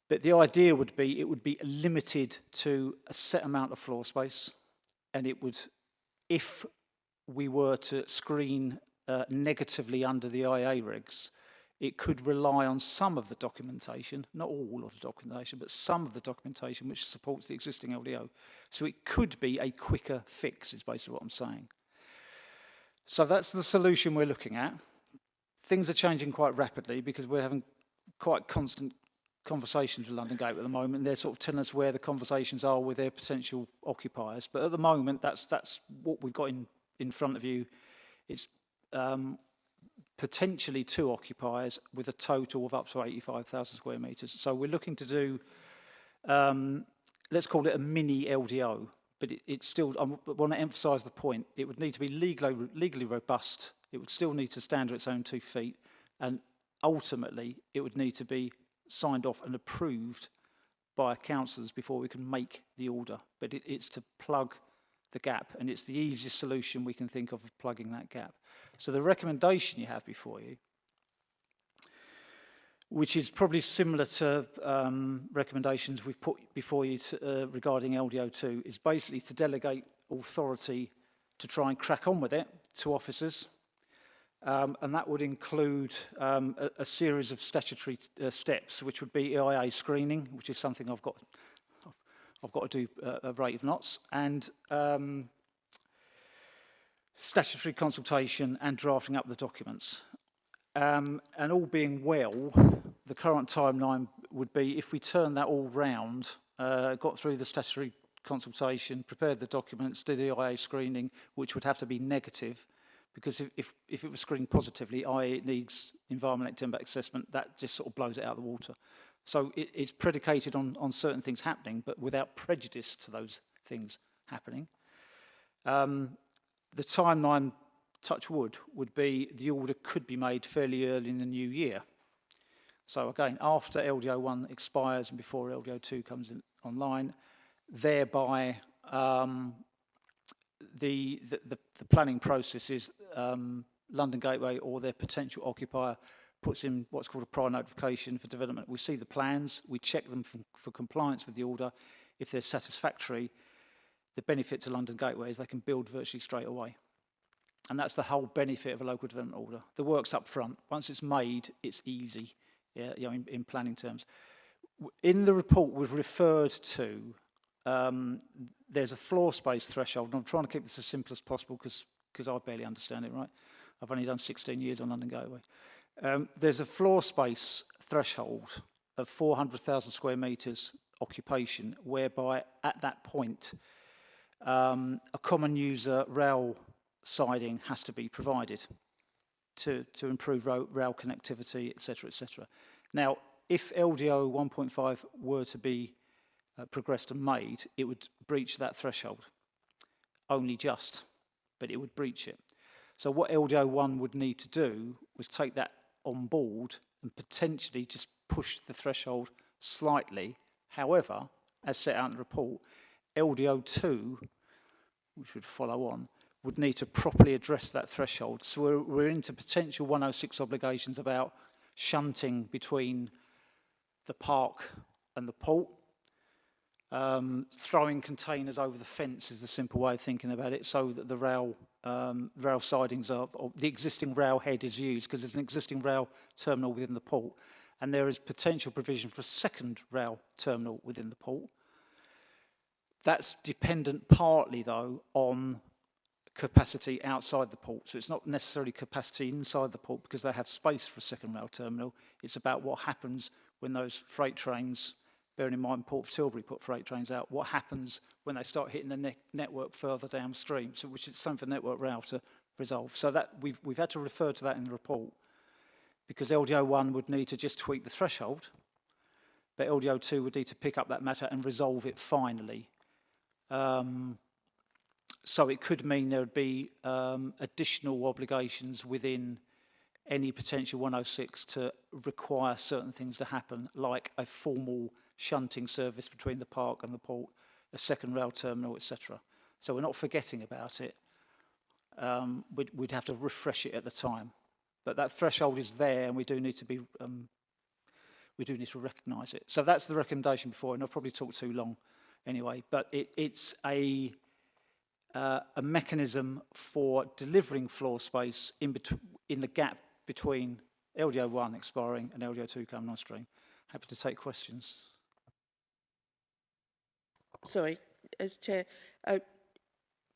But the idea would be it would be limited to a set amount of floor space, and it would, if we were to screen negatively under the IA regs, it could rely on some of the documentation, not all of the documentation, but some of the documentation which supports the existing LDO. So it could be a quicker fix, is basically what I'm saying. So that's the solution we're looking at. Things are changing quite rapidly because we're having quite constant conversations with London Gateway at the moment. They're sort of telling us where the conversations are with their potential occupiers. But at the moment, that's what we've got in front of you. It's potentially 2 occupiers with a total of up to 85,000 square metres. So we're looking to do, let's call it a mini LDO, but it's still, I want to emphasise the point, it would need to be legally robust, it would still need to stand on its own 2 feet, and ultimately it would need to be signed off and approved by councillors before we can make the order. But it's to plug the gap, and it's the easiest solution we can think of plugging that gap. So the recommendation you have before you, which is probably similar to recommendations we've put before you regarding LDO2, is basically to delegate authority to try and crack on with it to officers. And that would include a series of statutory steps, which would be EIA screening, which is something I've got to do a rate of knots, and statutory consultation and drafting up the documents. And all being well, the current timeline would be if we turn that all round, got through the statutory consultation, prepared the documents, did EIA screening, which would have to be negative, because if it was screened positively, i.e. it needs environmental impact assessment, that just sort of blows it out of the water. So it's predicated on certain things happening, but without prejudice to those things happening. The timeline, touch wood, would be the order could be made fairly early in the new year. So again, after LDO1 expires and before LDO2 comes in online, thereby the planning process is London Gateway or their potential occupier puts in what's called a prior notification for development. We see the plans, we check them for compliance with the order. If they're satisfactory, the benefit to London Gateway is they can build virtually straight away. And that's the whole benefit of a local development order. The work's up front. Once it's made, it's easy, yeah, you know, in planning terms. In the report, we've referred to, there's a floor space threshold, and I'm trying to keep this as simple as possible because I barely understand it, right? I've only done 16 years on London Gateway. There's a floor space threshold of 400,000 square metres occupation, whereby at that point a common user rail siding has to be provided to improve rail connectivity, etc., etc. Now, if LDO 1.5 were to be progressed and made, it would breach that threshold. Only just, but it would breach it. So what LDO 1 would need to do was take that on board and potentially just push the threshold slightly. However, as set out in the report, LDO 2, which would follow on, would need to properly address that threshold. So we're into potential 106 obligations about shunting between the park and the port. Throwing containers over the fence is the simple way of thinking about it, so that the rail sidings or the existing rail head is used, because there's an existing rail terminal within the port, and there is potential provision for a second rail terminal within the port. That's dependent partly, though, on capacity outside the port. So it's not necessarily capacity inside the port, because they have space for a second rail terminal. It's about what happens when those freight trains, bearing in mind Port of Tilbury put freight trains out, what happens when they start hitting the network further downstream, so which is something for Network Rail to resolve. So that we've had to refer to that in the report, because LDO 1 would need to just tweak the threshold, but LDO 2 would need to pick up that matter and resolve it finally. So it could mean there would be additional obligations within any potential 106 to require certain things to happen, like a formal shunting service between the park and the port, a second rail terminal, etc. So we're not forgetting about it. We'd have to refresh it at the time, but that threshold is there, and we do need to be recognise it. So that's the recommendation before, and I've probably talked too long anyway. But it's a mechanism for delivering floor space in the gap between LDO 1 expiring and LDO 2 coming on stream. Happy to take questions. Sorry, as Chair,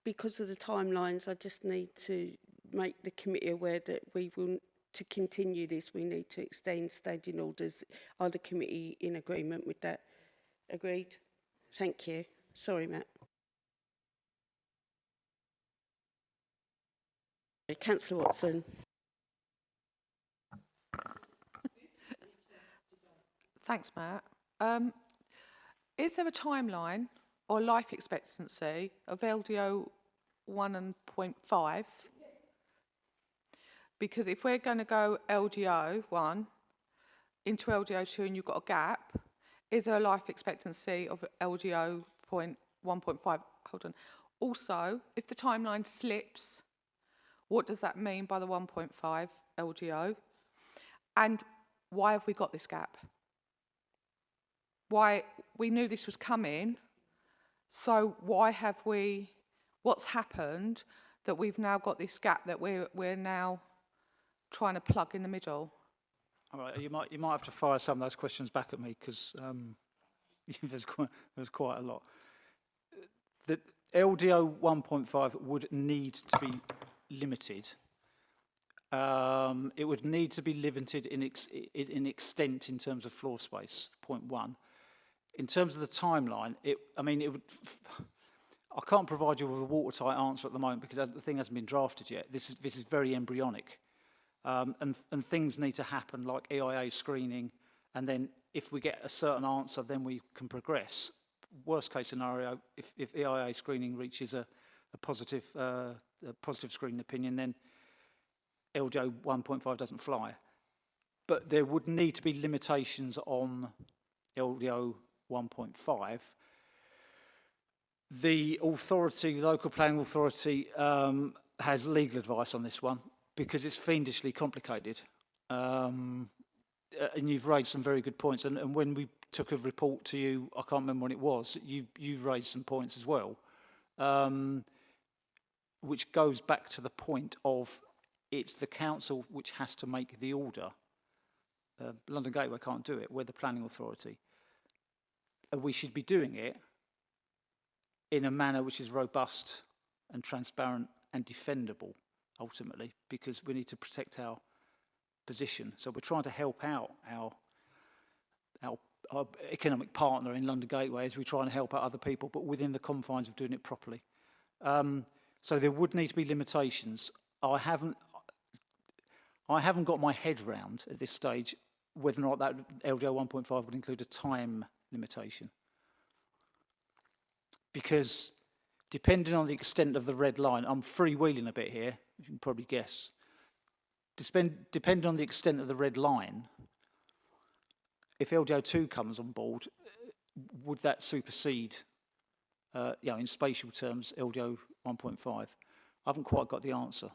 because of the timelines, I just need to make the committee aware that we will, to continue this, we need to extend standing orders. Are the committee in agreement with that? Agreed? Thank you. Sorry, Matt. Councillor Watson. Thanks, Matt. Is there a timeline or life expectancy of LDO 1.5? Because if we're going to go LDO 1 into LDO 2 and you've got a gap, is there a life expectancy of LDO 1.5? Hold on. Also, if the timeline slips, what does that mean by the 1.5 LDO? And why have we got this gap? Why, we knew this was coming, so why have we, what's happened that we've now got this gap that we're now trying to plug in the middle? All right, you might have to fire some of those questions back at me, because there's quite a lot. The LDO 1.5 would need to be limited. It would need to be limited in extent in terms of floor space, point one. In terms of the timeline, I can't provide you with a watertight answer at the moment, because the thing hasn't been drafted yet. This is very embryonic. And things need to happen, like EIA screening, and then if we get a certain answer, then we can progress. Worst case scenario, if EIA screening reaches a positive screening opinion, then LDO 1.5 doesn't fly. But there would need to be limitations on LDO 1.5. The authority, local planning authority, has legal advice on this one, because it's fiendishly complicated. And you've raised some very good points. And when we took a report to you, I can't remember when it was, you've raised some points as well, which goes back to the point of it's the council which has to make the order. London Gateway can't do it, we're the planning authority. And we should be doing it in a manner which is robust and transparent and defendable, ultimately, because we need to protect our position. So we're trying to help out our economic partner in London Gateway as we try and help out other people, but within the confines of doing it properly. So there would need to be limitations. I haven't got my head round at this stage whether or not that LDO 1.5 would include a time limitation. Because depending on the extent of the red line, I'm freewheeling a bit here, you can probably guess. Depending on the extent of the red line, if LDO 2 comes on board, would that supersede, in spatial terms, LDO 1.5? I haven't quite got the answer.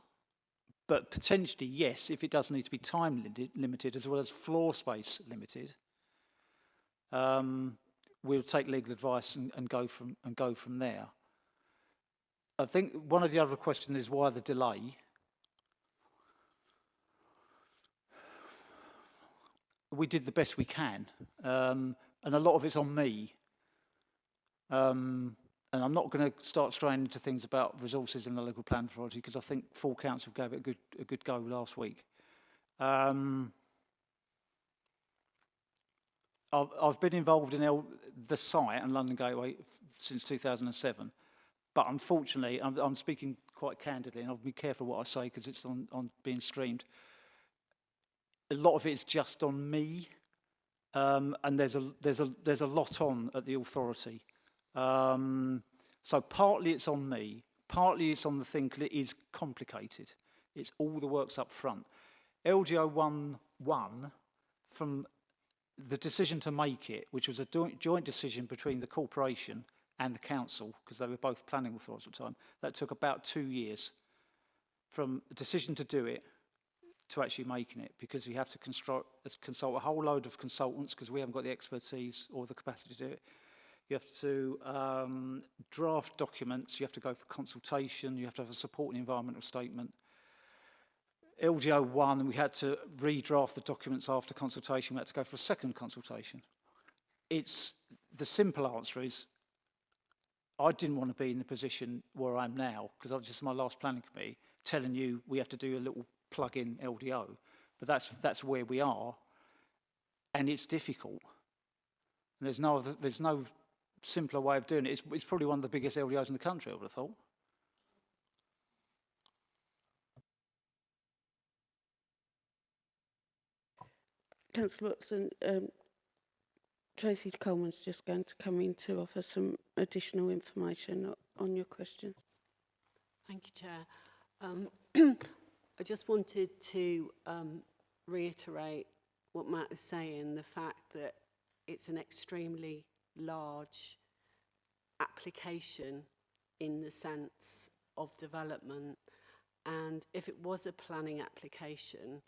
But potentially, yes, if it does need to be time limited as well as floor space limited, we'll take legal advice and go from there. I think one of the other questions is why the delay. We did the best we can, and a lot of it's on me. And I'm not going to start straying into things about resources in the local plan authority because I think full council gave it a good go last week. I've been involved in the site and London Gateway since 2007, but unfortunately, I'm speaking quite candidly, and I'll be careful what I say because it's on being streamed. A lot of it is just on me, and there's a lot on at the authority. So partly it's on me, partly it's on the thing because it is complicated. It's all the works up front. LGO 1.1, from the decision to make it, which was a joint decision between the corporation and the council, because they were both planning authorities at the time, that took about 2 years from a decision to do it to actually making it, because you have to consult a whole load of consultants because we haven't got the expertise or the capacity to do it. You have to draft documents, you have to go for consultation, you have to have a supporting environmental statement. LGO 1, we had to redraft the documents after consultation, we had to go for a second consultation. The simple answer is, I didn't want to be in the position where I am now, because I was just in my last planning committee, telling you we have to do a little plug-in LDO, but that's where we are, and it's difficult. And there's no simpler way of doing it. It's probably one of the biggest LDOs in the country, I would have thought. Councillor Watson, Tracy Coleman's just going to come in to offer some additional information on your question. Thank you, Chair. I just wanted to reiterate what Matt is saying, the fact that it's an extremely large application in the sense of development, and if it was a planning application,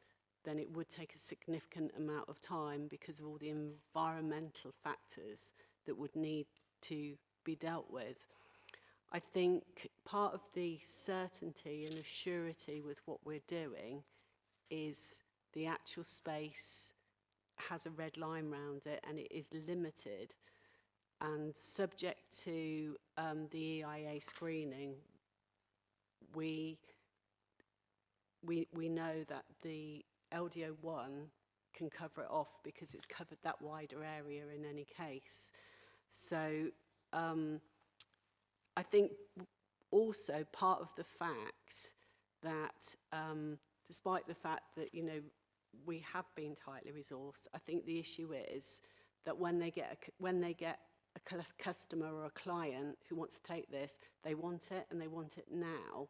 then it would take a significant amount of time because of all the environmental factors that would need to be dealt with. I think part of the certainty and assurity with what we're doing is the actual space has a red line around it and it is limited, and subject to the EIA screening, we know that the LDO 1 can cover it off because it's covered that wider area in any case. So I think also part of the fact that despite the fact that, we have been tightly resourced, I think the issue is that when they get a customer or a client who wants to take this, they want it and they want it now.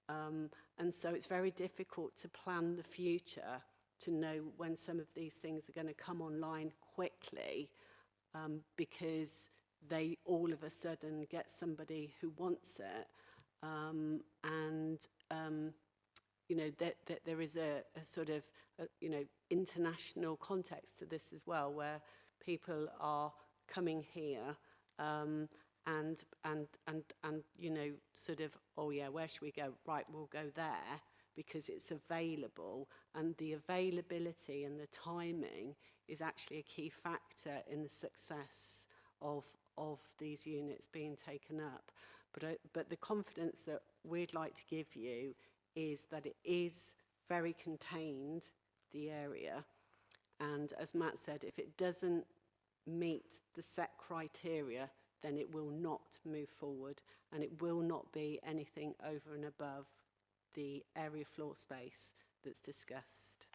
And so it's very difficult to plan the future to know when some of these things are going to come online quickly, because they all of a sudden get somebody who wants it, there is a sort of international context to this as well, where people are coming here and sort of, oh yeah, where should we go? Right, we'll go there because it's available, and the availability and the timing is actually a key factor in the success of these units being taken up. But the confidence that we'd like to give you is that it is very contained the area. And as Matt said, if it doesn't meet the set criteria, then it will not move forward, and it will not be anything over and above the area floor space that's discussed.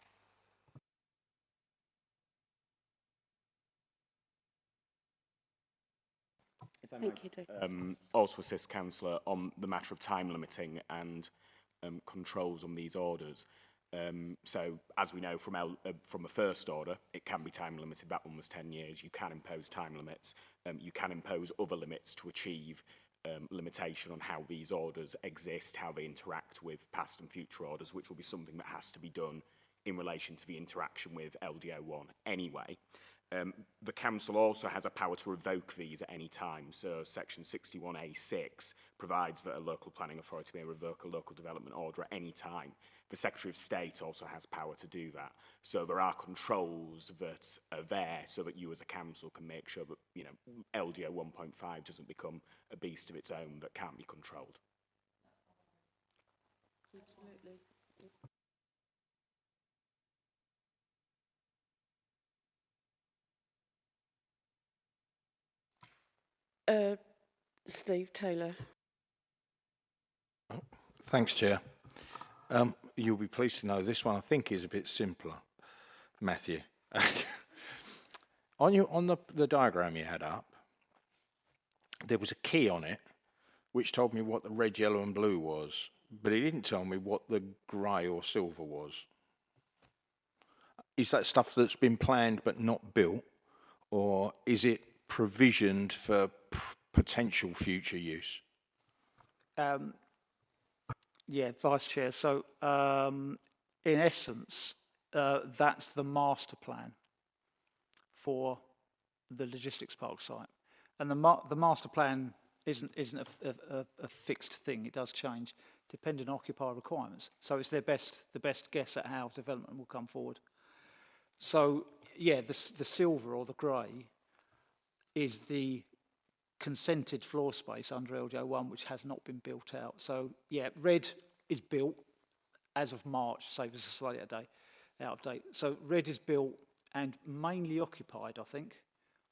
Thank you, Dave. Also assist Councillor on the matter of time limiting and controls on these orders. So, as we know from a first order, it can be time limited. That one was 10 years. You can impose time limits. You can impose other limits to achieve limitation on how these orders exist, how they interact with past and future orders, which will be something that has to be done in relation to the interaction with LDO1 anyway. The Council also has a power to revoke these at any time. So Section 61A6 provides that a local planning authority may revoke a local development order at any time. The Secretary of State also has power to do that. So there are controls that are there so that you as a council can make sure that, you know, LDO 1.5 doesn't become a beast of its own that can't be controlled. Absolutely. Steve Taylor. Thanks, Chair. You'll be pleased to know this one I think is a bit simpler, Matthew. On the diagram you had up, there was a key on it which told me what the red, yellow and blue was, but it didn't tell me what the grey or silver was. Is that stuff that's been planned but not built, or is it provisioned for potential future use? Yeah, Vice Chair. So, in essence, that's the master plan for the logistics park site, and the master plan isn't a fixed thing. It does change depending on occupier requirements. So it's the best guess at how development will come forward. So yeah, the silver or the grey is the consented floor space under LDO1, which has not been built out. So yeah, red is built as of March, so this is slightly out of date. So red is built and mainly occupied, I think.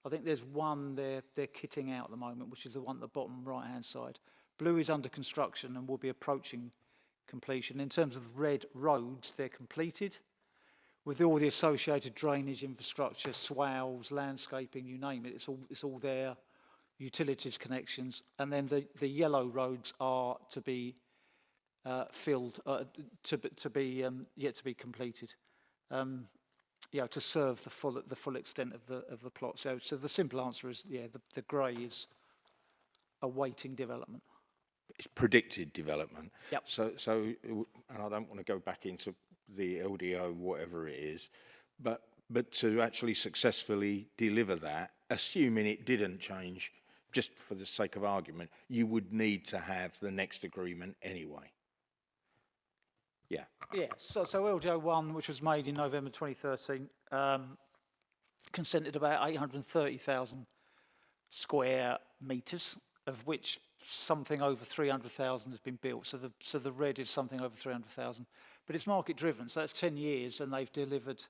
I think there's one they're kitting out at the moment, which is the one at the bottom right-hand side. Blue is under construction and will be approaching completion. In terms of red roads, they're completed with all the associated drainage infrastructure, swales, landscaping, you name it. It's all there. Utilities connections, and then the yellow roads are to be filled, yet to be completed. To serve the full extent of the plot. So the simple answer is, yeah, the grey is awaiting development. It's predicted development. Yep. So, and I don't want to go back into the LDO, whatever it is, but to actually successfully deliver that, assuming it didn't change, just for the sake of argument, you would need to have the next agreement anyway. Yeah. Yeah. So LDO1, which was made in November 2013, consented about 830,000 square metres, of which something over 300,000 has been built. So the red is something over 300,000, but it's market driven. So that's 10 years, and they've delivered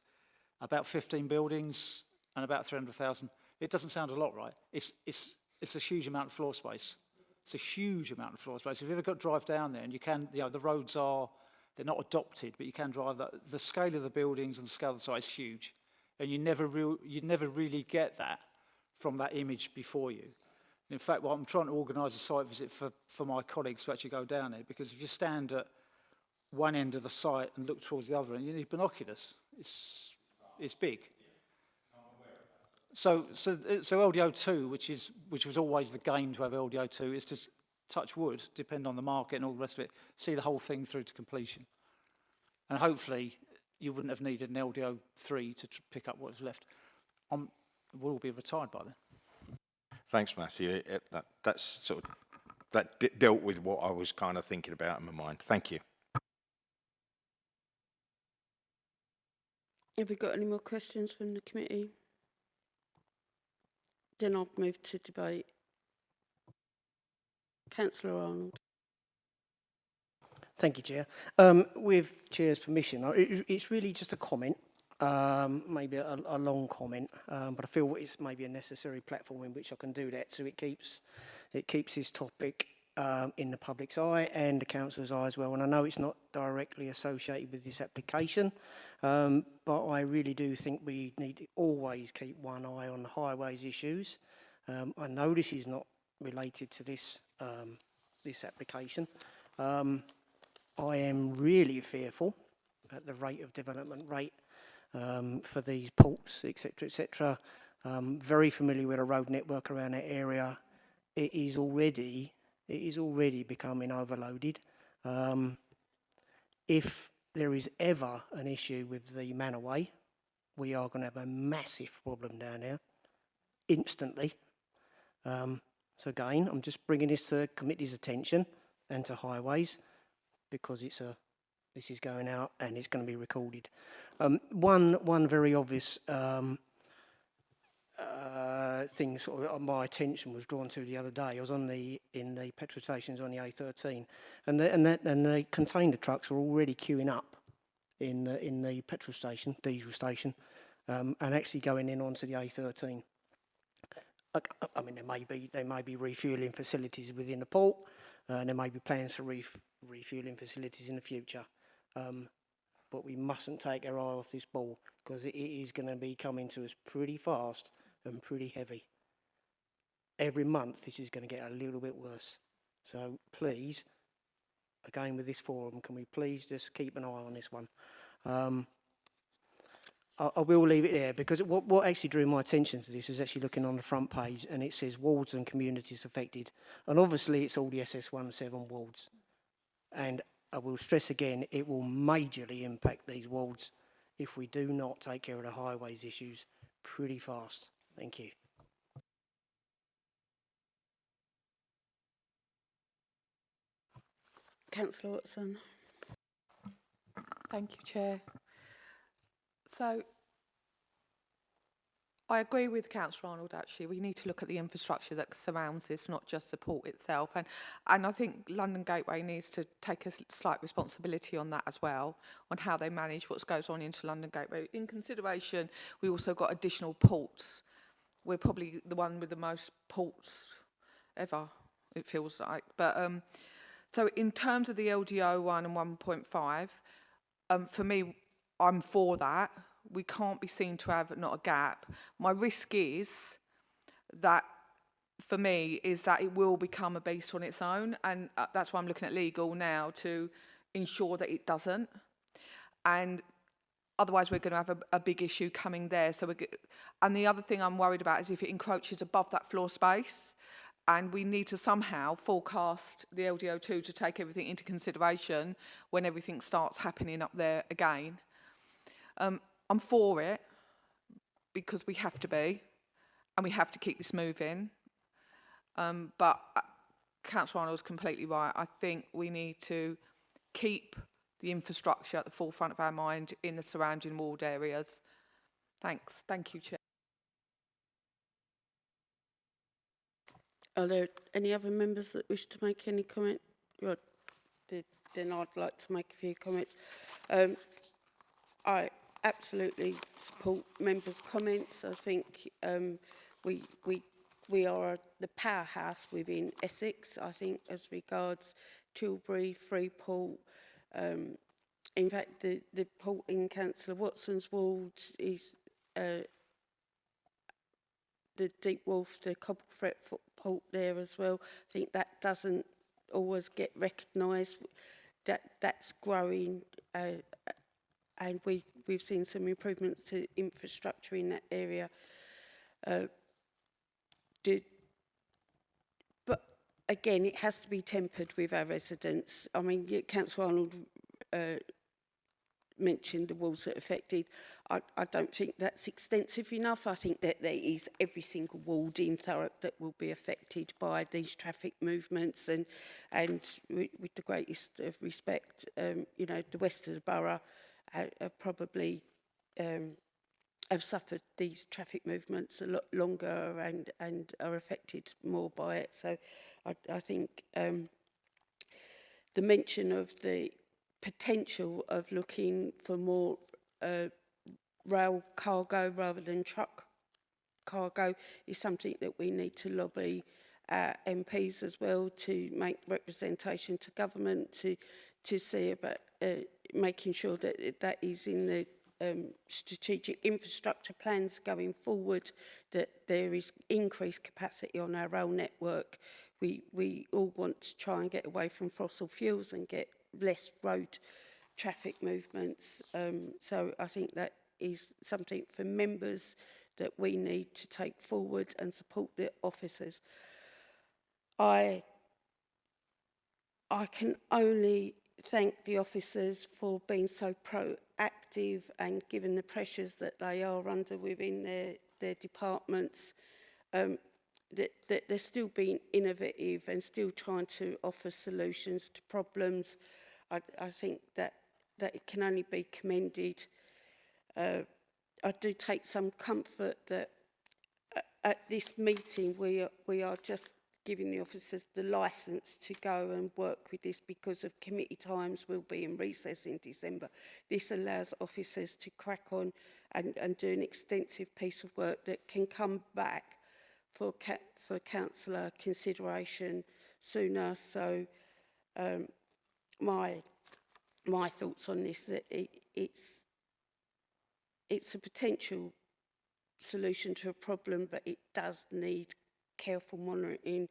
about 15 buildings and about 300,000. It doesn't sound a lot, right? It's a huge amount of floor space. It's a huge amount of floor space. If you ever got to drive down there, and you can, the roads they're not adopted, but you can drive that. The scale of the buildings and the scale of the site is huge, and you never really get that from that image before you. In fact, I'm trying to organise a site visit for my colleagues to actually go down there, because if you stand at one end of the site and look towards the other end, you need binoculars. It's big. So LDO2, which was always the game to have LDO2, is to touch wood, depend on the market and all the rest of it, see the whole thing through to completion. And hopefully you wouldn't have needed an LDO3 to pick up what's left. We'll all be retired by then. Thanks, Matthew. That dealt with what I was kind of thinking about in my mind. Thank you. Have we got any more questions from the committee? Then I'll move to debate. Councillor Arnold. Thank you, Chair. With Chair's permission, it's really just a comment, maybe a long comment, but I feel it's maybe a necessary platform in which I can do that, so it keeps this topic in the public's eye and the council's eye as well. And I know it's not directly associated with this application, but I really do think we need to always keep one eye on the highways issues. I know this is not related to this this application. I am really fearful at the rate of development rate for these ports, etc., etc. Very familiar with the road network around that area. It is already becoming overloaded. If there is ever an issue with the Manaway, we are going to have a massive problem down there instantly. So again, I'm just bringing this to the committee's attention and to highways, because this is going out and it's going to be recorded. One very obvious thing sort of my attention was drawn to the other day. I was in the petrol stations on the A13, and the container trucks were already queuing up in the petrol station, diesel station, and actually going in onto the A13. I mean, there may be refuelling facilities within the port, and there may be plans for refuelling facilities in the future. But we mustn't take our eye off this ball, because it is going to be coming to us pretty fast and pretty heavy. Every month this is going to get a little bit worse. So please, again with this forum, can we please just keep an eye on this one? I will leave it there, because what actually drew my attention to this was actually looking on the front page, and it says wards and communities affected. And obviously it's all the SS17 wards. And I will stress again, it will majorly impact these wards if we do not take care of the highways issues pretty fast. Thank you. Councillor Watson. Thank you, Chair. So, I agree with Councillor Arnold, actually. We need to look at the infrastructure that surrounds this, not just the port itself. And I think London Gateway needs to take a slight responsibility on that as well, on how they manage what goes on into London Gateway. In consideration, we also got additional ports. We're probably the one with the most ports ever, it feels like. But so in terms of the LDO 1 and 1.5, for me, I'm for that. We can't be seen to have not a gap. My risk is that, for me, is that it will become a beast on its own, and that's why I'm looking at legal now to ensure that it doesn't. And otherwise, we're going to have a big issue coming there. And the other thing I'm worried about is if it encroaches above that floor space, and we need to somehow forecast the LDO2 to take everything into consideration when everything starts happening up there again. I'm for it, because we have to be, and we have to keep this moving. But Councillor Arnold's completely right. I think we need to keep the infrastructure at the forefront of our mind in the surrounding ward areas. Thanks. Thank you, Chair. Are there any other members that wish to make any comment? Right. Then I'd like to make a few comments. I absolutely support members' comments. I think we are the powerhouse within Essex, I think, as regards Tilbury, Freeport. In fact, the port in Councillor Watson's ward is the Deep Wolf, the Cobblefret port there as well. I think that doesn't always get recognised. That's growing, and we've seen some improvements to infrastructure in that area. But again, it has to be tempered with our residents. I mean, Councillor Arnold mentioned the walls that are affected. I don't think that's extensive enough. I think that there is every single ward in Thurrock that will be affected by these traffic movements, and with the greatest of respect, you know, the west of the borough have probably have suffered these traffic movements a lot longer and are affected more by it. So I think the mention of the potential of looking for more rail cargo rather than truck cargo is something that we need to lobby MPs as well to make representation to government to see about making sure that that is in the strategic infrastructure plans going forward, that there is increased capacity on our rail network. We all want to try and get away from fossil fuels and get less road traffic movements. So I think that is something for members that we need to take forward and support the officers. I can only thank the officers for being so proactive and given the pressures that they are under within their departments, that they're still being innovative and still trying to offer solutions to problems. I think that it can only be commended. I do take some comfort that at this meeting we are just giving the officers the licence to go and work with this because of committee times will be in recess in December. This allows officers to crack on and do an extensive piece of work that can come back for councillor consideration sooner. So my thoughts on this, that it's a potential solution to a problem, but it does need careful monitoring,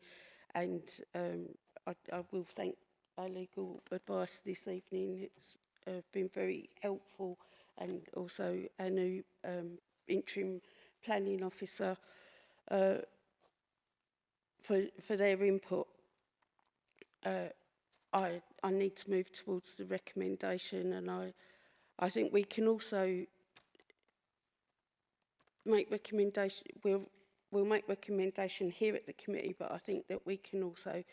and I will thank our legal advice this evening. It's been very helpful, and also our new interim planning officer for their input. I need to move towards the recommendation, and I think we can also make recommendation. We'll make recommendation here at the committee, but I think that we can also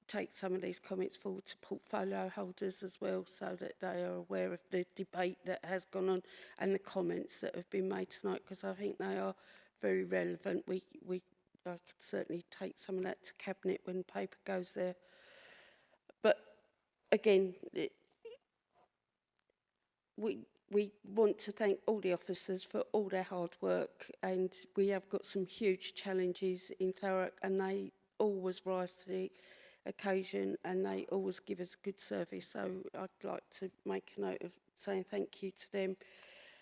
take some of these comments forward to portfolio holders as well, so that they are aware of the debate that has gone on and the comments that have been made tonight, because I think they are very relevant. I could certainly take some of that to Cabinet when the paper goes there. But again, we want to thank all the officers for all their hard work, and we have got some huge challenges in Thurrock, and they always rise to the occasion and they always give us good service. So I'd like to make a note of saying thank you to them,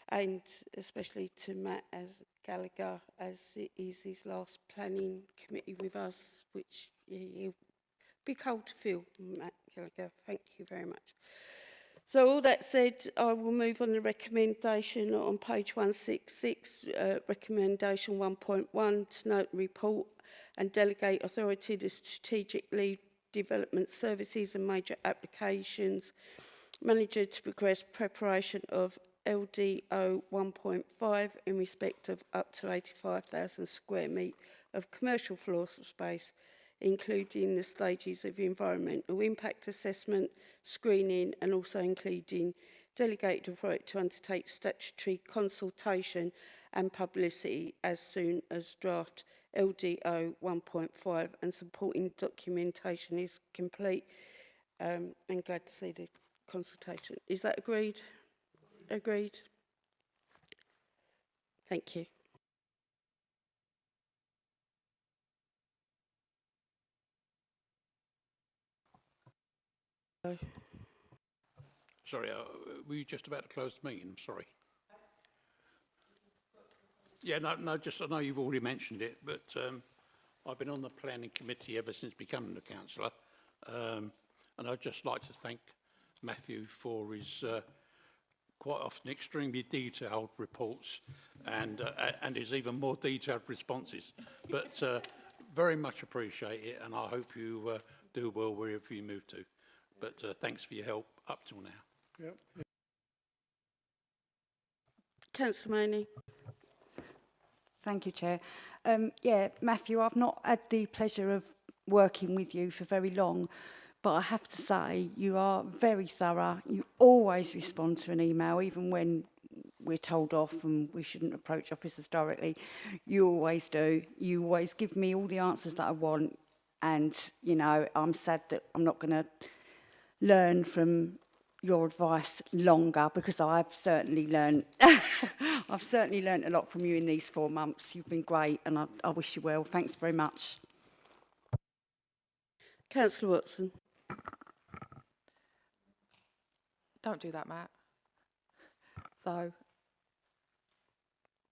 and especially to Matt as Gallagher, as it is his last planning committee with us, which he'll be cold to feel. Matt Gallagher, thank you very much. So all that said, I will move on the recommendation on page 166, recommendation 1.1, to note and report and delegate authority to strategic lead development services and major applications manager to progress preparation of LDO 1.5 in respect of up to 85,000 square metre of commercial floor space, including the stages of environmental impact assessment, screening, and also including delegated authority to undertake statutory consultation and publicity as soon as draft LDO 1.5 and supporting documentation is complete. I'm glad to see the consultation. Is that agreed? Agreed. Thank you. Sorry, were you just about to close the meeting? I'm sorry. Yeah, no, just I know you've already mentioned it, but I've been on the planning committee ever since becoming the councillor, and I'd just like to thank Matthew for his quite often extremely detailed reports and his even more detailed responses. But very much appreciate it, and I hope you do well wherever you move to. But thanks for your help up till now. Yep. Councillor Maney. Thank you, Chair. Yeah, Matthew, I've not had the pleasure of working with you for very long, but I have to say you are very thorough. You always respond to an email, even when we're told off and we shouldn't approach officers directly. You always do. You always give me all the answers that I want, and, you know, I'm sad that I'm not going to learn from your advice longer, because I've certainly learned I've certainly learned a lot from you in these 4 months. You've been great, and I wish you well. Thanks very much. Councillor Watson. Don't do that, Matt. So,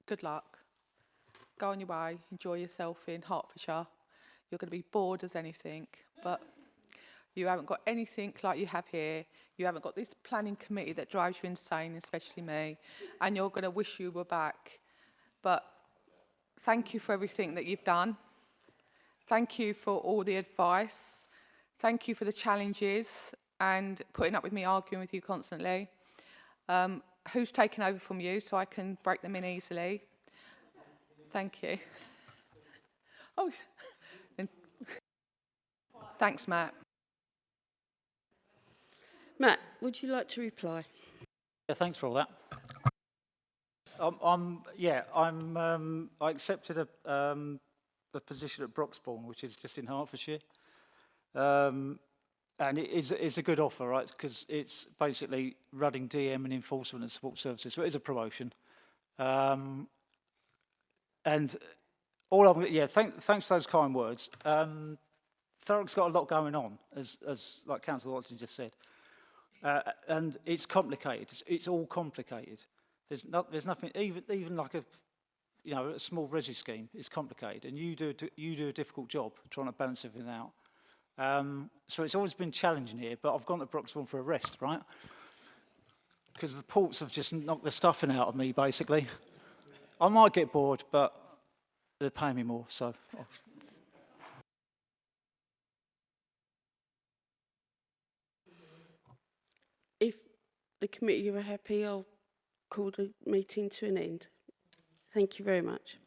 good luck. Go on your way. Enjoy yourself in Hertfordshire. You're going to be bored as anything, but you haven't got anything like you have here. You haven't got this planning committee that drives you insane, especially me, and you're going to wish you were back. But thank you for everything that you've done. Thank you for all the advice. Thank you for the challenges and putting up with me arguing with you constantly. Who's taken over from you so I can break them in easily? Thank you. Oh, thanks, Matt. Matt, would you like to reply? Yeah, thanks for all that. I accepted a position at Broxbourne, which is just in Hertfordshire. And it's a good offer, right? Because it's basically running DM and enforcement and support services. So it is a promotion. And thanks for those kind words. Thurrock's got a lot going on, as like Councillor Watson just said. And it's complicated. It's all complicated. There's nothing, even like a small resi scheme is complicated, and you do a difficult job trying to balance everything out. So it's always been challenging here, but I've gone to Broxbourne for a rest, right? Because the ports have just knocked the stuffing out of me, basically. I might get bored, but they're paying me more, so. If the committee are happy, I'll call the meeting to an end. Thank you very much.